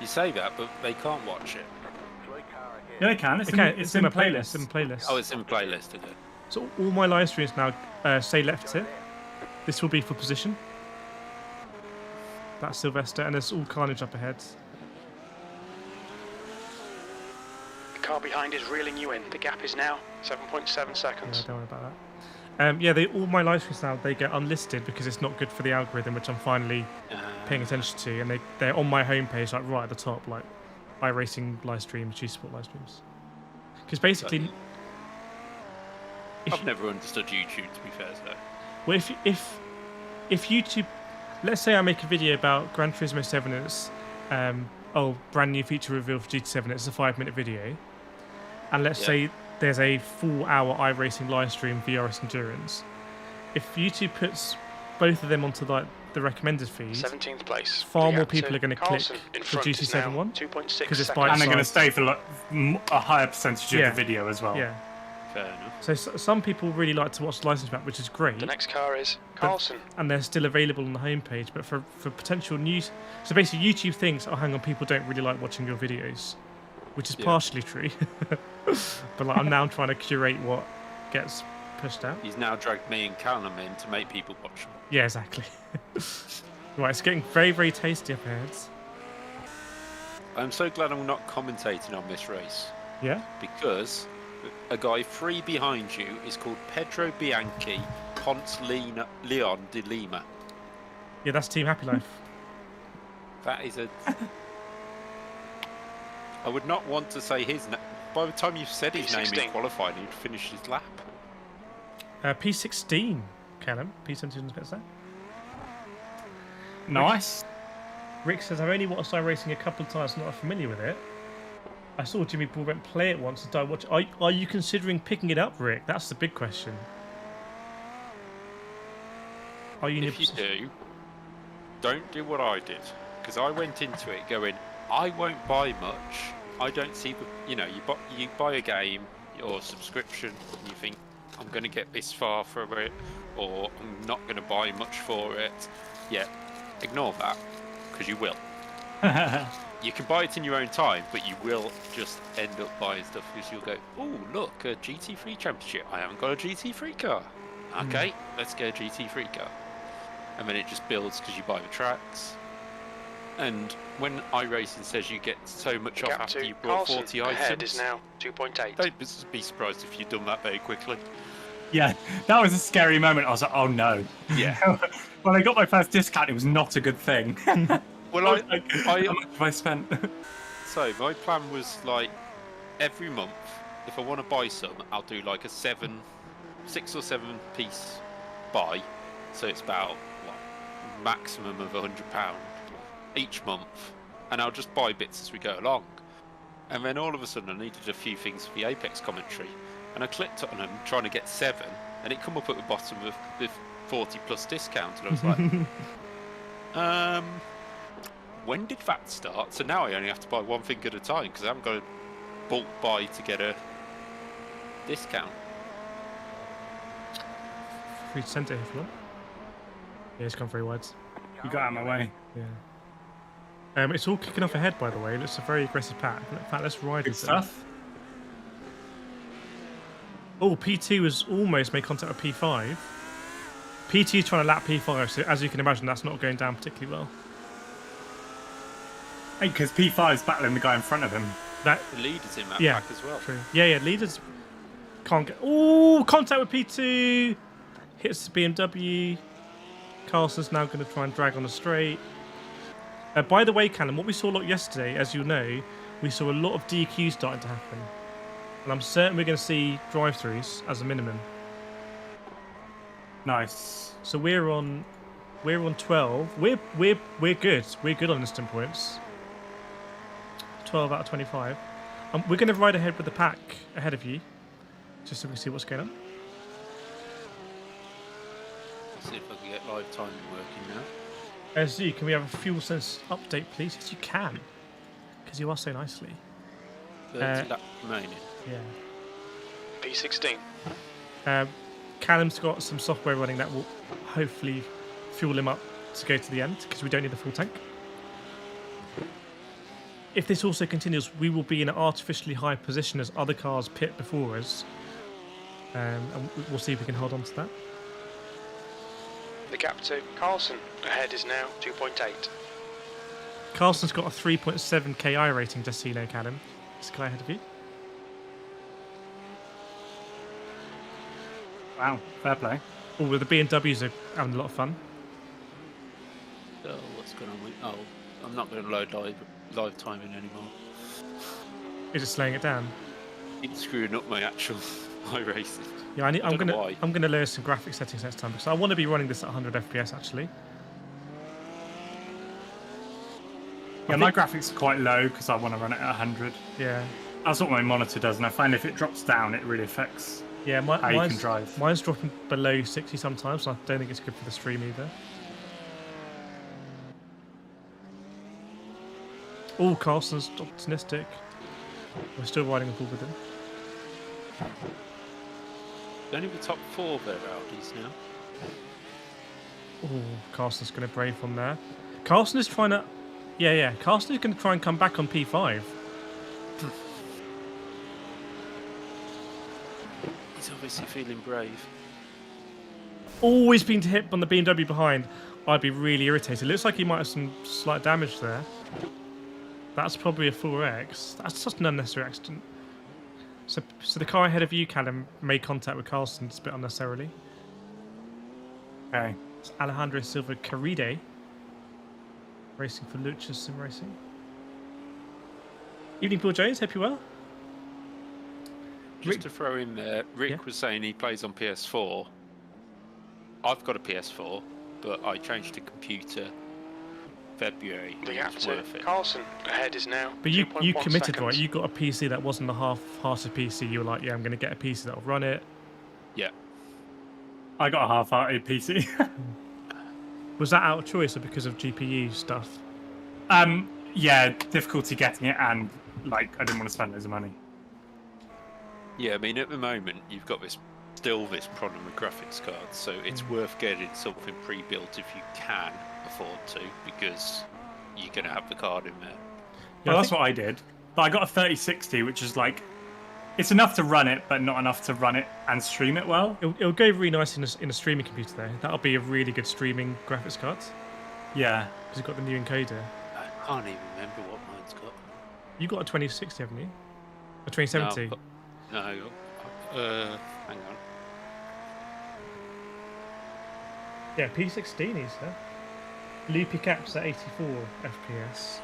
You say that, but they can't watch it. Yeah, they can. It's in the playlist. It's in playlist. Oh, it's in playlist, is it? So all my live streams now say left here. This will be for position. That's Sylvester, and there's all carnage up ahead. The car behind is reeling you in. The gap is now 7.7 seconds. Yeah, don't worry about that. All my live streams now, they get unlisted because it's not good for the algorithm, which I'm finally paying attention to, and they're on my homepage, like right at the top, like iRacing live streams, G-Sport live streams. Because basically, I've never understood YouTube, to be fair, so. well, if YouTube let's say I make a video about Gran Turismo 7 and it's brand new feature reveal for GT7. It's a 5-minute video, and let's say there's a full-hour iRacing live stream VRS Endurance. If YouTube puts both of them onto like the recommended feed, 17th place. far more people are going to click the GT7 one because it's bite-sized. And they're going to stay for like a higher percentage of the video as well. Yeah. Fair enough. So some people really like to watch the license map, which is great. The next car is Carlson. And they're still available on the homepage. But for potential news, so basically YouTube thinks, oh, hang on, people don't really like watching your videos, which is partially true. But like, I'm now trying to curate what gets pushed out. He's now dragged me and Callum in to make people watch them. Yeah, exactly. Right, it's getting very, very tasty up ahead. I'm so glad I'm not commentating on this race. Yeah? Because a guy 3 behind you is called Pedro Bianchi Ponce Leon de Lima. Yeah, that's Team Happy Life. That is a... I would not want to say his name. By the time you've said his name in qualifying, he'd finish his lap. P16, Callum. P17 is better. Nice. Rick says, I've only watched iRacing a couple of times, not familiar with it. I saw Jimmy Broadbent play it once and I watch. Are you considering picking it up, Rick? That's the big question. Are you? If you do, don't do what I did, because I went into it going, I won't buy much. I don't see the, you buy a game or subscription, and you think I'm going to get this far from it, or I'm not going to buy much for it. Yeah, ignore that, because you will. You can buy it in your own time, but you will just end up buying stuff because you'll go, oh, look, a GT3 Championship. I haven't got a GT3 car. Okay, let's get a GT3 car. And then it just builds because you buy the tracks. And when iRacing says you get so much off after you bought 40 items, ahead is now 2.8. Don't be surprised if you've done that very quickly. Yeah, that was a scary moment. I was like, oh no. Yeah. When I got my first discount, it was not a good thing. Well, how much have I spent? So my plan was like every month, if I want to buy some, I'll do like a 6 or 7 piece buy. So it's about maximum of £100 each month, and I'll just buy bits as we go along. And then all of a sudden, I needed a few things for the Apex commentary, and I clicked on them trying to get 7, and it come up at the bottom of the 40+ discount, and I was like, when did that start? So now I only have to buy one thing at a time because I haven't got a bulk buy to get a discount. Free to center if you want. Yeah, it's gone very wide. You got out of my way. Yeah. It's all kicking off ahead, by the way. It's a very aggressive pack. In fact, let's ride Good with stuff. Oh, P2 has almost made contact with P5. P2 is trying to lap P5, so as you can imagine, that's not going down particularly well. Hey, because P5's battling the guy in front of him. The leader's in that pack as well. True. Yeah, leaders can't get... Oh, contact with P2! Hits the BMW. Carlson's now going to try and drag on the straight. By the way, Callum, what we saw a lot yesterday, as you know, we saw a lot of DQ starting to happen. And I'm certain we're going to see drive-throughs as a minimum. Nice. So we're on 12. We're good. We're good on instant points. 12 out of 25. We're going to ride ahead with the pack ahead of you, just so we can see what's going on. See if I can get live timing working now. SZ, can we have a fuel sense update, please? Yes, you can, because you are so nicely. 30 laps remaining. Yeah. P16. Callum's got some software running that will hopefully fuel him up to go to the end, because we don't need the full tank. If this also continues, we will be in an artificially high position as other cars pit before us. And we'll see if we can hold on to that. The gap to Carlson ahead is now 2.8. Carlson's got a 3.7 KI rating, just so you know, Callum. This guy ahead of you. Wow, fair play. Oh, well, the BMWs are having a lot of fun. Oh, what's going on with... Oh, I'm not going to load live timing anymore. Is it slowing it down? It's screwing up my actual iRacing. Yeah, I'm gonna lower some graphic settings next time because I want to be running this at 100 FPS actually. Yeah, my graphics are quite low because I want to run it at 100. Yeah. That's what my monitor does, and I find if it drops down, it really affects Yeah, how you can drive. Mine's dropping below 60 sometimes, so I don't think it's good for the stream either. Oh, Carlson's optimistic. We're still riding a pool with him. Only the top 4 there, Audis now. Oh, Carlson's going to brave on there. Carlson is trying to... Yeah. Carlson is going to try and come back on P5. He's obviously feeling brave. Always been hit on the BMW behind. I'd be really irritated. Looks like he might have some slight damage there. That's probably a 4X. That's such an unnecessary accident. So the car ahead of you, Callum, made contact with Carlson just a bit unnecessarily. Okay. It's Alejandro Silva Caride, racing for Lucha Sim Racing. Evening, Paul Jones. Hope you're well. Just to throw in there, Rick was saying he plays on PS4. I've got a PS4, but I changed to computer February. The gap It's to worth it. Carlson ahead is now. But you 2.1 committed, seconds. right? You got a PC that wasn't a half-hearted PC. You were like, yeah, I'm going to get a PC that'll run it. Yeah. I got a half-hearted PC. Was that out of choice or because of GPU stuff? Yeah, difficulty getting it, and like I didn't want to spend loads of money. Yeah, I mean, at the moment, you've got this problem with graphics cards, so it's worth getting something pre-built if you can afford to, because you're going to have the card in there. Well, that's what I did. But I got a 3060, which is like, it's enough to run it, but not enough to run it and stream it well. It'll go really nice in a streaming computer, though. That'll be a really good streaming graphics card. Yeah. Because you've got the new encoder. I can't even remember what mine's got. You got a 2060, haven't you? A 2070? No, hang on. Yeah, P16 is there. Loopy caps at 84 FPS.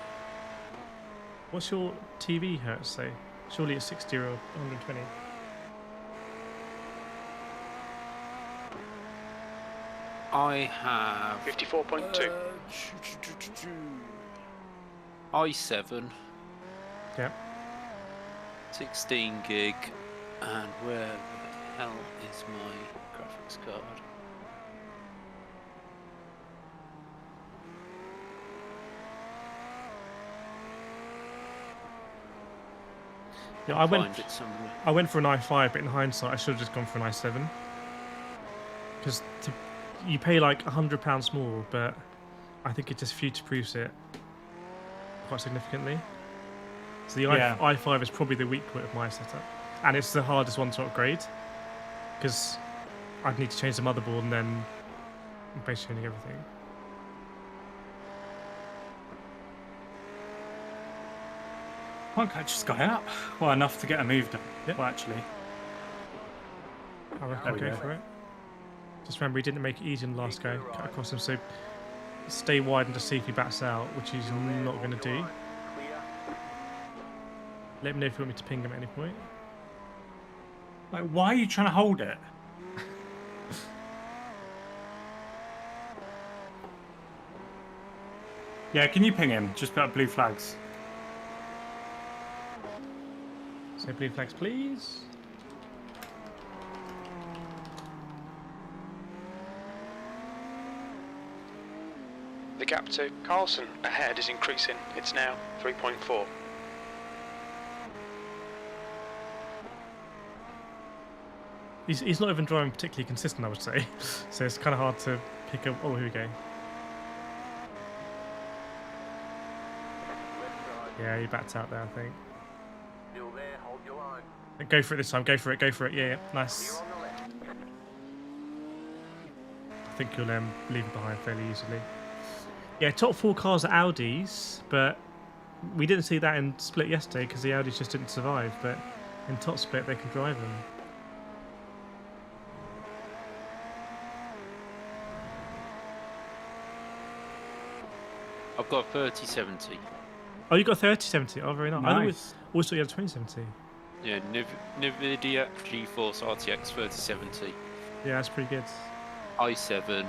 What's your TV hertz say? Surely it's 60 or 120. I have 54.2. i7. Yep. 16 gig. And where the hell is my graphics card? Yeah, I went for an i5, but in hindsight, I should have just gone for an i7. Because you pay like £100 more, but I think it just future-proofs it quite significantly. So the i5 is probably the weak point of my setup, and it's the hardest one to upgrade because I'd need to change the motherboard and then base tuning everything. Can't catch this guy up. Well, enough to get a move done. Yep. Well, actually. I reckon I'll go for it. Just remember, he didn't make it easy in the last go. Cut across him, so stay wide and just see if he backs out, which he's not going to do. Let me know if you want me to ping him at any point. Like, why are you trying to hold it? Yeah, can you ping him? Just put up blue flags. So blue flags, please. The gap to Carlson ahead is increasing. It's now 3.4. He's not even driving particularly consistent, I would say. So it's kind of hard to pick up. Oh, here we go. Yeah, he backed out there, I think. Still there, hold your line. Go for it this time. Go for it. Go for it. Yeah, nice. I think you'll leave it behind fairly easily. Yeah, top 4 cars are Audis, but we didn't see that in Split yesterday because the Audis just didn't survive. But in top Split, they can drive them. I've got 3070. Oh, you got 3070. Oh, very nice. I always thought you had 2070. Yeah, NVIDIA GeForce RTX 3070. Yeah, that's pretty good. i7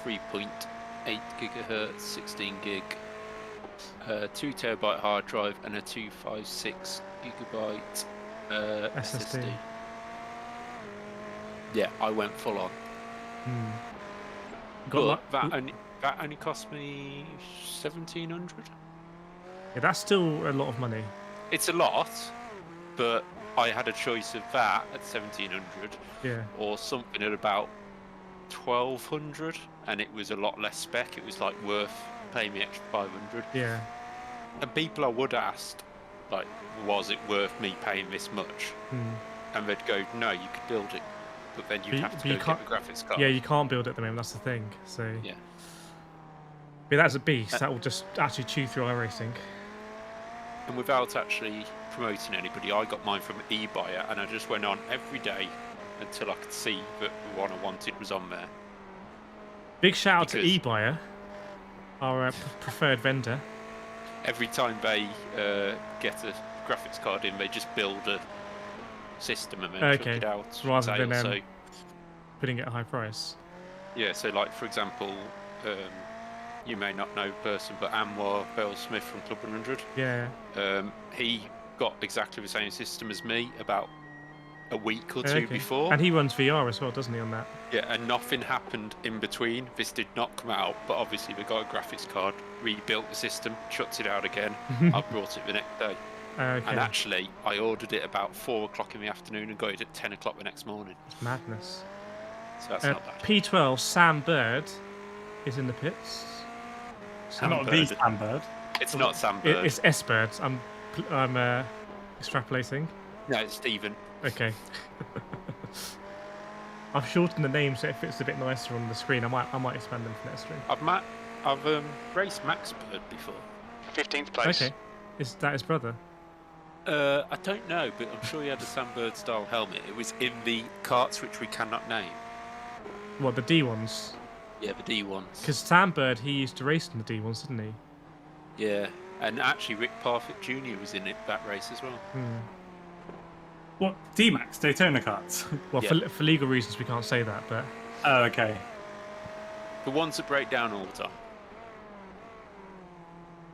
3.8 gigahertz, 16 gig. 2 terabyte hard drive, and a 256 gigabyte SSD. Yeah, I went full on. But that only cost me 1,700. Yeah, that's still a lot of money. It's a lot, but I had a choice of that at 1,700, or something at about 1,200, and it was a lot less spec. It was like worth paying me extra 500. Yeah. And people I would ask, like, was it worth me paying this much? And they'd go, no, you could build it, but then you'd have to go get the graphics card. Yeah, you can't build it at the moment. That's the thing. So yeah. But that's a beast. That will just actually chew through iRacing. And without actually promoting anybody, I got mine from eBuyer, and I just went on every day until I could see that the one I wanted was on there. Big shout out to eBuyer, our preferred vendor. Every time they get a graphics card in, they just build a system and then chuck it out. Rather than putting it at a high price. Yeah, so like for example, you may not know the person, but Anwar Bell-Smith from Club 100. Yeah. He got exactly the same system as me about a week or two before. And he runs VR as well, doesn't he, on that? Yeah, and nothing happened in between. This did not come out, but obviously we got a graphics card, rebuilt the system, chucked it out again. I brought it the next day. And actually, I ordered it about 4 o'clock in the afternoon and got it at 10 o'clock the next morning. It's madness. So that's not bad. P12, Sam Bird is in the pits. Not the Sam Bird. It's not Sam Bird. It's S Bird. I'm extrapolating. No, it's Stephen. Okay. I've shortened the name so it fits a bit nicer on the screen. I might expand them for next stream. I've raced Max Bird before. 15th place. Okay. Is that his brother? I don't know, but I'm sure he had a Sam Bird style helmet. It was in the karts which we cannot name. What, the D ones? Yeah, the D ones. Because Sam Bird, he used to race in the D ones, didn't he? Yeah, and actually Rick Parfitt Jr. was in that race as well. What, D-Max, Daytona karts? Well, for legal reasons we can't say that, but... Oh, okay. The ones that break down all the time.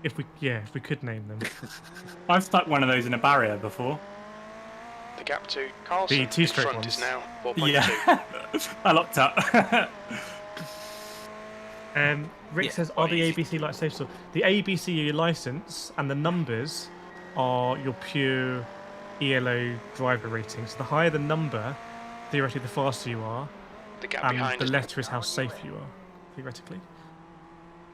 If we could name them. I've stuck one of those in a barrier before. The gap to Carlson in front ones. Is now 4.2. Yeah, I locked up. Rick says, are the ABC lights safe? So the ABC are your license, and the numbers are your pure ELO driver rating. So the higher the number, theoretically, the faster you are. The gap and behind the letter is how safe you are, theoretically.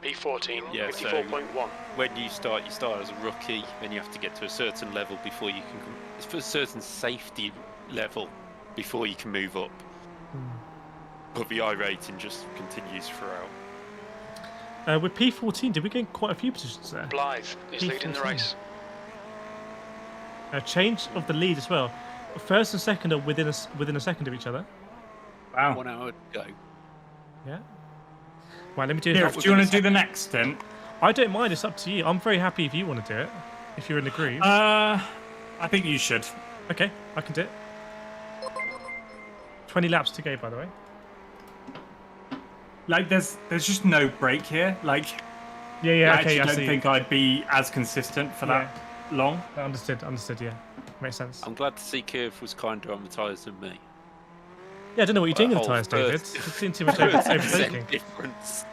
P14, yeah, 54.1. So when you start as a rookie, then you have to get to a certain level before you can. It's for a certain safety level before you can move up. But the I rating just continues throughout. With P14, did we gain quite a few positions there? Blythe is leading the race. A change of the lead as well. First and second are within a second of each other. Wow. 1 hour to go. Yeah. Right, let me do. Here, do you want to do the next stint? I don't mind. It's up to you. I'm very happy if you want to do it. If you're in the groove. I think you should. Okay, I can do it. 20 laps to go, by the way. Like, there's just no break here. Like, yeah. I okay, actually don't think I'd be as consistent for that long. Understood. Yeah, makes sense. I'm glad to see Kireth was kinder on the tyres than me. Yeah, I don't know what you're doing with the tyres, David. You've seen too much overtaking. Difference.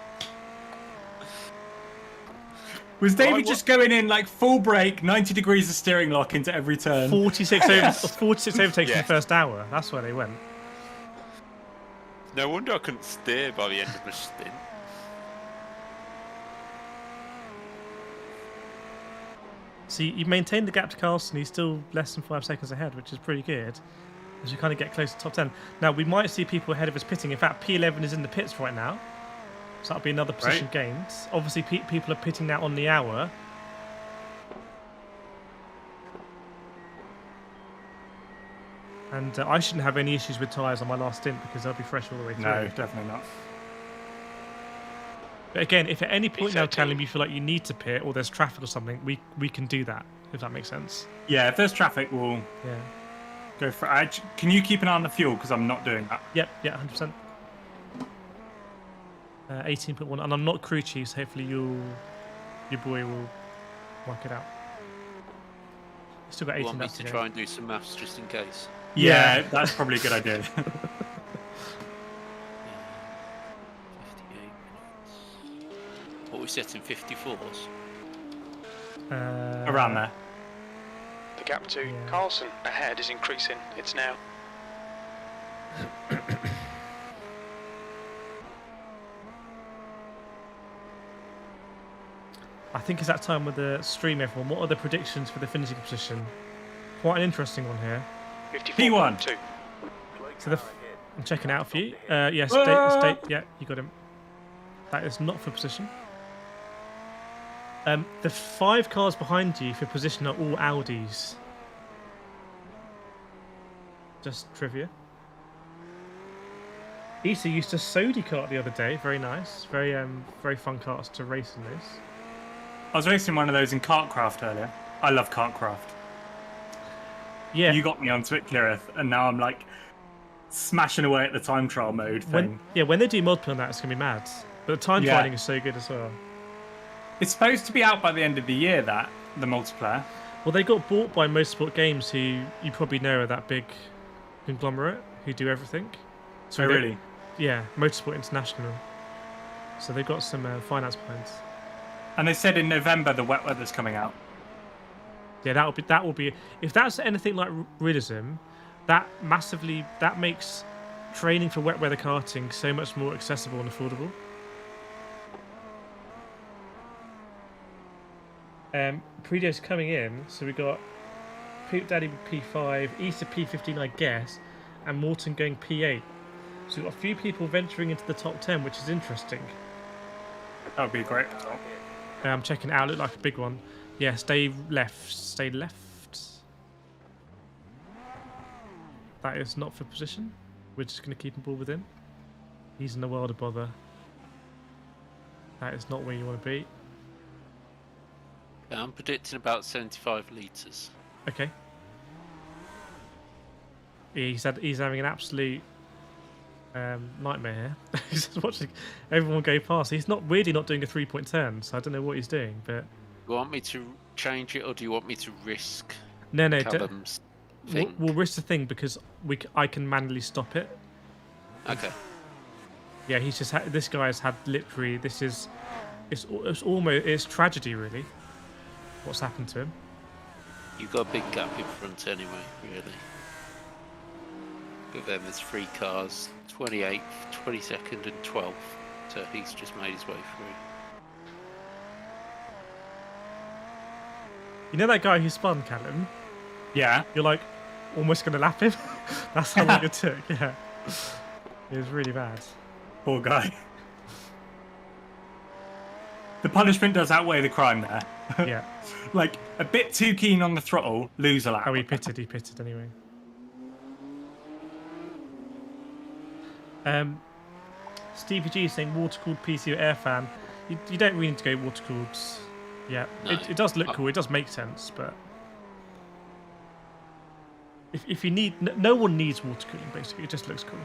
Was David just going in like full brake, 90 degrees of steering lock into every turn? 46 overtakes in the first hour. That's where they went. No wonder I couldn't steer by the end of the stint. See, you maintained the gap to Carlson. He's still less than 5 seconds ahead, which is pretty good. As you kind of get close to top 10. Now, we might see people ahead of us pitting. In fact, P11 is in the pits right now. So that'll be another position gained. Obviously, people are pitting now on the hour. And I shouldn't have any issues with tyres on my last stint because they'll be fresh all the way through. No, definitely not. But again, if at any point now, Callum, you feel like you need to pit or there's traffic or something, we can do that, if that makes sense. Yeah, if there's traffic, we'll go for it. Can you keep an eye on the fuel? Because I'm not doing that. Yep, 100%. 18.1, and I'm not crew chief, so hopefully your boy will work it out. Still got You 18 want me laps to go. try and do some maths just in case? Yeah, that's probably a good idea. 58 minutes. What we set in 54s? Around there. The gap to Carlson ahead is increasing. It's now. I think it's that time with the stream, everyone. What are the predictions for the finishing position? Quite an interesting one here. 54.2. So I'm checking out for you. Yes, yeah, you got him. That is not for position. The 5 cars behind you for position are all Audis. Just trivia. Issa used a Sodi kart the other day. Very nice. Very fun karts to race in this. I was racing one of those in Kartcraft earlier. I love Kartcraft. Yeah. You got me onto it, Kireth, and now I'm like smashing away at the time trial mode thing. When they do multiple on that, it's going to be mad. But the time trialing is so good as well. It's supposed to be out by the end of the year, the multiplayer. Well, they got bought by Motorsport Games, who you probably know are that big conglomerate who do everything. So oh, really? Yeah, Motorsport International. So they've got some finance plans. And they said in November the wet weather's coming out. Yeah, that will be if that's anything like realism, that makes training for wet weather karting so much more accessible and affordable. Predio's coming in, so we got Poop Daddy with P5, Easter P15, I guess, and Morton going P8. So we've got a few people venturing into the top 10, which is interesting. That would be a great result. I'm checking it out. Look like a big one. Yeah, stay left. Stay left. That is not for position. We're just going to keep him ball within. He's in the world of bother. That is not where you want to be. I'm predicting about 75 litres. Okay. He's having an absolute nightmare here. He's just watching everyone go past. He's not doing a 3-point turn, so I don't know what he's doing. But you want me to change it, or do you want me to risk? No. Callum's thing? We'll risk the thing because I can manually stop it. Okay. Yeah, he's just this guy's had literally. It's almost tragedy really. What's happened to him? You've got a big gap in front anyway, really. With them, there's 3 cars, 28th, 22nd and 12th. So he's just made his way through. You know that guy who spun, Callum? Yeah. You're like almost going to lap him. That's how long it took, yeah. It was really bad. Poor guy. The punishment does outweigh the crime there. Yeah. Like, a bit too keen on the throttle, lose a lap. Oh, he pitted anyway. Stevie G is saying water-cooled PC or air fan. You don't really need to go water-cooled. Yeah, No. it does look cool. It does make sense, but if you need, no one needs water cooling. Basically, it just looks cool.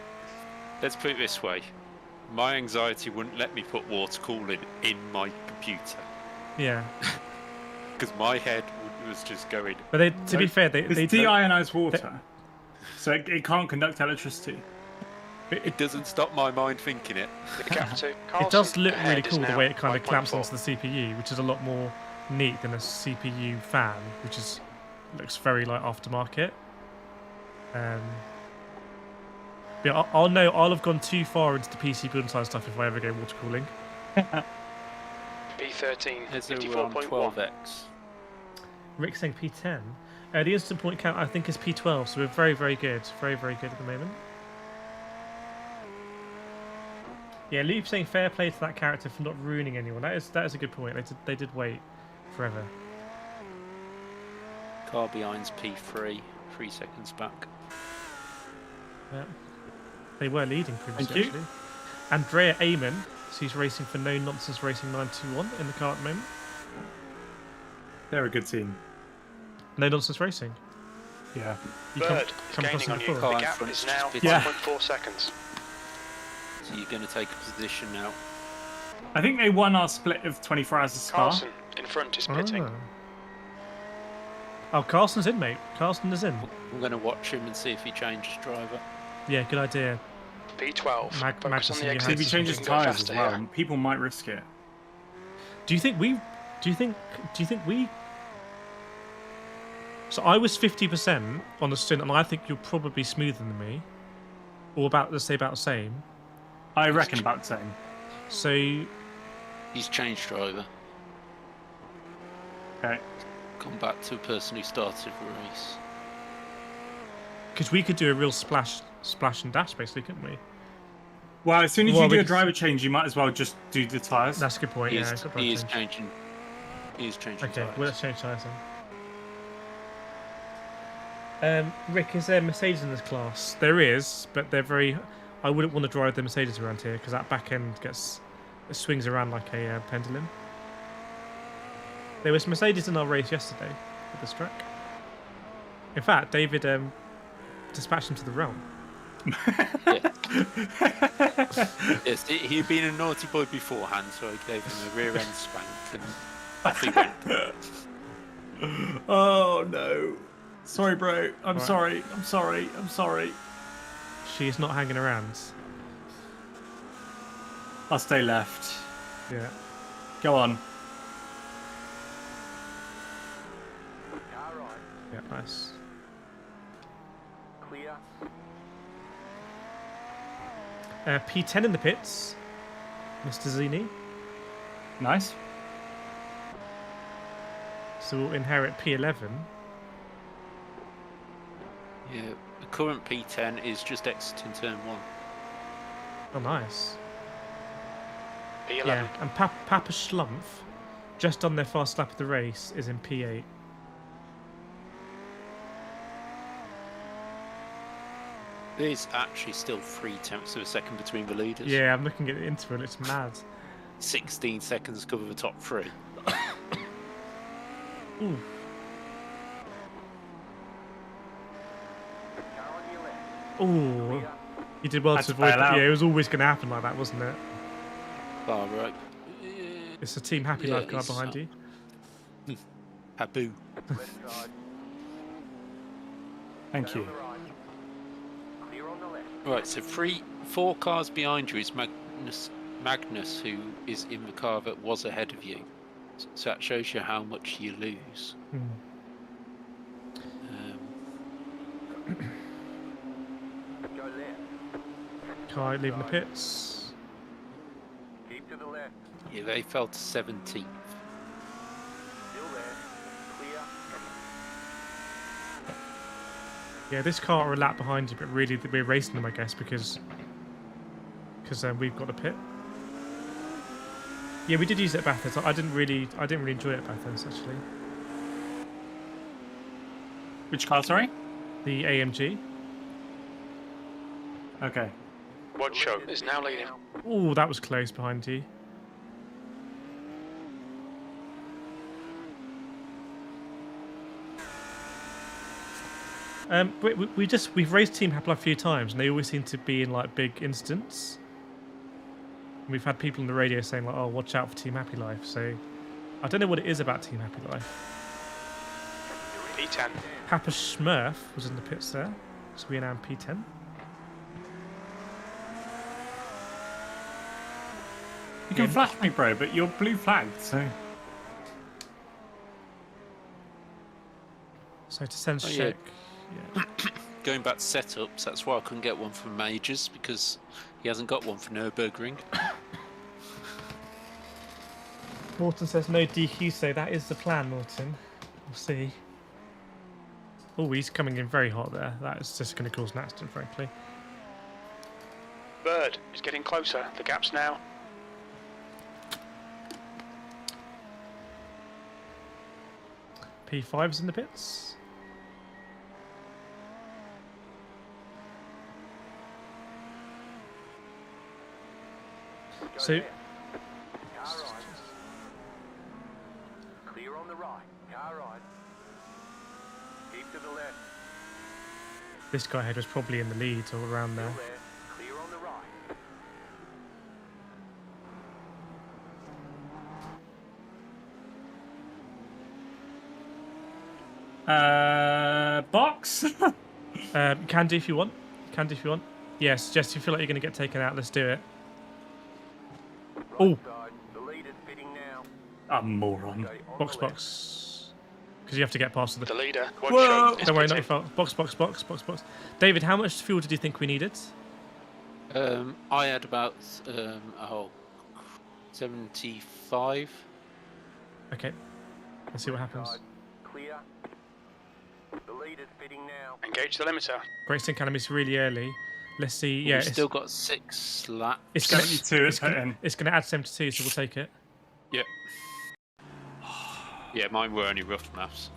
Let's put it this way: my anxiety wouldn't let me put water cooling in my computer. Yeah. Because my head was just going. But to be fair, they deionized water, so it can't conduct electricity. It doesn't stop my mind thinking it. It does look really cool the way it kind of clamps onto the CPU, which is a lot more neat than a CPU fan, which looks very like aftermarket. Yeah, I'll have gone too far into the PC building side stuff if I ever go water cooling. B13, There's a 54.1. 12x. Rick's saying P10. The instant point count I think is P12, so we're very, very good. Very, very good at the moment. Yeah, Luke's saying fair play to that character for not ruining anyone. That is a good point. They did wait forever. Car behind's P3, 3 seconds back. Yeah. They were leading previously, Thank you. actually. Andrea Amon, she's racing for No Nonsense Racing 921 in the car at the moment. They're a good team. No Nonsense Racing. Yeah. You Bird is come across gaining them on you. before? The gap is now Yeah. 5.4 seconds. So you're going to take a position now. I think they won our split of 24 hours of Spa. Carlson in front is pitting. Oh, Carson's in, mate. Carson is in. I'm going to watch him and see if he changes driver. Yeah, good idea. P12. Focus on the Magnussen, exits. See if he changes We can go tyres as faster well. here. People might risk it. Do you think we? So I was 50% on the stint, and I think you're probably smoother than me, or about, let's say, about the same. I reckon about the same. So He's changed driver. Okay. Gone back to a person who started the race. because we could do a real splash and dash, basically, couldn't we? Well, as soon as you do a driver change, you might as well just do the tyres. That's a good point. Yeah, He is changing. He is changing. Okay, tyres. well, let's change tyres then. Rick, is there Mercedes in this class? There is, but they're very. I wouldn't want to drive the Mercedes around here because that back end it swings around like a pendulum. There was Mercedes in our race yesterday at this track. In fact, David dispatched him to the realm. Yes, he'd been a naughty boy beforehand, so I gave him a rear end spank and off he went. Oh no. Sorry, bro. I'm sorry. I'm sorry. I'm sorry. She's not hanging around. I'll stay left. Yeah. Go on. Yeah, nice. Clear. P10 in the pits, Mr. Zini. Nice. So we'll inherit P11. Yeah, the current P10 is just exiting turn 1. Oh, nice. P11. Yeah, and Papa Schlumpf, just on their fast lap of the race, is in P8. There's actually still 0.3 of a second between the leaders. Yeah, I'm looking at the interval, it's mad. 16 seconds cover the top 3. Ooh. Ooh. You did well to avoid that. Yeah, it was always going to happen like that, wasn't it? Oh, right. It's a Team Happy Life car behind you. Habu. Thank you. Right, so 4 cars behind you is Magnus, who is in the car that was ahead of you. So that shows you how much you lose. Kai leaving the pits. Keep to the left. Yeah, they fell to 17th. Still there. Clear. Yeah, this car are a lap behind you, but really we're racing them, I guess, because we've got a pit. Yeah, we did use it at Bathurst. I didn't really enjoy it at Bathurst, actually. Which car, sorry? The AMG. Okay. Wodshow is now leading. Oh, that was close behind you. We've raced Team Happy Life a few times, and they always seem to be in like big incidents. And we've had people on the radio saying like, "Oh, watch out for Team Happy Life." So I don't know what it is about Team Happy Life. P10. Papa Smurf was in the pits there, so we're now in P10. You can flash me, bro, but you're blue flagged, so. So to sense check. Yeah. Going back to setups, that's why I couldn't get one from Majors, because he hasn't got one for Nürburgring. Morton says no DQ, so that is the plan, Morton. We'll see. Oh, he's coming in very hot there. That is just going to cause an accident, frankly. Bird is getting closer. The gap's now. P5's in the pits. So, Clear on the right. Car right. Keep to the left. this guy ahead was probably in the lead or around there. Still there. Clear on the right. Box? Can do if you want. Can do if you want. Yes, Jess, if you feel like you're going to get taken out, let's do it. Oh. I'm a moron. Box. Because you have to get past The leader. Whoa. Don't worry, not your fault. Box. David, how much fuel did you think we needed? I had about 75. Okay. Let's see what happens. Clear. The leader's fitting now. Engage the limiter. Great Stink Academy's really early. Let's see. Yeah, We've still got 6 laps. it's gonna add 72, so we'll take it. Yep. Yeah, mine were only rough maths.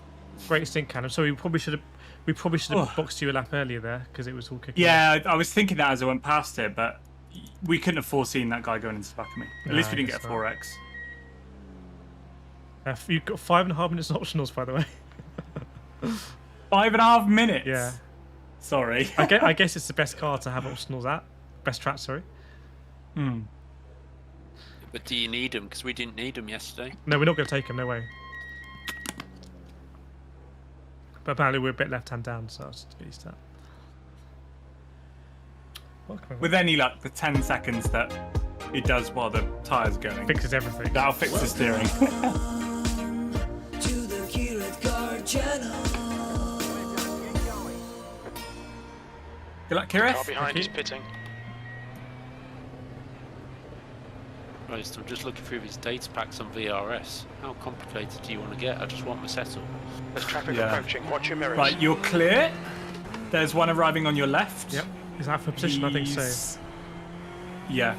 Great Stink Cannon. So we probably should have boxed you a lap earlier there because it was all kicking. Yeah, I was thinking that as I went past it, but we couldn't have foreseen that guy going into the back of me. At least we didn't get a 4X. You've got 5.5 minutes optionals, by the way. 5.5 minutes. Yeah. Sorry. I guess it's the best car to have optionals at. Best track, sorry. But do you need them? Because we didn't need them yesterday. No, we're not going to take them. No way. But apparently we're a bit left-hand down, so I was just get used to that. With any luck, the 10 seconds that it does while the tyres are going fixes everything. That'll fix the steering. To the Kireth car channel. Good luck, Kireth. Car behind is pitting. Right, I'm just looking through his data packs on VRS. How complicated do you want to get? I just want my settle. There's traffic approaching. Watch your mirrors. Right, you're clear. There's one arriving on your left. Yep. Is that for position? I think so. Yeah.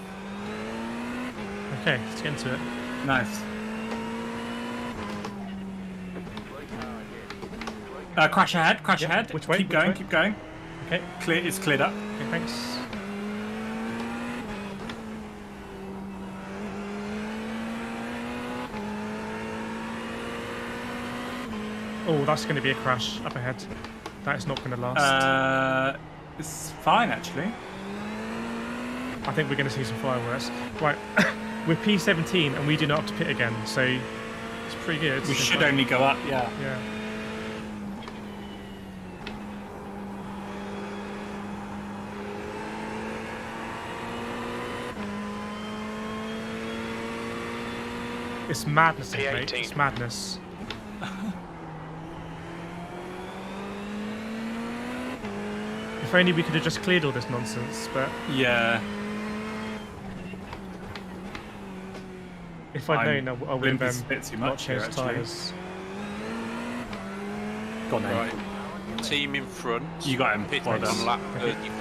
Okay, let's get into it. Nice. Crash ahead. Crash ahead. Which way? Keep going. Keep going. Okay. Clear. It's cleared up. Okay, thanks. Oh, that's going to be a crash up ahead. That is not going to last. It's fine, actually. I think we're going to see some fireworks. Right, we're P17 and we do not have to pit again, so it's pretty good. We should only go up, yeah. Yeah. It's madness, mate. It's madness. If only we could have just cleared all this nonsense, but... Yeah. If I'd known, I would have not changed tyres. Go on then. Right. Team in front. You got him. Pit Well on done. lap 35.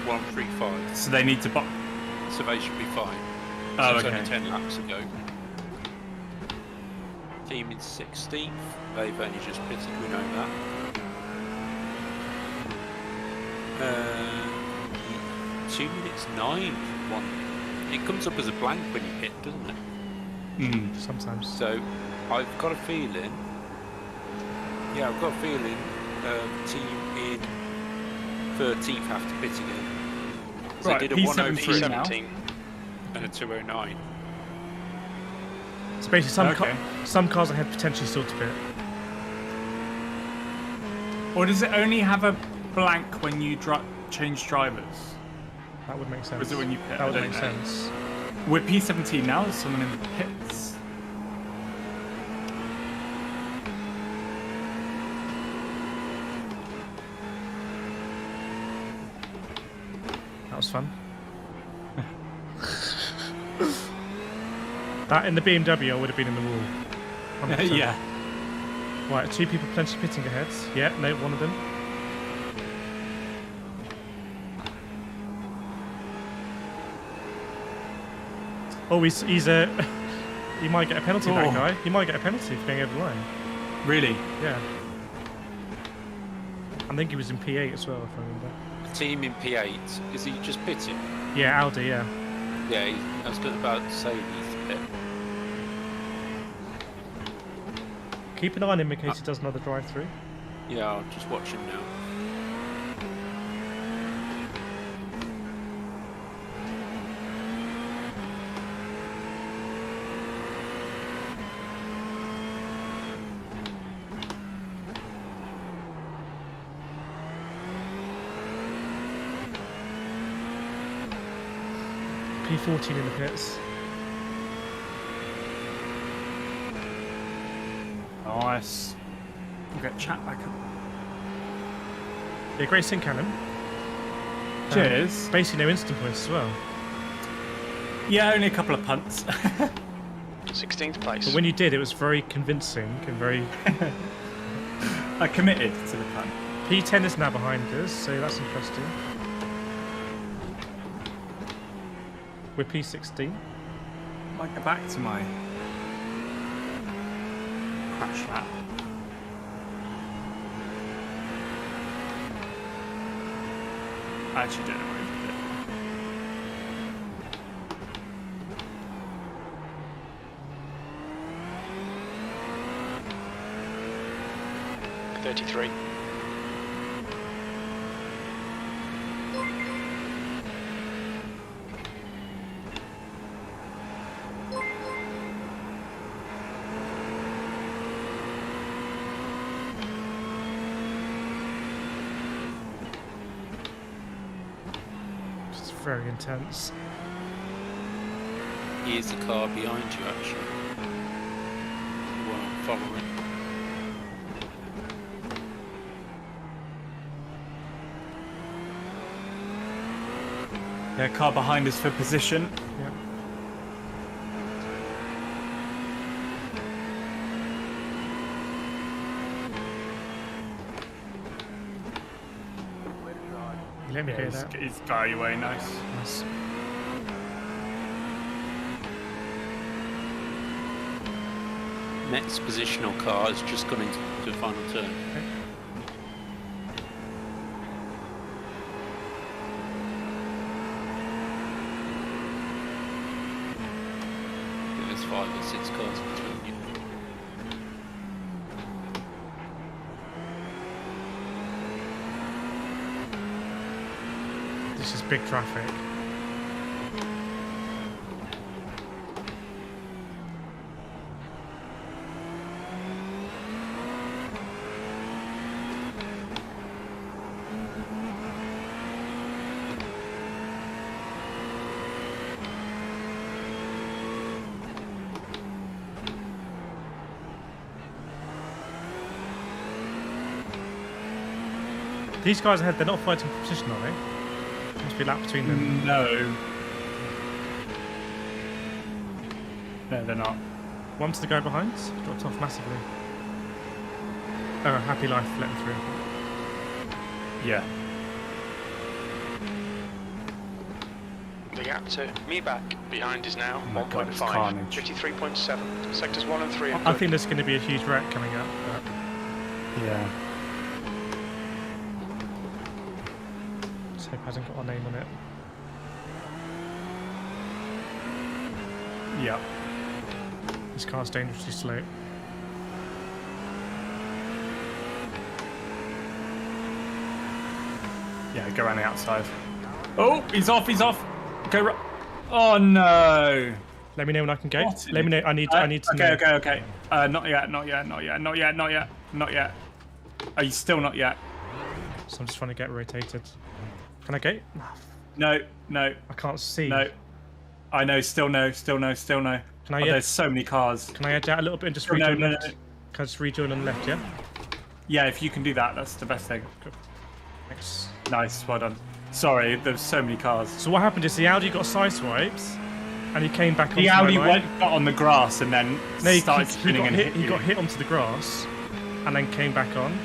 135. So they need to box. So they should be fine. Oh, It's okay. only 10 laps ago. Team in 16th. They've only just pitted, we know that. 2 minutes 9. One. It comes up as a blank when you hit, doesn't it? Sometimes. So I've got a feeling. Yeah, I've got a feeling. Team in 13th have to pit again. So Right, they did a P17 103 and a 209. So basically, some cars ahead potentially still to pit. Or does it only have a blank when you change drivers? That would make sense. Or is it when you pit? That would I make don't know. sense. We're P17 now. There's someone in the pits. That was fun. That in the BMW, I would have been in the wall. 100%. Yeah. Right, 2 people potentially pitting ahead. Yeah, no, one of them. Oh, he's he might get a penalty, that guy. He might get a penalty for going over the line. Really? Yeah. I think he was in P8 as well, if I remember. Team in P8, is he just pitting? Yeah, Audi, yeah. Yeah, I was about to say he's a pit. Keep an eye on him in case he does another drive-through. Yeah, I'll just watch him now. P14 in the pits. Nice. We'll get chat back up. Yeah, great sync, Callum. Cheers. Basically no instant points as well. Yeah, only a couple of punts. 16th place. But when you did, it was very convincing and very... I committed to the punt. P10 is now behind us, so that's interesting. We're P16. Might go back to my crash lap. I actually don't know where he did it. .33. It's very intense. Here's the car behind you, actually. Well, I'm following. Yeah, car behind us for position. Yeah. You let me go that. He's got you away, nice. Nice. Next positional car has just gone into the final turn. Okay. There's 5 or 6 cars between you. This is big traffic. These guys ahead, they're not fighting for position, are they? Must be a lap between them. No. No, they're not. One's the guy behind. Dropped off massively. Oh, happy life, let him through. Yeah. The gap to me back behind is now Oh my God, it's 1.5. carnage. 53.7. Sectors 1 and 3 are I good. think there's going to be a huge wreck coming up. But Yeah. let's hope it hasn't got our name on it. Yeah. This car's dangerously slow. Yeah, go around the outside. Oh, he's off, he's off. Go Oh no. Let me know when I can go. What? Let me know. I need to know. Okay. Not yet. Not yet. Are you still not yet? So I'm just trying to get rotated. Can I go? No. I can't see. No. I know, still no. Can I There's so many cars. Can I edge out a little bit and just No, rejoin no. left? Can I just rejoin on the left, yeah? Yeah, if you can do that, that's the best thing. Thanks. Nice, well done. Sorry, there's so many cars. So what happened is the Audi got sideswiped and he came back onto The Audi my line. got on the grass and then started spinning and hit He you. got hit onto the grass and then came back on.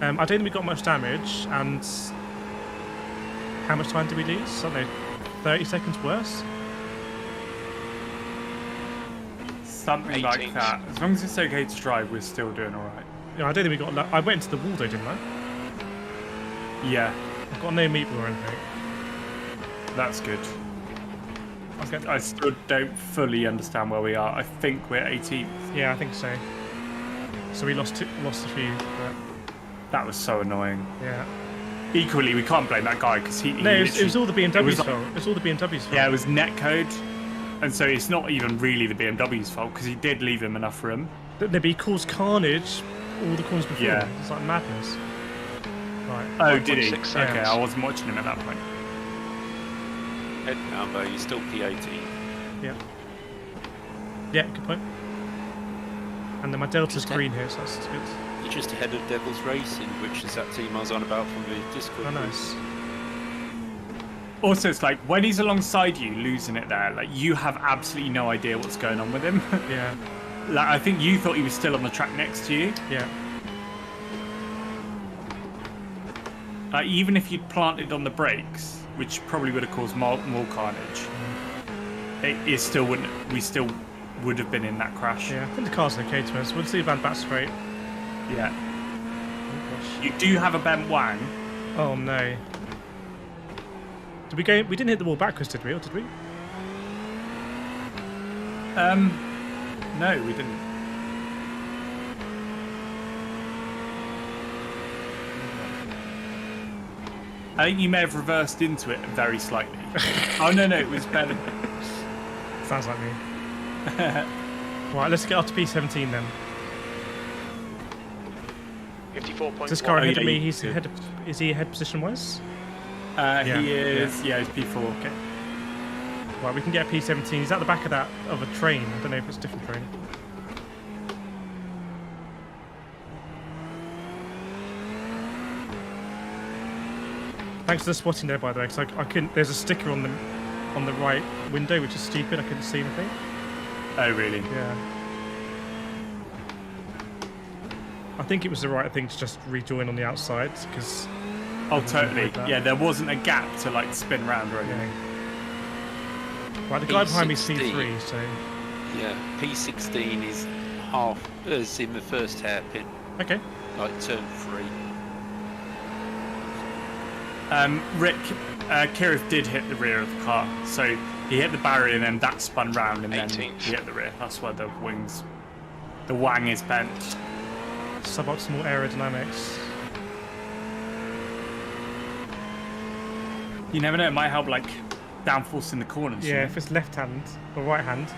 I don't think we got much damage, and how much time did we lose? I don't know, 30 seconds worse? Something like that. As long as it's okay to drive, we're still doing alright. Yeah, I don't think we got... I went into the wall though, didn't I? Yeah, I've got no meatball or anything. that's good. Okay. I still don't fully understand where we are. I think we're 18th. Yeah, I think so. So we lost a few, but That was so annoying. yeah. Equally, we can't blame that guy because he No, it was all the BMW's was- fault. It was all the BMW's fault. Yeah, it was netcode. And so it's not even really the BMW's fault because he did leave him enough room. But he caused carnage all the corners before. Yeah. It's like madness. Right. Oh, did he? 1.6 Okay, seconds. I wasn't watching him at that point. Head down though, you're still P18. Yeah. Yeah, good point. And then my Delta's Just green here, so that's good. You're just ahead of Devil's Racing, which is that team I was on about from the Discord. Oh, nice. Also, it's like when he's alongside you, losing it there, like you have absolutely no idea what's going on with him. Yeah. Like I think you thought he was still on the track next to you. Yeah. Like even if you'd planted on the brakes, which probably would have caused more carnage, it still wouldn't. We still would have been in that crash. Yeah, I think the car's okay to us. We'll see Van back straight. Yeah. You do have a bent wang. Oh no. Did we go? We didn't hit the wall backwards, did we? Or did we? No, we didn't. I think you may have reversed into it very slightly. Oh no, it was better. Sounds like me. Right, let's get up to P17 then. 54.1. This car ahead of me, yeah, he's ahead. Is he ahead position-wise? He is. Yeah, he's P4. Okay. Right, we can get a P17. He's at the back of that of a train. I don't know if it's a different train. Thanks for the spotting there, by the way, because I couldn't. There's a sticker on the right window, which is stupid. I couldn't see anything. Oh really? Yeah. I think it was the right thing to just rejoin on the outside, because. Oh, totally. Yeah, there wasn't a gap to like spin round or anything. Yeah. Right, the guy behind me is P16. C3, so. Yeah, P16 is in the first hairpin. Okay. Like turn 3. Rick, Kireth did hit the rear of the car, so he hit the barrier and then that spun round and then he hit the rear. That's why the wang is bent. Suboptimal aerodynamics. You never know, it might help like downforce in the corners. Yeah, if it's left hand or right hand.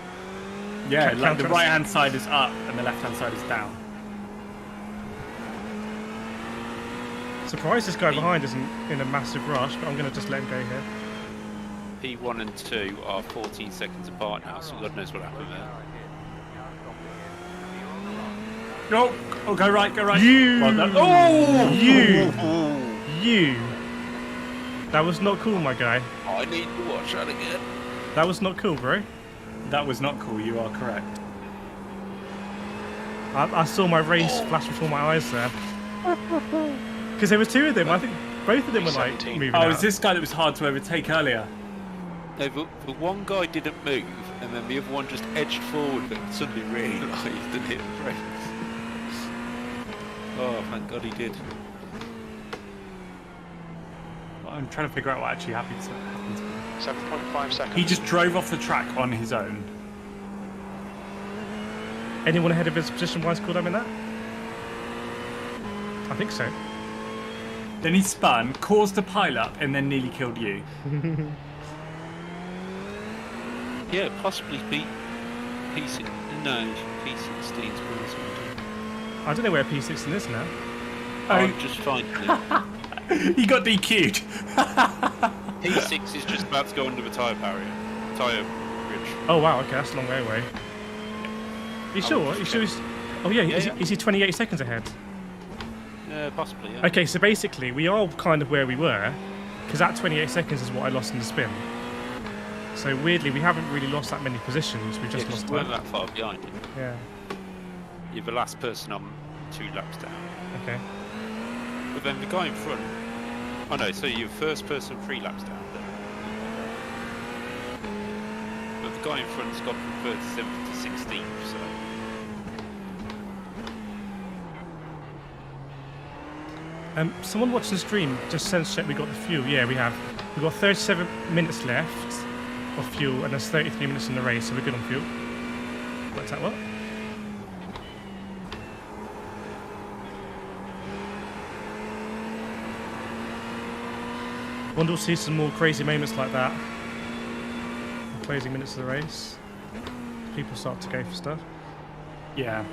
Yeah, like the right hand side is up and the left hand side is down. Surprised this guy behind isn't in a massive rush, but I'm going to just let him go here. P1 and 2 are 14 seconds apart now, so God knows what happened there. Go right. You! Well done. Oh! You! That was not cool, my guy. I need to watch that again. That was not cool, bro. That was not cool, you are correct. I saw my race flash before my eyes there. Because there were two of them. I think both of them were like moving out. Oh, is this guy that was hard to overtake earlier? No, the one guy didn't move, and then the other one just edged forward, but suddenly realised and hit the brakes. Oh, thank God he did. I'm trying to figure out what actually happened. 7.5 seconds. He just drove off the track on his own. Anyone ahead of his position-wise called him in that? I think so. Then he spun, caused a pile-up, and then nearly killed you. Yeah, possibly P6. No, P16's I don't know where P16 is now. I'm just finding it. He got DQ'd. P6 is just about to go under the tyre barrier. Tyre bridge. Oh wow, okay, that's a long way away. You sure? You sure he's... Oh yeah, is he 28 seconds ahead? Possibly, yeah. Okay, so basically we are kind of where we were, because that 28 seconds is what I lost in the spin. So weirdly, we haven't really lost that many positions, we've just lost we weren't time. that far behind you. Yeah. You're the last person on 2 laps down. Okay. But then the guy in front... Oh no, so you're first person 3 laps down. But the guy in front's got from 37th to 16th, so... Someone watching the stream just sense check we got the fuel. Yeah, we have. We've got 37 minutes left of fuel, and there's 33 minutes in the race, so we're good on fuel. What's that, what? Wonder we'll see some more crazy moments like that. The closing minutes of the race. People start to go for stuff. Yeah.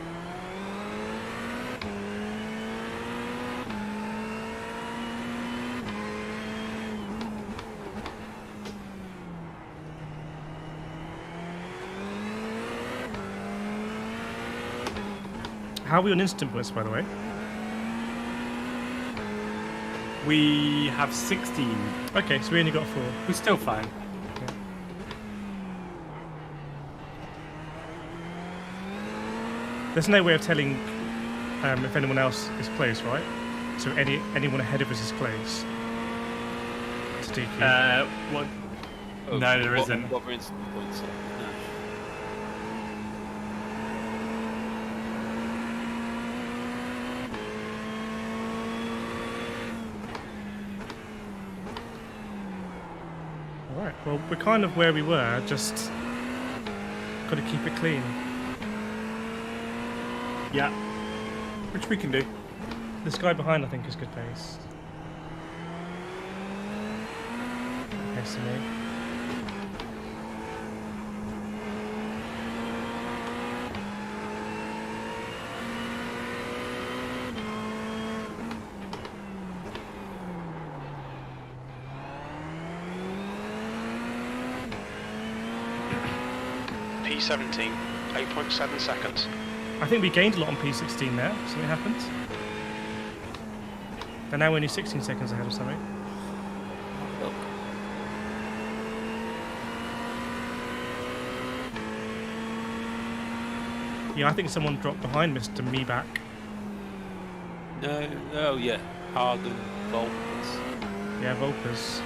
How are we on instant points, by the way? We have 16. Okay, so we only got 4. We're still fine. Okay. There's no way of telling if anyone else is close, right? So anyone ahead of us is close to DQ. What? Oh, No, there isn't. What were instant points? No. Alright, well, we're kind of where we were, just got to keep it clean. Yeah. Which we can do. This guy behind, I think, is good pace. Pace to me. P17, 8.7 seconds. I think we gained a lot on P16 there. Something happened. They're now only 16 seconds ahead or something. Yeah, I think someone dropped behind Mr. Meback. No, oh yeah, Hagen Volpers. Yeah, Volpers.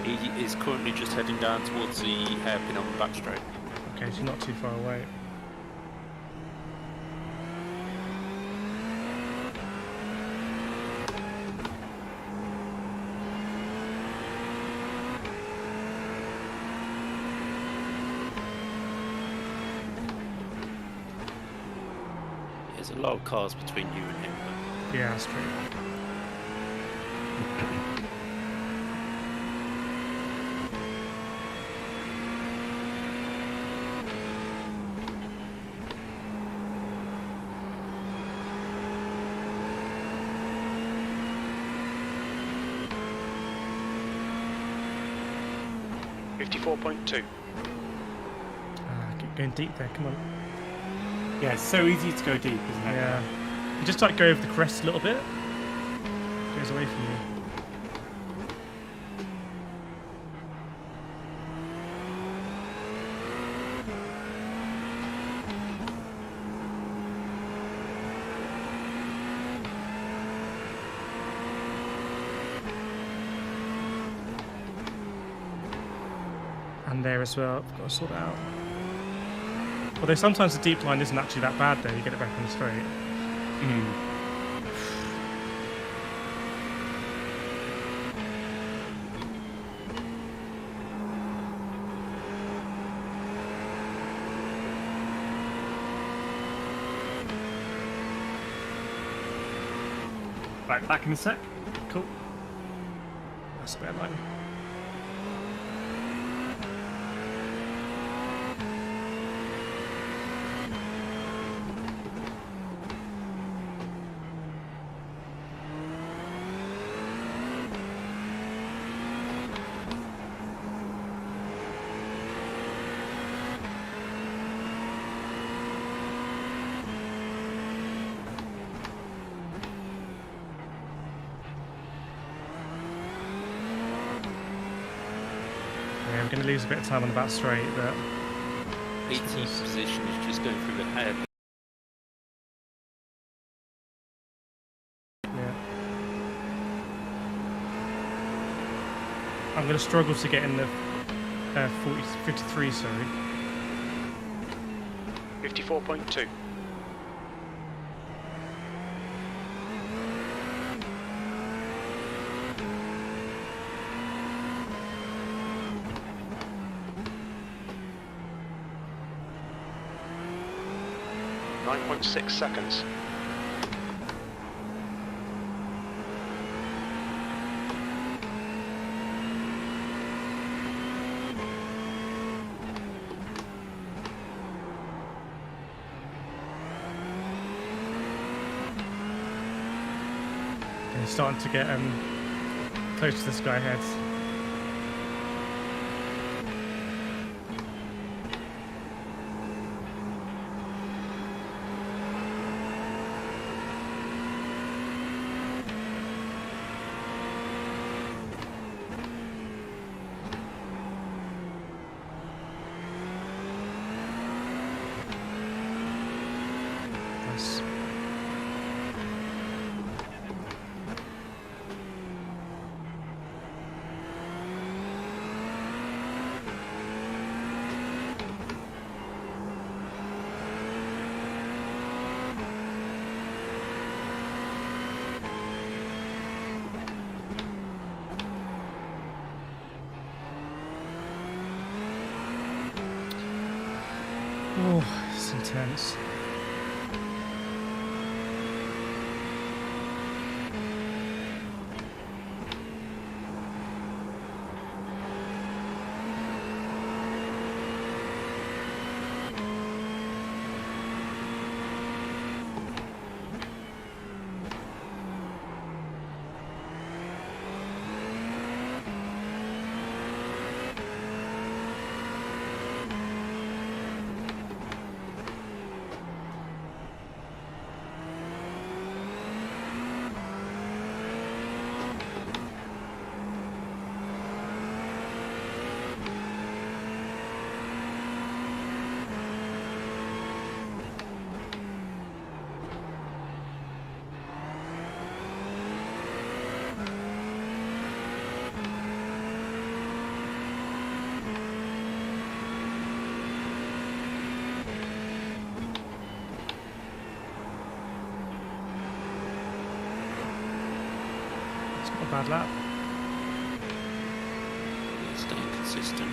He is currently just heading down towards the hairpin on the back straight. Okay, so not too far away. There's a lot of cars between you and him. Yeah, that's true. .2. Keep going deep there, come on. Yeah, it's so easy to go deep, isn't it? Yeah. You just like go over the crest a little bit. Goes away from you. And there as well, I've got to sort it out. Although sometimes the deep line isn't actually that bad there, you get it back on the straight. Right, back in a sec. Cool. That's a better line. I'm going to lose a bit of time on the back straight, but 18th position is just going through the hair. yeah. I'm going to struggle to get in the 53, sorry. 54.2. .6 seconds. And he's starting to get close to this guy ahead. Oh, it's intense. Not a bad lap. Staying consistent.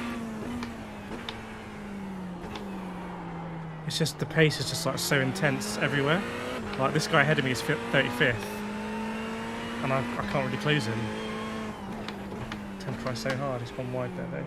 It's just the pace is just like so intense everywhere. Like this guy ahead of me is 35th, and I can't really close him. I tend to try so hard. He's gone wide there though.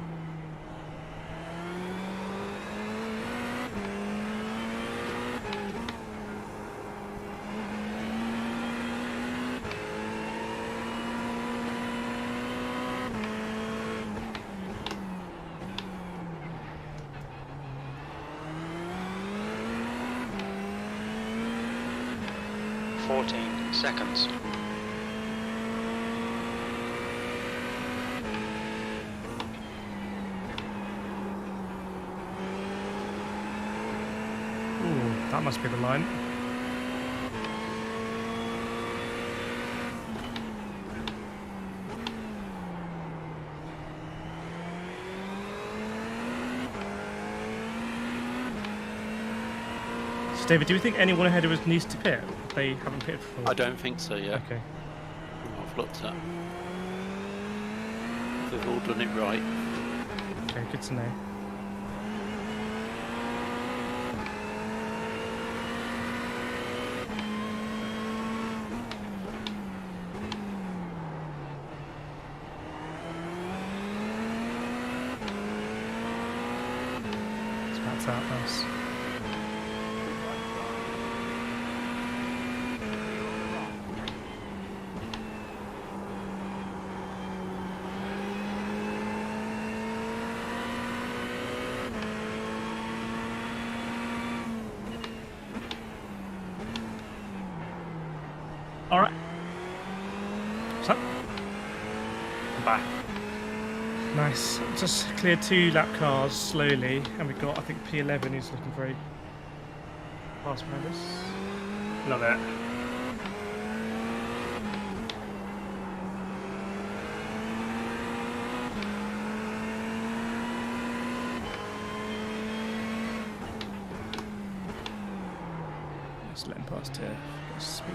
Seconds. Ooh, that must be the line. So David, do you think anyone ahead of us needs to pit? They haven't pitted before. I don't think so yet. Okay. I've looked at. They've all done it right. Okay, good to know. That's out us. All right. What's up? I'm back. Nice. Just cleared 2 lap cars slowly, and we've got, I think, P11 who's looking very fast behind us. Love it. Just let him past here. Get speed.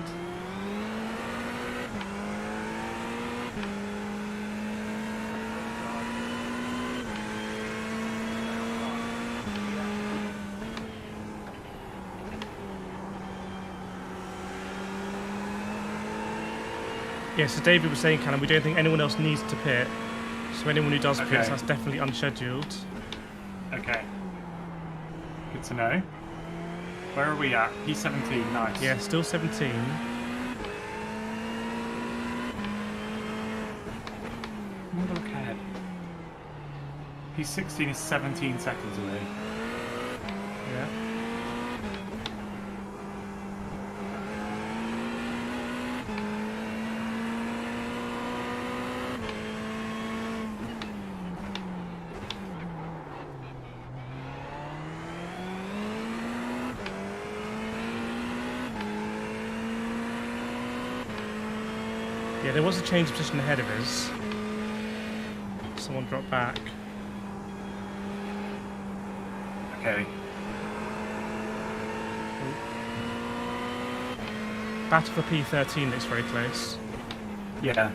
Yeah, so David was saying, we don't think anyone else needs to pit. So anyone who does pit, that's definitely unscheduled. Okay. Good to know. Where are we at? P17, nice. Yeah, still 17. Have a look ahead. P16 is 17 seconds away. Yeah. Yeah, there was a change of position ahead of us. Someone dropped back. Okay. Battle for P13 looks very close. Yeah.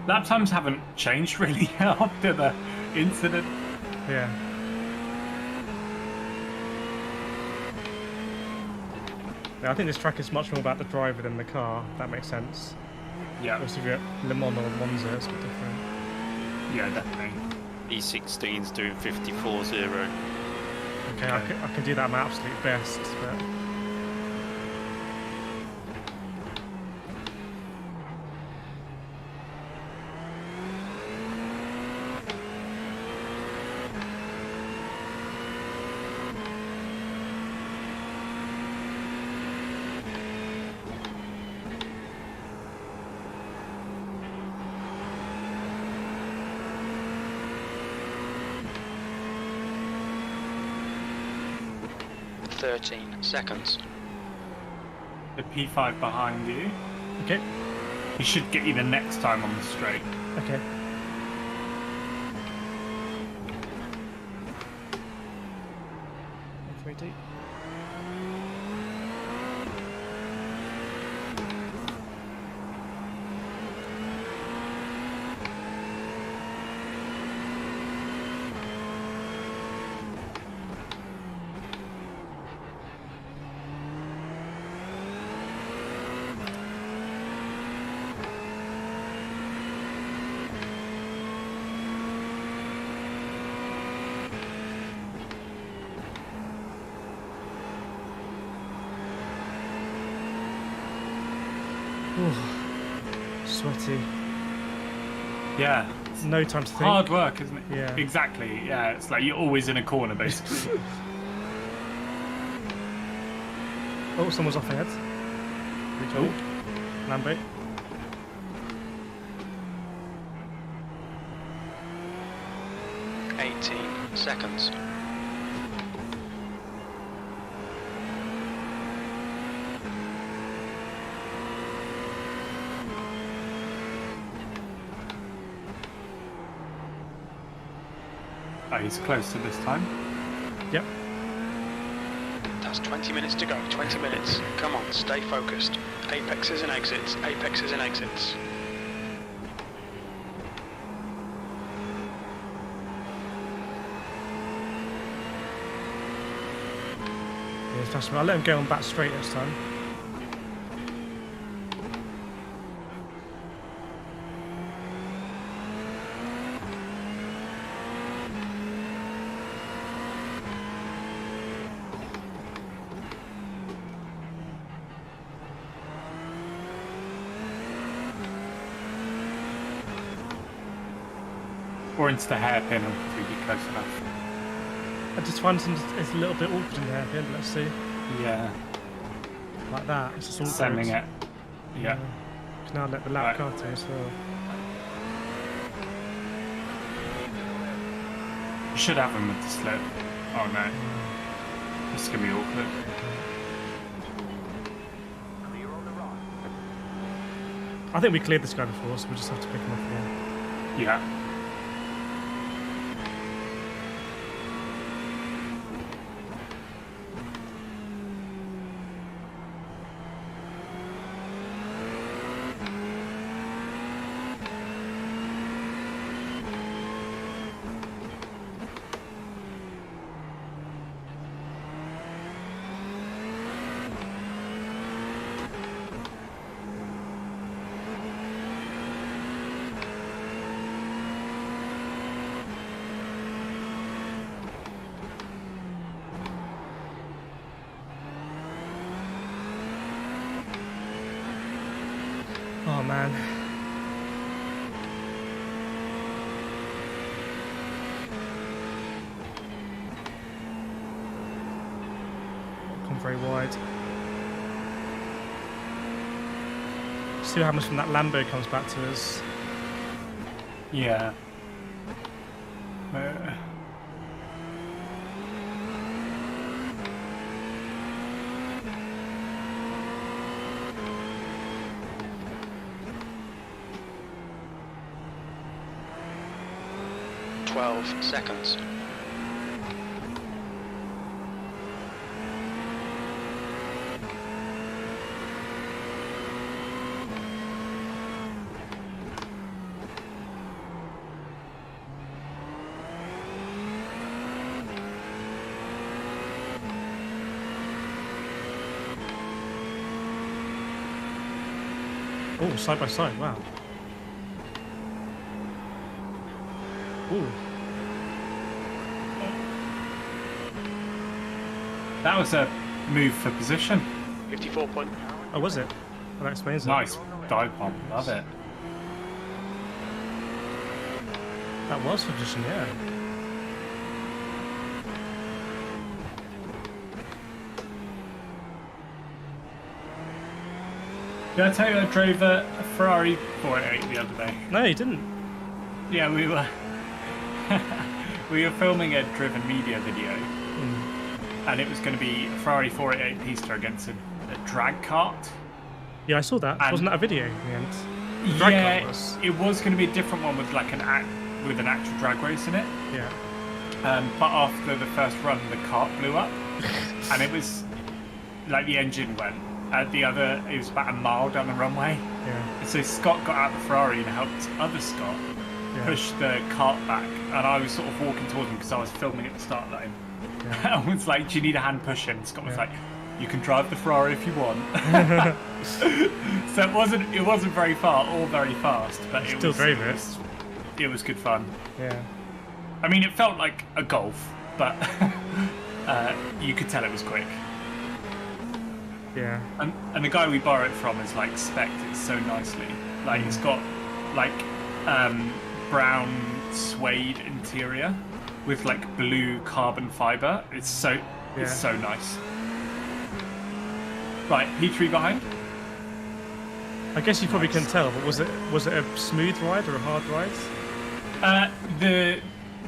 Lap times haven't changed really after the incident. Yeah. Yeah, I think this track is much more about the driver than the car. If that makes sense. Yeah. Obviously, if you're at Le Mans or Monza, it's a bit different. Yeah, definitely. E16's doing 54.0. Okay, I can do that at my absolute best, but... seconds. The P5 behind you. Okay. He should get you the next time on the straight. Okay. Very deep. Sweaty. Yeah. No time to think. Hard work, isn't it? Yeah. Exactly. Yeah. It's like you're always in a corner, basically. Oh, someone's off ahead. Oh. Lambo. Seconds. Oh, he's closer this time. Yep. That's 20 minutes to go. 20 minutes. Come on, stay focused. Apexes and exits. Apexes and exits. Yeah, it's fast. I'll let him go on back straight this time. Or into the hairpin if we be close enough. I just find it's a little bit awkward in the hairpin. Let's see. Yeah. Like that. It's just awkward. Sending it. Yeah. Can now let the lap car through as well. You should have him with the slip. Oh no. This is going to be awkward. I think we cleared this guy before, so we just have to pick him up again. Yeah. Oh man. Come very wide. See what happens when that Lambo comes back to us. Yeah. 12 seconds. Oh, side by side, wow. Ooh. That was a move for position. 54 point. Oh, was it? Well, that explains it. Nice dive bomb. Love it. That was for position, yeah. Did I tell you I drove a Ferrari 488 the other day? No, you didn't. Yeah, we were we were filming a driven media video, and it was going to be a Ferrari 488 pista against a drag kart. Yeah, I saw that. And wasn't that a video in the end? Yeah, it was going to be a different one with like an actual drag race in it. Yeah. But after the first run, the kart blew up, and it was like the engine went. It was about a mile down the runway. Yeah. And so Scott got out the Ferrari and helped other Scott push the kart back, and I was sort of walking towards him because I was filming at the start line. Yeah. I was like, "Do you need a hand pushing?" And Scott was like, "You can drive the Ferrari if you want." So it wasn't very far or very fast, but it was good fun. Yeah. I mean, it felt like a Golf, but you could tell it was quick. Yeah. And the guy we borrow it from is like specced it so nicely. Like it's got like brown suede interior with like blue carbon fiber. It's so nice. Right, P3 behind. I guess you probably couldn't tell, but was it a smooth ride or a hard ride? The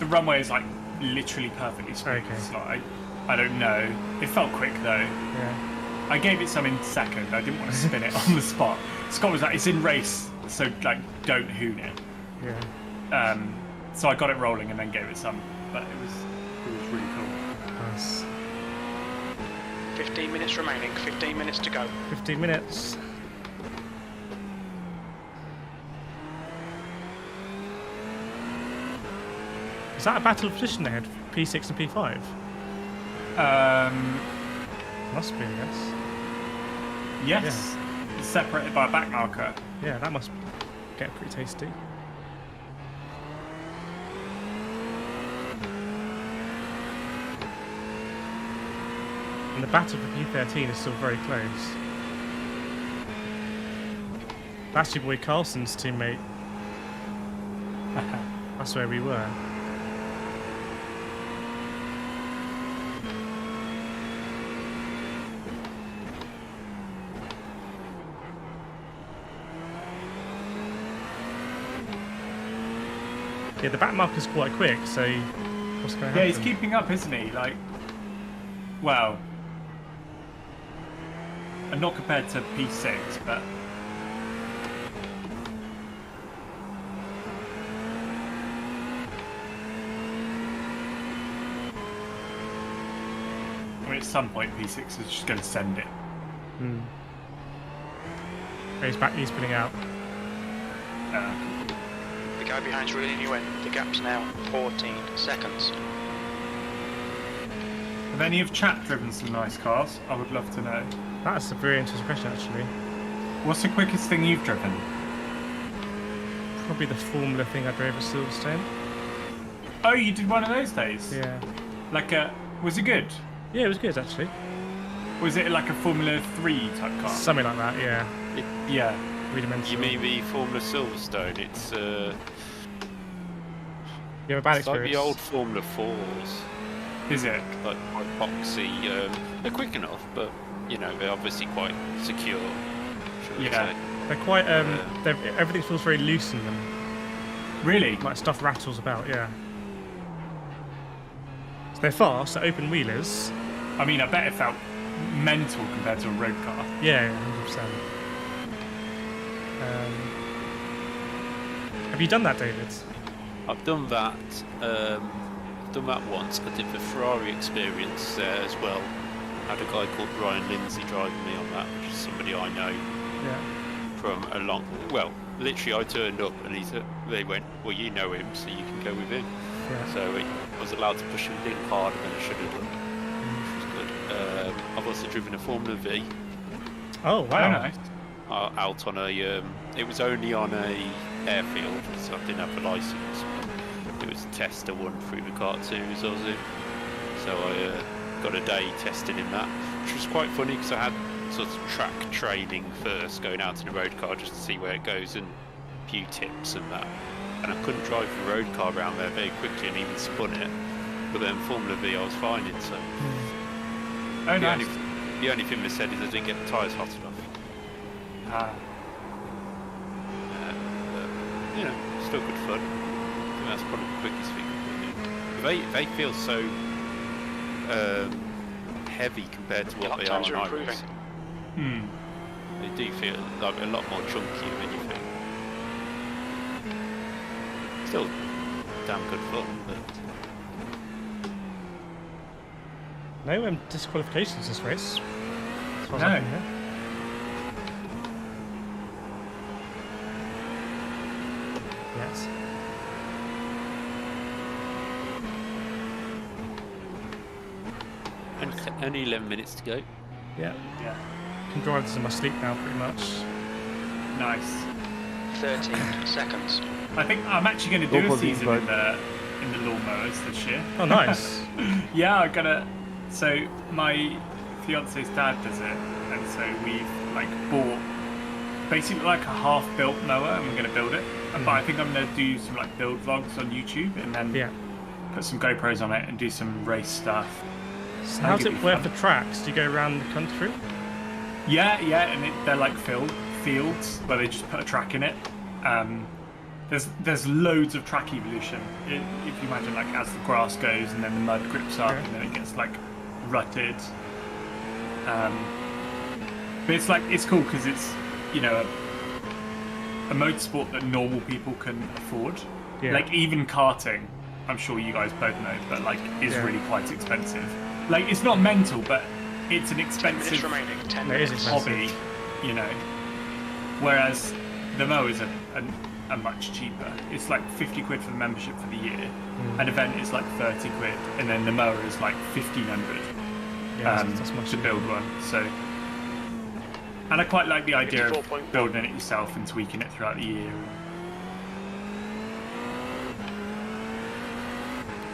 runway is like literally perfectly smooth. Okay. So I don't know. It felt quick though. Yeah. I gave it some in second. I didn't want to spin it on the spot. Scott was like, "It's in race, so like don't hoon it." Yeah. So I got it rolling and then gave it some, but it was really cool. Nice. 15 minutes remaining. 15 minutes to go. 15 minutes. Is that a battle of position ahead? P6 and P5? Must be, I guess. Yes. Yeah. It's separated by a back marker. Yeah, that must get pretty tasty. And the battle for P13 is still very close. That's your boy Carlson's teammate. That's where we were. Yeah, the back marker's quite quick, so what's going to happen? Yeah, he's keeping up, isn't he? Like, well, and not compared to P6, but I mean, at some point P6 is just going to send it. Hmm. Oh, he's back. He's spinning out. The guy behind's reeling you in. The gap's now 14 seconds. Have any of chat driven some nice cars? I would love to know. That's a very interesting question, actually. What's the quickest thing you've driven? Probably the Formula thing I drove at Silverstone. Oh, you did one of those days? Yeah. Was it good? Yeah, it was good, actually. Was it like a Formula 3 type car? Something like that, yeah. Yeah. You mean the Formula Silverstone? It's you have a bad it's like experience. the old Formula 4s. Is it? Like quite boxy. They're quick enough, but you know they're obviously quite secure. Yeah. They're quite. Everything feels very loose in them. Really? Like stuff rattles about, yeah. So they're fast. They're open wheelers. I mean, I bet it felt mental compared to a road car. Yeah, 100%. Have you done that, David? I've done that. Done that once. I did the Ferrari experience there as well. Had a guy called Ryan Lindsay driving me on that, which is somebody I know from a long. Well, literally, I turned up and they went, "Well, you know him, so you can go with him." Yeah. So I was allowed to push him a little harder than I should have done, which was good. I've also driven a Formula V. Oh wow! Nice. out on a. It was only on a airfield, so I didn't have a license. It was a test I won through the kart series I was in. So I got a day testing in that, which was quite funny because I had sort of track training first, going out in the road car just to see where it goes and a few tips and that. And I couldn't drive the road car around there very quickly and even spun it. But then Formula V I was fine in, so. Oh, nice. The only thing they said is I didn't get the tyres hot enough. You know, still good fun. I think that's probably the quickest thing I've been doing. They feel so heavy compared to what they are on iRacing. They do feel like a lot more chunkier than you think. Still damn good fun, but. No disqualifications this race. As far as No. I can hear. Yes. And only 11 minutes to go. Yeah. Yeah. Can drive this in my sleep now, pretty much. Nice. 13 seconds. I think I'm actually going to do a season in the lawnmowers this year. Oh, nice. Yeah, I gotta. So my fiance's dad does it, and so we've like bought basically like a half-built mower, and we're gonna build it. But I think I'm gonna do some like build vlogs on YouTube, and then put some GoPros on it and do some race stuff. So how does it work for tracks? Do you go around the country? Yeah, and they're like fields where they just put a track in it. There's loads of track evolution. If you imagine, like as the grass goes and then the mud grips up and then it gets like rutted. But it's cool because it's, you know, a motorsport that normal people can afford. Yeah. Like even karting, I'm sure you guys both know, but like is really quite expensive. Like it's not mental, but it's an expensive hobby, you know. Whereas the mowers are much cheaper. It's like 50 quid for the membership for the year. An event is like 30 quid, and then the mower is like 1,500 that's much to build one. So, and I quite like the idea of building it yourself and tweaking it throughout the year.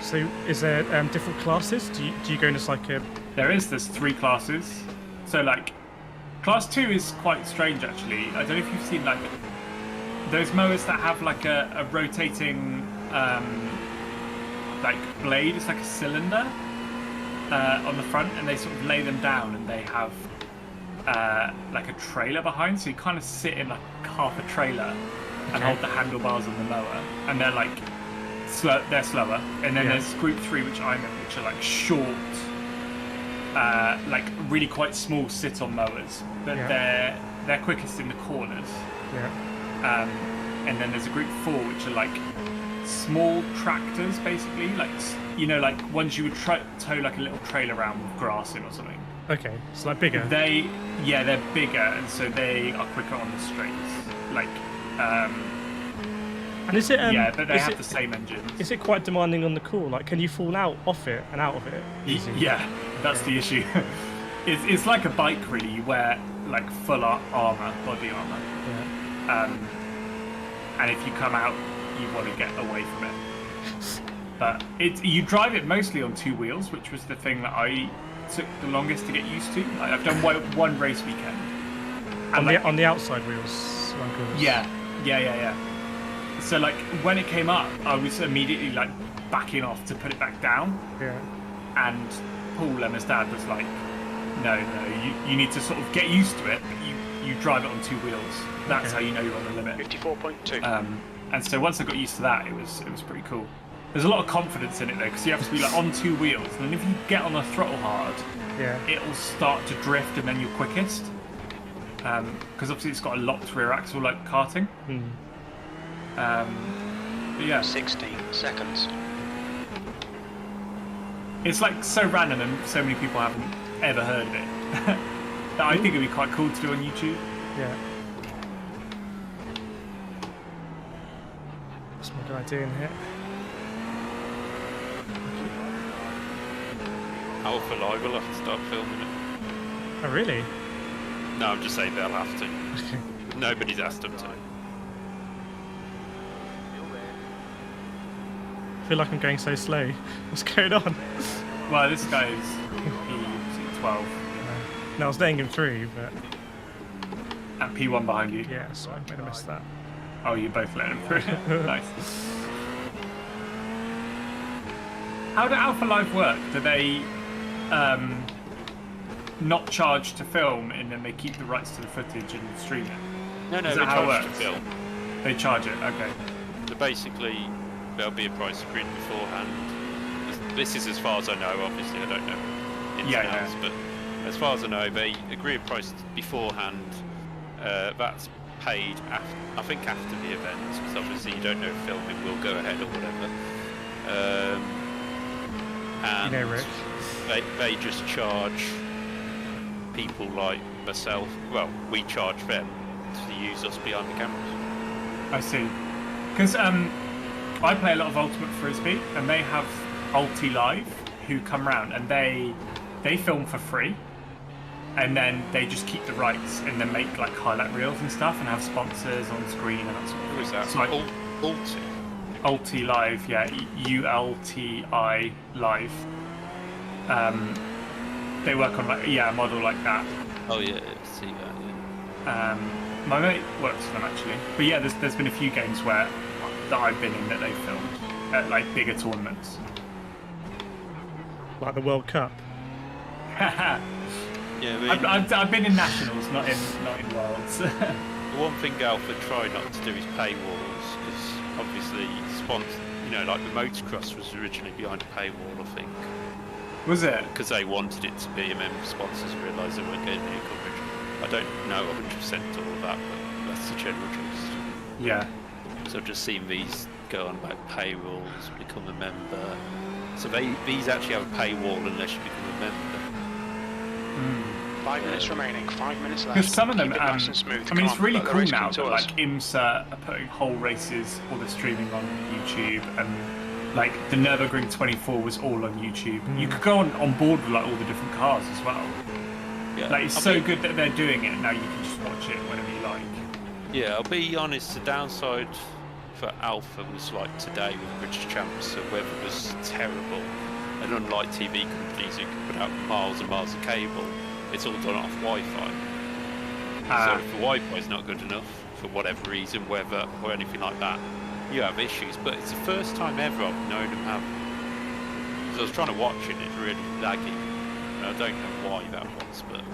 So, is there different classes? Do you go into like a? There's 3 classes. So like, class 2 is quite strange actually. I don't know if you've seen like those mowers that have like a rotating like blade. It's like a cylinder on the front, and they sort of lay them down, and they have like a trailer behind, so you kind of sit in like half a trailer and hold the handlebars on the mower, and they're like they're slower. And then there's group 3, which I'm in, which are like short, like really quite small sit-on mowers, but they're quickest in the corners. And then there's a group 4, which are like small tractors, basically, like, you know, like ones you would tow like a little trailer around with grass in or something. Okay, it's like bigger. They're bigger, and so they are quicker on the straights. Like, and is it? but they have the same engines. Is it quite demanding on the core? Like, can you fall out off it and out of it? Easy? Yeah, that's the issue. It's like a bike, really. You wear like full armor, body armor. And if you come out, you want to get away from it. But you drive it mostly on 2 wheels, which was the thing that I took the longest to get used to. Like, I've done one race weekend. And on the outside wheels. Yeah. So like when it came up, I was immediately like backing off to put it back down. Yeah. And Paul, Emma's dad, was like, no, you need to sort of get used to it, but you drive it on 2 wheels. That's how you know you're on the limit. 54.2. And so once I got used to that, it was pretty cool. There's a lot of confidence in it though, because you have to be like on 2 wheels, and then if you get on the throttle hard, it'll start to drift, and then you're quickest. Because obviously it's got a locked rear axle like karting. But yeah. 16 seconds. It's like so random, and so many people haven't ever heard of it. That I think it'd be quite cool to do on YouTube. Yeah. What's my guy doing here? Alpha Live will have to start filming it. Oh, really? No, I'm just saying they'll have to. Nobody's asked them to. I feel like I'm going so slow. What's going on? Well, this guy's P12. No, I was letting him through, but... And P1 behind you. Yeah, so I made a mess of that. Oh, you both let him through. Nice. How do Alpha Live work? Do they not charge to film and then they keep the rights to the footage and stream it? No, Is they that how it charge to works? film. They charge it, okay. So basically, there'll be a price agreed beforehand. This is as far as I know, obviously I don't know ins and outs, but as far as I know, they agree a price beforehand. That's paid, I think after the event, because obviously you don't know if filming will go ahead or whatever. And you know, Rick. they just charge people like myself, well, we charge them to use us behind the cameras. I see. Because I play a lot of Ultimate Frisbee, and they have Ulti Live who come round and they film for free, and then they just keep the rights and then make like highlight reels and stuff and have sponsors on screen and that sort of thing. Who is that? So, like, Ulti? Ulti Live, yeah, ULTI Live. They work on like a model like that. Oh yeah, see that. Yeah. My mate works for them actually, but yeah, there's been a few games that I've been in that they filmed at like bigger tournaments. Like the World Cup. Yeah, I've been in nationals, not in worlds. The one thing Alpha try not to do is paywalls, because obviously like the motocross was originally behind a paywall, I think. Was it? Because they wanted it to be, and then sponsors realised they weren't getting any coverage. I don't know 100% all of that, but that's the general gist. Yeah. So I've just seen these go on about paywalls, become a member. So these actually have a paywall unless you become a member. 5 minutes remaining, 5 minutes left. Because some of them, Keep it nice and smooth. I mean, it's really cool now to that us. like IMSA are putting whole races, all the streaming on YouTube, and like the Nürburgring 24 was all on YouTube. You could go on board with like all the different cars as well. Yeah. Like it's so good that they're doing it. Now you can just watch it whenever you like. Yeah, I'll be honest, the downside for Alpha was like today with British Champs, the weather was terrible. And unlike TV companies who can put out miles and miles of cable, it's all done off Wi-Fi. So if the Wi-Fi is not good enough, for whatever reason, weather or anything like that, you have issues. But it's the first time ever I've known them have. Because I was trying to watch it, and it's really laggy. And I don't know why that was, but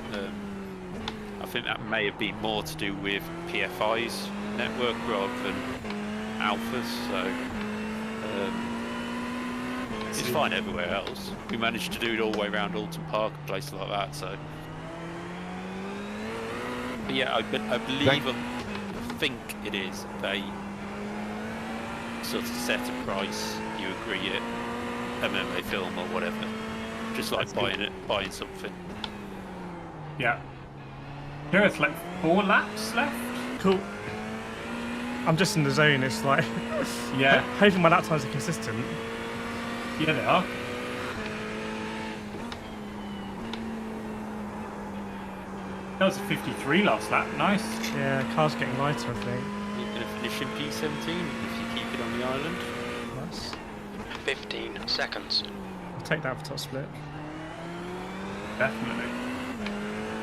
I think that may have been more to do with PFI's network rather than Alpha's. So it's fine everywhere else. We managed to do it all the way around Alton Park, a place like that. So, but yeah, I think it is. They sort of set a price, you agree it, and then they film or whatever. Just like buying something. Yeah. There is like 4 laps left. Cool. I'm just in the zone. It's like, Yeah. hoping my lap times are consistent. Yeah, they are. That was a 53 last lap. Nice. Yeah, car's getting lighter, I think. You're going to finish in P17 if you keep it on the island. Nice. 15 seconds. I'll take that for top split. Definitely.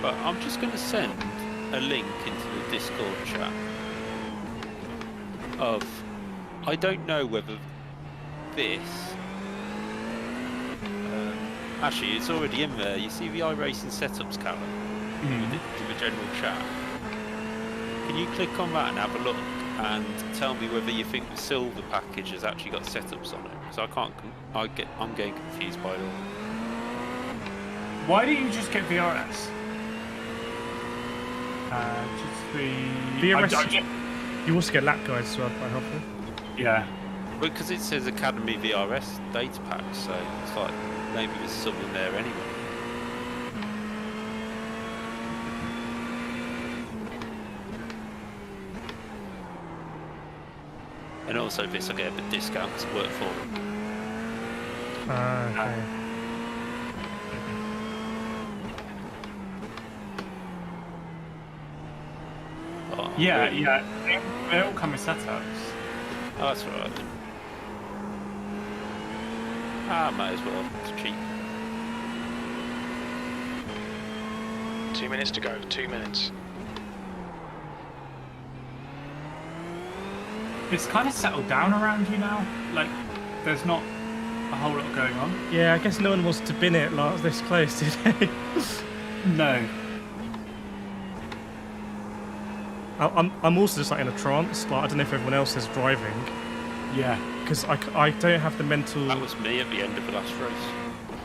But I'm just going to send a link into the Discord chat of, I don't know whether this, actually it's already in there. You see the iRacing setups column with the general chat. Can you click on that and have a look and tell me whether you think the silver package has actually got setups on it? Because I'm getting confused by it all. Why don't you just get VRS? Just the VRS. You also get lap guides as well, quite helpful. Yeah. Because it says Academy VRS data pack, so it's like maybe there's something there anyway. And also this I get a discount to work for them. Okay. Yeah, Really? yeah. They all come with setups. Oh, that's right. Ah, might as well. It's cheap. 2 minutes to go. 2 minutes. It's kind of settled down around you now. Like, there's not a whole lot going on. Yeah, I guess no one wants to bin it this close today. No. I'm also just like in a trance. Like I don't know if everyone else is driving. Yeah. Because I don't have the mental. That was me at the end of the last race.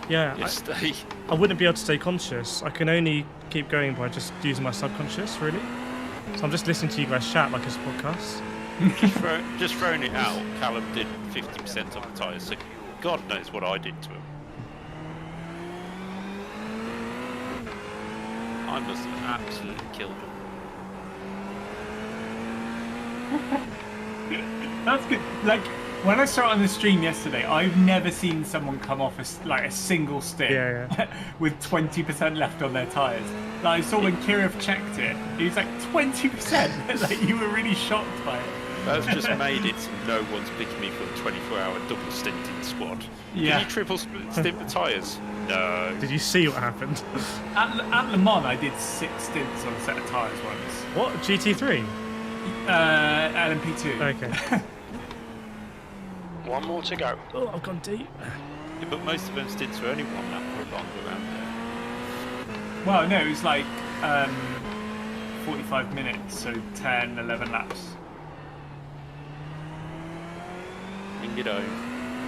Yeah. Yesterday. I wouldn't be able to stay conscious. I can only keep going by just using my subconscious, really. So I'm just listening to you guys chat like it's a podcast. just throwing it out, Callum did 50% on the tyres, so God knows what I did to him. I must have absolutely killed him. That's good. Like, when I saw it on the stream yesterday, I've never seen someone come off a single stint with 20% left on their tyres. Like, I saw when Kireth checked it, he was like 20%. Like, you were really shocked by it. That's just made it so no one's picking me for a 24-hour double stinting squad. Yeah. Can you triple stint the tyres? No. Did you see what happened? At Le Mans, I did 6 stints on a set of tyres once. What? GT3? LMP2. Okay. 1 more to go. Oh, I've gone deep. Yeah, but most of them stints were only 1 lap or longer around there. Well, no, it was like 45 minutes, so 10, 11 laps. Bring it home.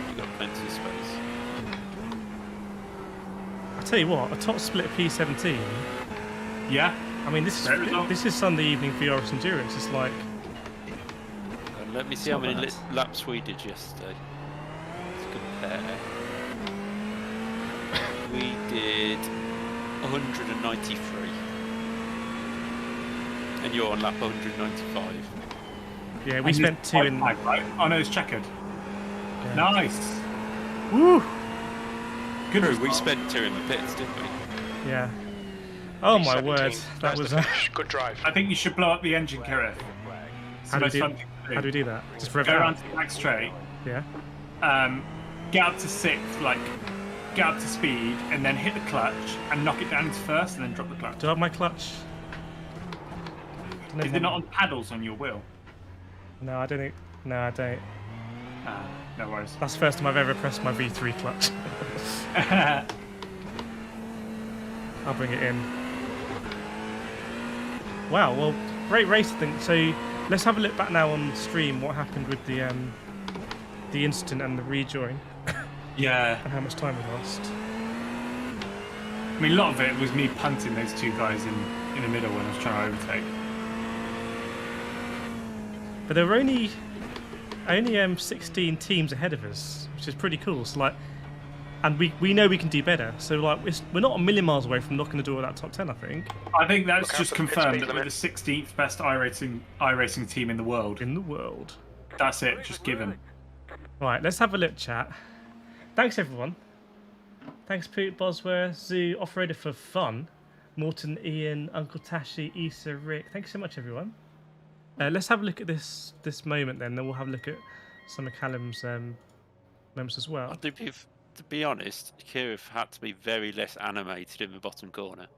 You've got plenty of space. I tell you what, a top split P17. Yeah. I mean, this is Sunday evening VRS endurance. It's like. Let me see how many laps we did yesterday. Let's compare. We did 193. And you're on lap 195. Yeah, we spent 2 in. Right? Oh no, it's checkered. Yeah. Nice. Woo! Good. True, we spent 2 in the pits, didn't we? Yeah. Oh my word, that was a good drive. I think you should blow up the engine, Kireth. How do we do that? Just rev go out. around to the back straight. Yeah. Get up to 6th, like get up to speed, and then hit the clutch and knock it down into 1st, and then drop the clutch. Do I have my clutch? Is it not on paddles on your wheel? No, I don't think. No, I don't. No worries. That's the first time I've ever pressed my V3 clutch. I'll bring it in. Wow, well, great race thing. So let's have a look back now on stream what happened with the incident and the rejoin. Yeah. And how much time we lost. I mean, a lot of it was me punting those 2 guys in the middle when I was trying to overtake. But there were only 16 teams ahead of us, which is pretty cool. So like, and we know we can do better. So like, we're not a million miles away from knocking the door of that top 10. I think. I think that's just confirmed that we're the 16th best iRacing team in the world. In the world. That's it. Just given. Right, let's have a look, chat. Thanks everyone. Thanks Poot, Bosworth, Zoo, Off-Roader for Fun, Morton, Ian, Uncle Tashi, Issa, Rick. Thanks so much, everyone. Let's have a look at this moment then we'll have a look at some of Callum's moments as well. To be honest, Kireth had to be very less animated in the bottom corner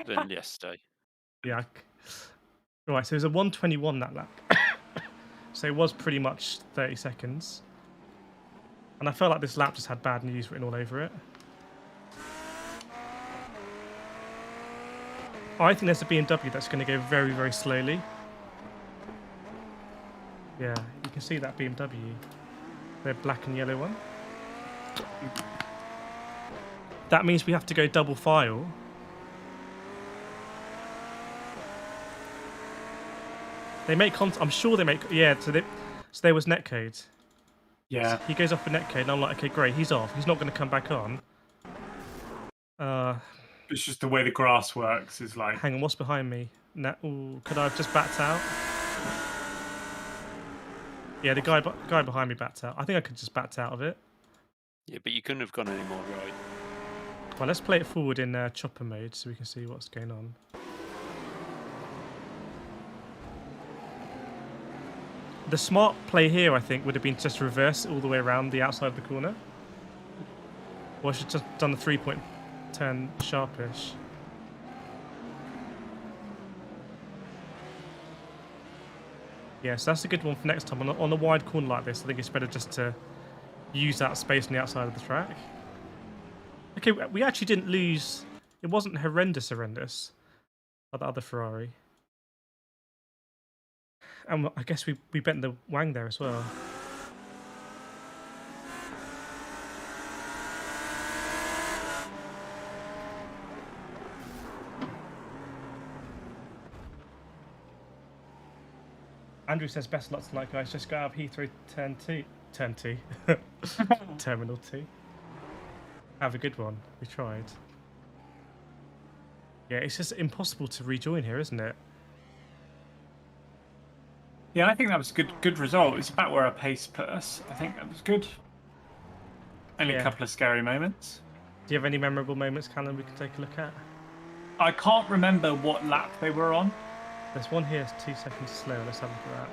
than yesterday. Yeah. Right, so it was a 1:21 that lap. So it was pretty much 30 seconds. And I felt like this lap just had bad news written all over it. I think there's a BMW that's going to go very, very slowly. Yeah, you can see that BMW. The black and yellow one. That means we have to go double file. They make content. I'm sure they make. Yeah, so there was netcode. Yeah. So he goes off for netcode, and I'm like, okay, great, he's off. He's not going to come back on. It's just the way the grass works. Is like. Hang on, what's behind me? Ooh, could I have just backed out? Yeah, the guy behind me backed out. I think I could just backed out of it. Yeah, but you couldn't have gone any more right. Well, let's play it forward in chopper mode so we can see what's going on. The smart play here, I think, would have been just to reverse it all the way around the outside of the corner. Or I should have just done the 3-point turn sharpish. Yeah, so that's a good one for next time. On a wide corner like this, I think it's better just to use that space on the outside of the track. Okay, we actually didn't lose. It wasn't horrendous like the other Ferrari. And I guess we bent the wang there as well. Andrew says best luck tonight, guys. Just go out of Heathrow turn 2. Terminal 2. Have a good one. We tried. Yeah, it's just impossible to rejoin here, isn't it? Yeah, I think that was a good result. It's about where our pace put us. I think that was good. Only a couple of scary moments. Do you have any memorable moments, Callum, we can take a look at? I can't remember what lap they were on. There's one here, 2 seconds slow. Let's have a look at that.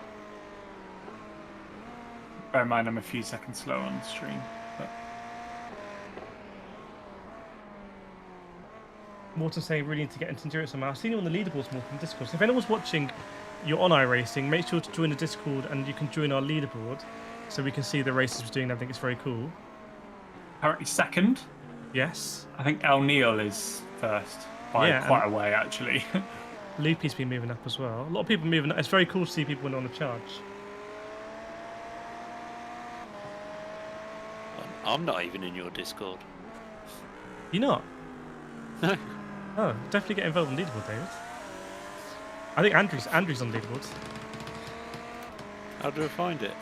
Bear in mind, I'm a few seconds slow on the stream. But... Morton saying really need to get into endurance somehow. I've seen you on the leaderboards, Morton, Discord. So if anyone's watching, you're on iRacing, make sure to join the Discord and you can join our leaderboard so we can see the races we're doing. I think it's very cool. Currently second. Yes. I think El Neil is first by quite a way, actually. Loopy's been moving up as well. A lot of people moving up. It's very cool to see people when on the charge. I'm not even in your Discord. You're not? No. Oh, definitely get involved in leaderboard, David. I think Andrew's on leaderboard. How do I find it?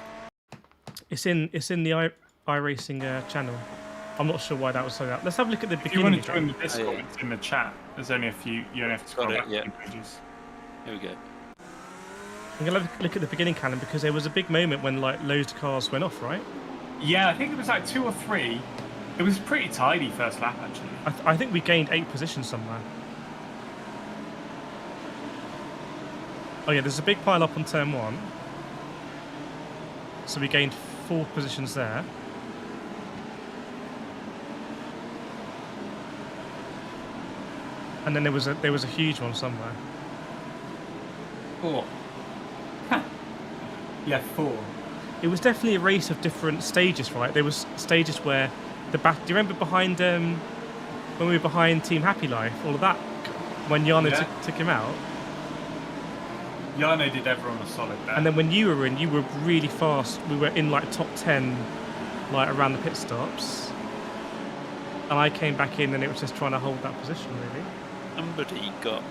It's in the iRacing channel. I'm not sure why that was so out. Let's have a look at the beginning. If you want to join the Discord, it's in the chat. There's only a few. You only have to scroll back a few pages. Here we go. I'm gonna look at the beginning, Callum, because there was a big moment when like loads of cars went off, right? Yeah, I think it was like 2 or 3. It was pretty tidy first lap, actually. I think we gained 8 positions somewhere. Oh yeah, there's a big pile up on turn 1. So we gained 4 positions there. And then there was a huge one somewhere. 4. Yeah, 4. It was definitely a race of different stages, right? There was stages where do you remember behind when we were behind Team Happy Life, all of that, when Jarno took him out? Jarno did everyone a solid there. And then when you were in, you were really fast. We were in like top 10, like around the pit stops. And I came back in, and it was just trying to hold that position, really. Somebody got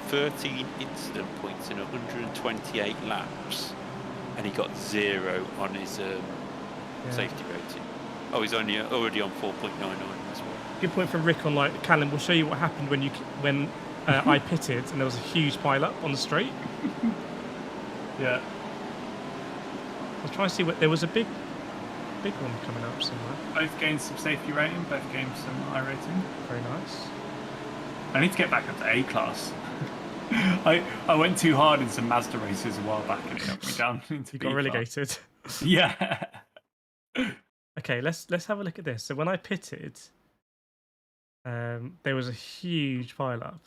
13 incident points in 128 laps, and he got 0 on his safety rating. Oh, he's already on 4.99 as well. Good point from Rick on like Callum. We'll show you what happened when I pitted and there was a huge pile up on the straight. Yeah. I was trying to see what there was a big one coming up somewhere. Both gained some safety rating, both gained some iRating. Very nice. I need to get back up to A class. I went too hard in some Mazda races a while back and it knocked me down into You got relegated. Yeah. Okay, let's have a look at this. So when I pitted, there was a huge pile up.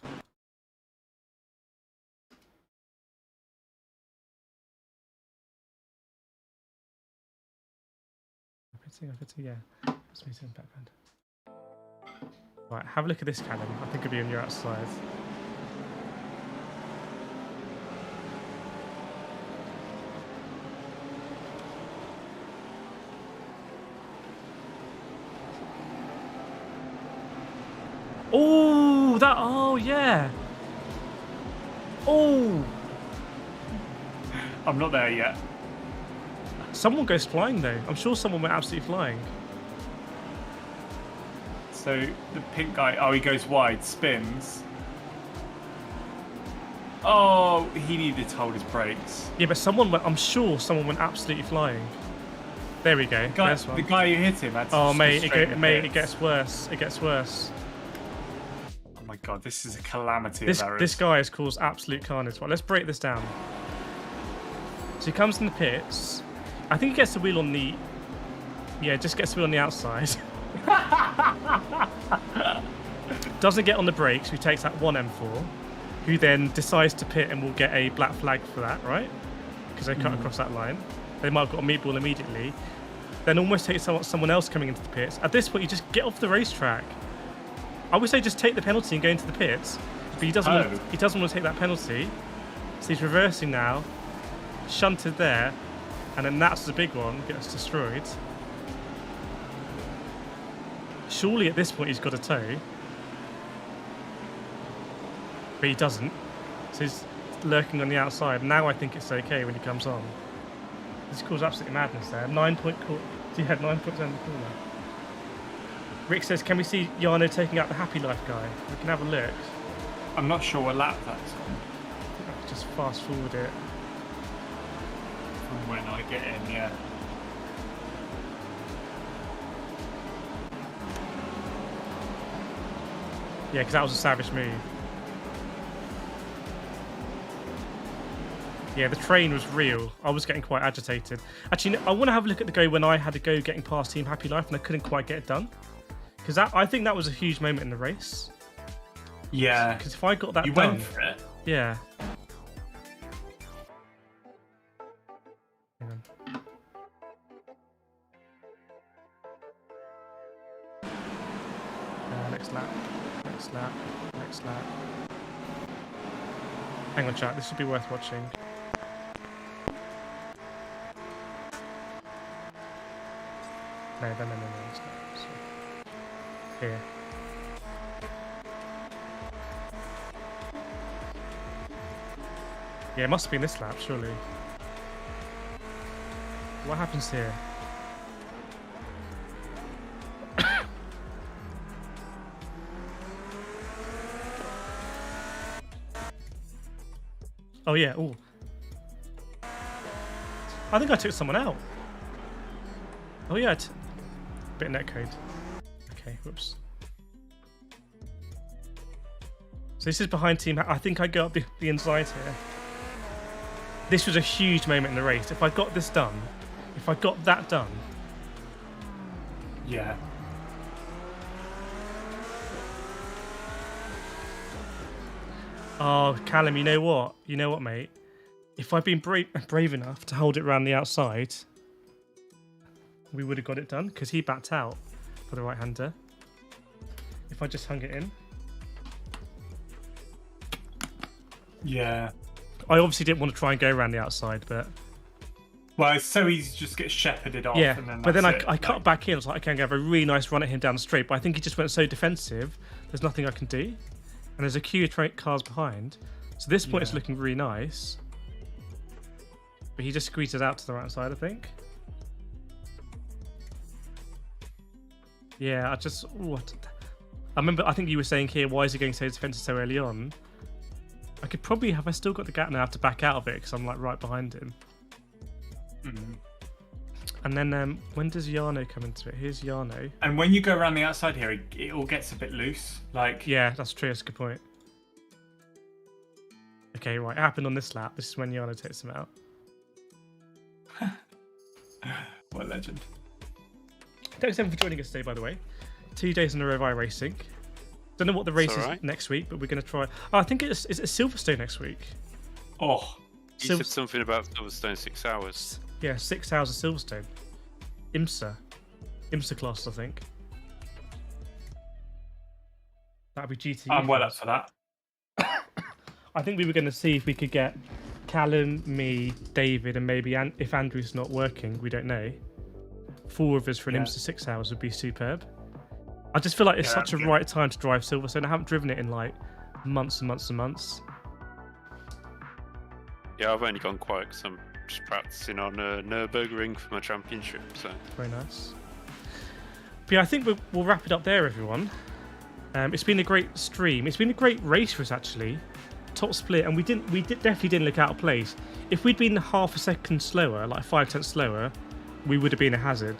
I'm pitting, yeah. Let's move in the background. Right, have a look at this, Callum. I think it'll be on your outside. Oh yeah. Oh. I'm not there yet. Someone goes flying though. I'm sure someone went absolutely flying. So the pink guy, he goes wide, spins. Oh, he needed to hold his brakes. Yeah, but I'm sure someone went absolutely flying. There we go. The guy who hit him had to mate, it gets worse. It gets worse. Oh my god, this is a calamity This of errors. guy has caused absolute carnage. Right, let's break this down. So he comes in the pits. I think he gets the wheel on the... Yeah, just gets the wheel on the outside. Doesn't get on the brakes, who takes that one M4, who then decides to pit and will get a black flag for that, right? Because they cut across that line. They might have got a meatball immediately. Then almost takes someone else coming into the pits. At this point, you just get off the racetrack. I would say just take the penalty and go into the pits. But he doesn't want to take that penalty. So he's reversing now. Shunted there. And then that's the big one, gets destroyed. Surely at this point he's got a tow. But he doesn't. So he's lurking on the outside. Now I think it's okay when he comes on. This caused absolute madness there. 9 point call. So he had 9 points down the corner. Rick says, can we see Jarno taking out the Happy Life guy? We can have a look. I'm not sure what lap that's on. Just fast forward it. From when I get in, yeah. Yeah, because that was a savage move. Yeah, the train was real. I was getting quite agitated. Actually, I want to have a look at the go when I had to go getting past Team Happy Life and I couldn't quite get it done. Because I think that was a huge moment in the race. Yeah. Because if I got that you done... went for it. Yeah. Hang on. Next lap. Next lap. Next lap. Hang on, chat. This should be worth watching. No. It's not. Here. Yeah, it must have been this lap, surely. What happens here? Oh yeah, oh. I think I took someone out. Oh yeah, bit of netcode. Okay, whoops. So this is behind team. I think I go up the inside here. This was a huge moment in the race. If I got this done, if I got that done. Yeah. Oh, Callum, you know what? You know what, mate? If I'd been brave enough to hold it around the outside, we would have got it done, because he backed out for the right-hander. If I just hung it in. Yeah. I obviously didn't want to try and go around the outside, but... Well, it's so easy to just get shepherded off. Yeah, and then but then I like... cut back in. I was like, okay, I'm going to have a really nice run at him down the straight, but I think he just went so defensive, there's nothing I can do. And there's a queue of cars behind. So this point it's looking really nice. But he just squeezes out to the right side, I think. Yeah, I remember, I think you were saying here, why is he going so defensive so early on? I could probably have, I still got the gap now, I have to back out of it because I'm like right behind him. Mm-hmm. And then when does Jarno come into it? Here's Jarno. And when you go around the outside here, it all gets a bit loose. Like yeah, that's true. That's a good point. Okay, right. It happened on this lap. This is when Jarno takes him out. What a legend. Thanks everyone for joining us today, by the way. 2 days in a row of iRacing. Don't know what the race is next week, but we're going to try. Oh, I think it's Silverstone next week. Oh. You said something about Silverstone 6 hours. Yeah, 6 hours of Silverstone. IMSA class, I think. That'd be GT. I'm well up for that. I think we were going to see if we could get Callum, me, David, and maybe if Andrew's not working, we don't know. 4 of us for an IMSA 6 hours would be superb. I just feel like it's such a right time to drive Silverstone. I haven't driven it in like months and months and months. Yeah, I've only gone quiet because I'm just practicing on Nürburgring for my championship. So very nice. But yeah, I think we'll wrap it up there, everyone. It's been a great stream. It's been a great race for us, actually. Top split, and we definitely didn't look out of place. If we'd been half a second slower, like 5/10 slower, we would have been a hazard.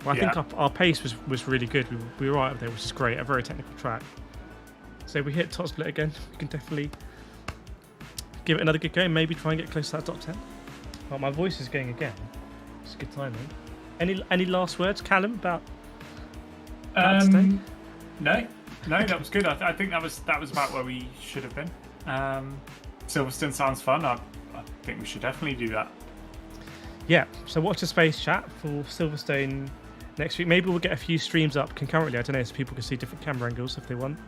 Well, I think our pace was really good. We were right up there, which is great. A very technical track. So if we hit top split again, we can definitely give it another good go and maybe try and get close to that top 10. Well, my voice is going again. It's good timing. Any last words, Callum, about today? No, that was good. I think that was about where we should have been. Silverstone sounds fun. I think we should definitely do that. Yeah, so watch the space chat for Silverstone next week. Maybe we'll get a few streams up concurrently. I don't know, so people can see different camera angles if they want.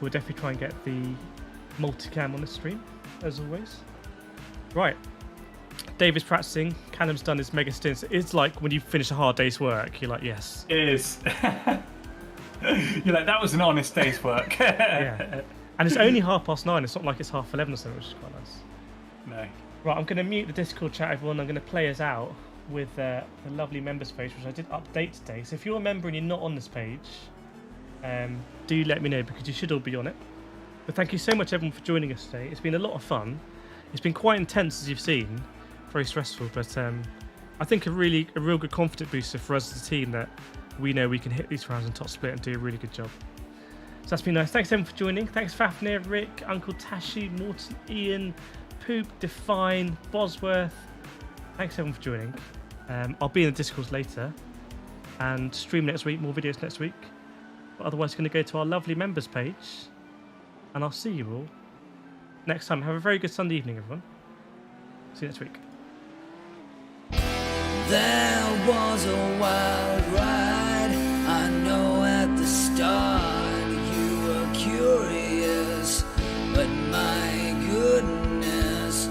We'll definitely try and get the multicam on the stream, as always. Right, David's practicing. Callum's done his mega stints. It's like when you finish a hard day's work, you're like, yes. It is. You're like, that was an honest day's work. Yeah. And it's only 9:30. It's not like it's 11:30 or something, which is quite nice. No. Right, I'm going to mute the Discord chat, everyone. I'm going to play us out with the lovely members page, which I did update today. So if you're a member and you're not on this page, do let me know, because you should all be on it. But thank you so much, everyone, for joining us today. It's been a lot of fun. It's been quite intense, as you've seen. Very stressful, but I think a real good confidence booster for us as a team, that we know we can hit these rounds in top split and do a really good job. So that's been nice. Thanks everyone for joining. Thanks Fafnir, Rick, Uncle Tashi, Morton, Ian, Poop, Define, Bosworth. Thanks everyone for joining. I'll be in the Discord later and stream next week, more videos next week. But otherwise, going to go to our lovely members page, and I'll see you all next time. Have a very good Sunday evening, everyone. See you next week. There was a wild ride, I know at the start you were curious, but my goodness,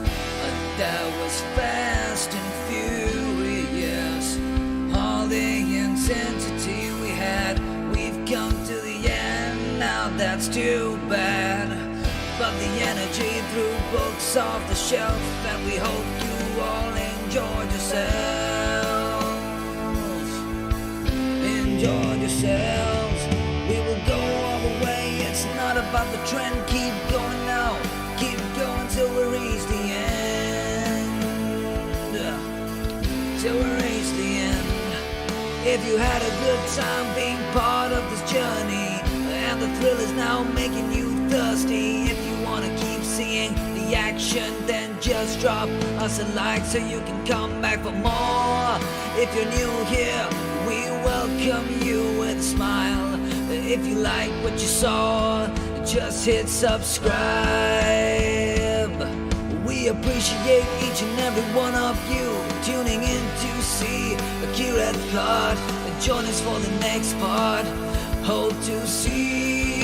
that was fast and furious. All the intensity we had, we've come to the end, now that's too bad. But the energy threw books off the shelf, and we hope you all enjoyed yourselves. Enjoy yourselves. We will go all the way. It's not about the trend. Keep going now. Keep going till we reach the end. Till we reach the end. If you had a good time being part of this journey, and the thrill is now making you thirsty, if you want to keep seeing the action, then just drop us a like so you can come back for more. If you're new here, we welcome you with a smile. If you like what you saw, just hit subscribe. We appreciate each and every one of you tuning in to see a Kireth plot. Join us for the next part. Hope to see